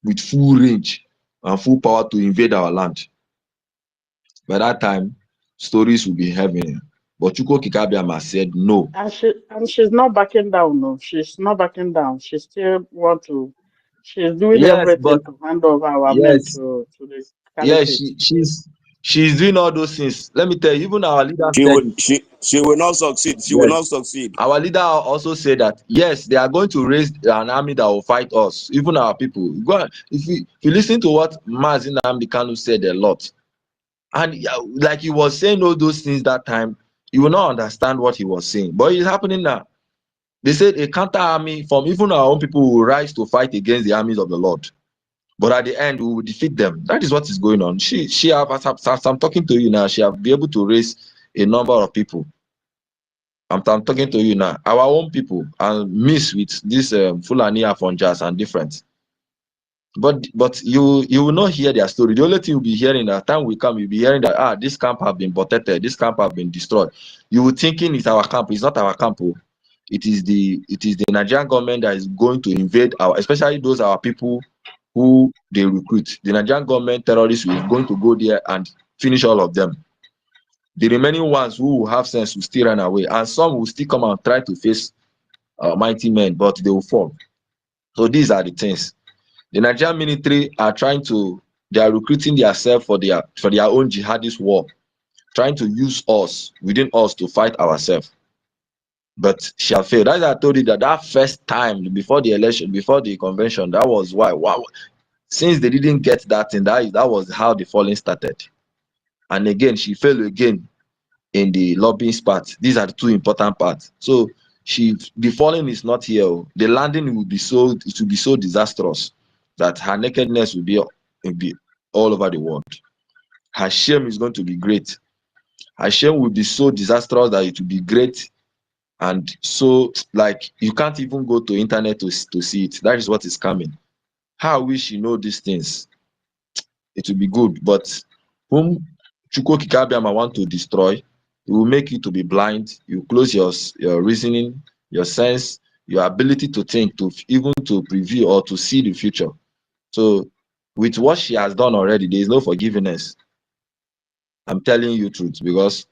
with full range and full power to invade our land. By that time, stories will be heavy. But Chukwu Kikabiama said no. And she's not backing down. No, she's not backing down. She still want to. She's doing Yes, but everything to hand over our men yes, to the yes, caliphate. she's doing all those things. Let me tell you, even our leader said, She will not succeed. She will yes. not succeed. Our leader also said that yes, they are going to raise an army that will fight us, even our people. If you listen to what Mazin Nnamdi Kanu said a lot, and like he was saying all those things that time, you will not understand what he was saying. But it's happening now. They said a counter army from even our own people will rise to fight against the armies of the Lord. But at the end, we will defeat them. That is what is going on. She have, as I'm talking to you now, she have been able to raise a number of people. I'm talking to you now. Our own people and mix with this Fulani Afonjas and different. But you will not hear their story. The only thing you'll be hearing that time will come, you'll be hearing that this camp have been protected, this camp have been destroyed. You will thinking it's our camp. It's not our camp. Oh. It is the Nigerian government that is going to invade our, especially those our people who they recruit. The Nigerian government terrorists is going to go there and finish all of them. The remaining ones who will have sense will still run away, and some will still come and try to face mighty men, but they will fall. So these are the things. The Nigerian military are they are recruiting themselves for their own jihadist war, trying to use us within us to fight ourselves. But she have failed. That's why I told you that first time before the election, before the convention, that was why. Wow. Since they didn't get that thing, that was how the falling started. And again, she failed again in the lobbying part. These are the two important parts. So the falling is not here. The landing will be so disastrous that her nakedness will be all over the world. Her shame is going to be great. Her shame will be so disastrous that it will be great, and so like you can't even go to internet to see it. That is what is coming. How I wish you know these things. It will be good, but whom Chukwokikabiama want to destroy, it will make you to be blind. You close your reasoning, your sense, your ability to think, to even to preview or to see the future. So with what she has done already, there is no forgiveness. I'm telling you truth, because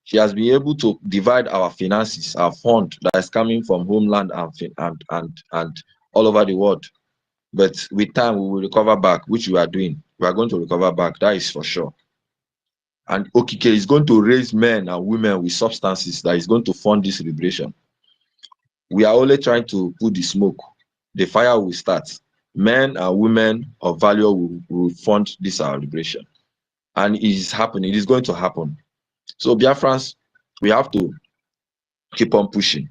she has been able to divide our finances, our fund that is coming from homeland and all over the world. But with time, we will recover back, which we are doing. We are going to recover back, that is for sure. And Okike is going to raise men and women with substances that is going to fund this liberation. We are only trying to put the smoke. The fire will start. Men and women of value will fund this our liberation. And it is happening. It is going to happen. So Biafrans, we have to keep on pushing.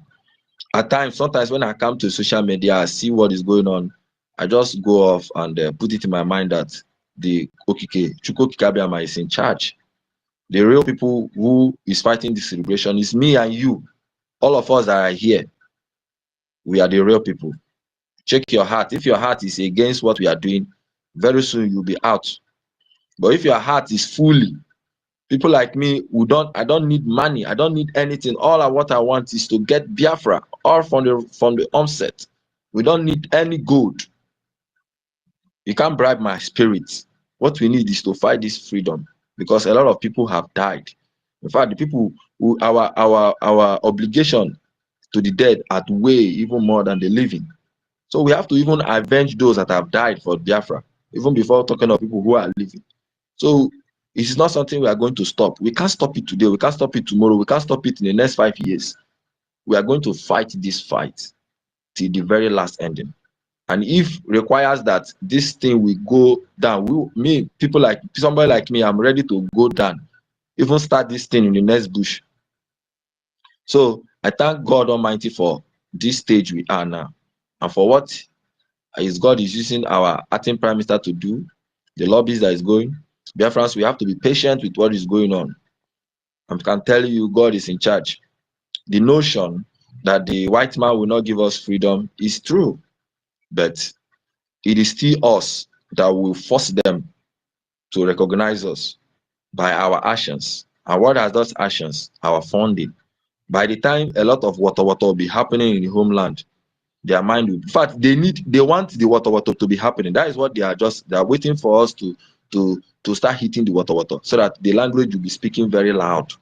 At times, sometimes when I come to social media, I see what is going on. I just go off and put it in my mind that the Chukwokikabiama is in charge. The real people who is fighting this liberation is me and you. All of us that are here, we are the real people. Check your heart. If your heart is against what we are doing, very soon you'll be out. But if your heart is fully, people like me, I don't need money. I don't need anything. What I want is to get Biafra, all from the onset. We don't need any gold. You can't bribe my spirit. What we need is to fight this freedom, because a lot of people have died. In fact, the people who our obligation to the dead outweigh even more than the living. So we have to even avenge those that have died for Biafra, even before talking of people who are living. So it is not something we are going to stop. We can't stop it today. We can't stop it tomorrow. We can't stop it in the next 5 years. We are going to fight this fight till the very last ending. And if requires that this thing will go down, people like somebody like me, I'm ready to go down, even start this thing in the next bush. So I thank God Almighty for this stage we are now, and for what God is using our acting prime minister to do, the lobbies that is going. Biafrans, we have to be patient with what is going on. I can tell you, God is in charge. The notion that the white man will not give us freedom is true, but it is still us that will force them to recognize us by our actions. And what are those actions? Our funding. By the time a lot of water will be happening in the homeland, their mind will, in fact, they want the water to be happening. That is what they are waiting for us to start hitting the water so that the language will be speaking very loud.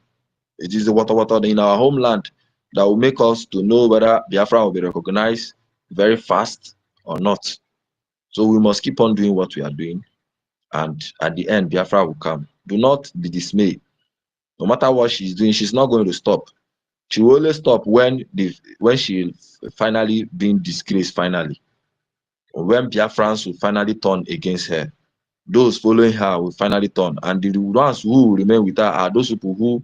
It is the water in our homeland that will make us to know whether Biafra will be recognized very fast or not. So we must keep on doing what we are doing, and at the end, Biafra will come. Do not be dismayed. No matter what she's doing, she's not going to stop. She will only stop when she finally been disgraced finally. When Biafrans will finally turn against her. Those following her will finally turn. And the ones who will remain with her are those people who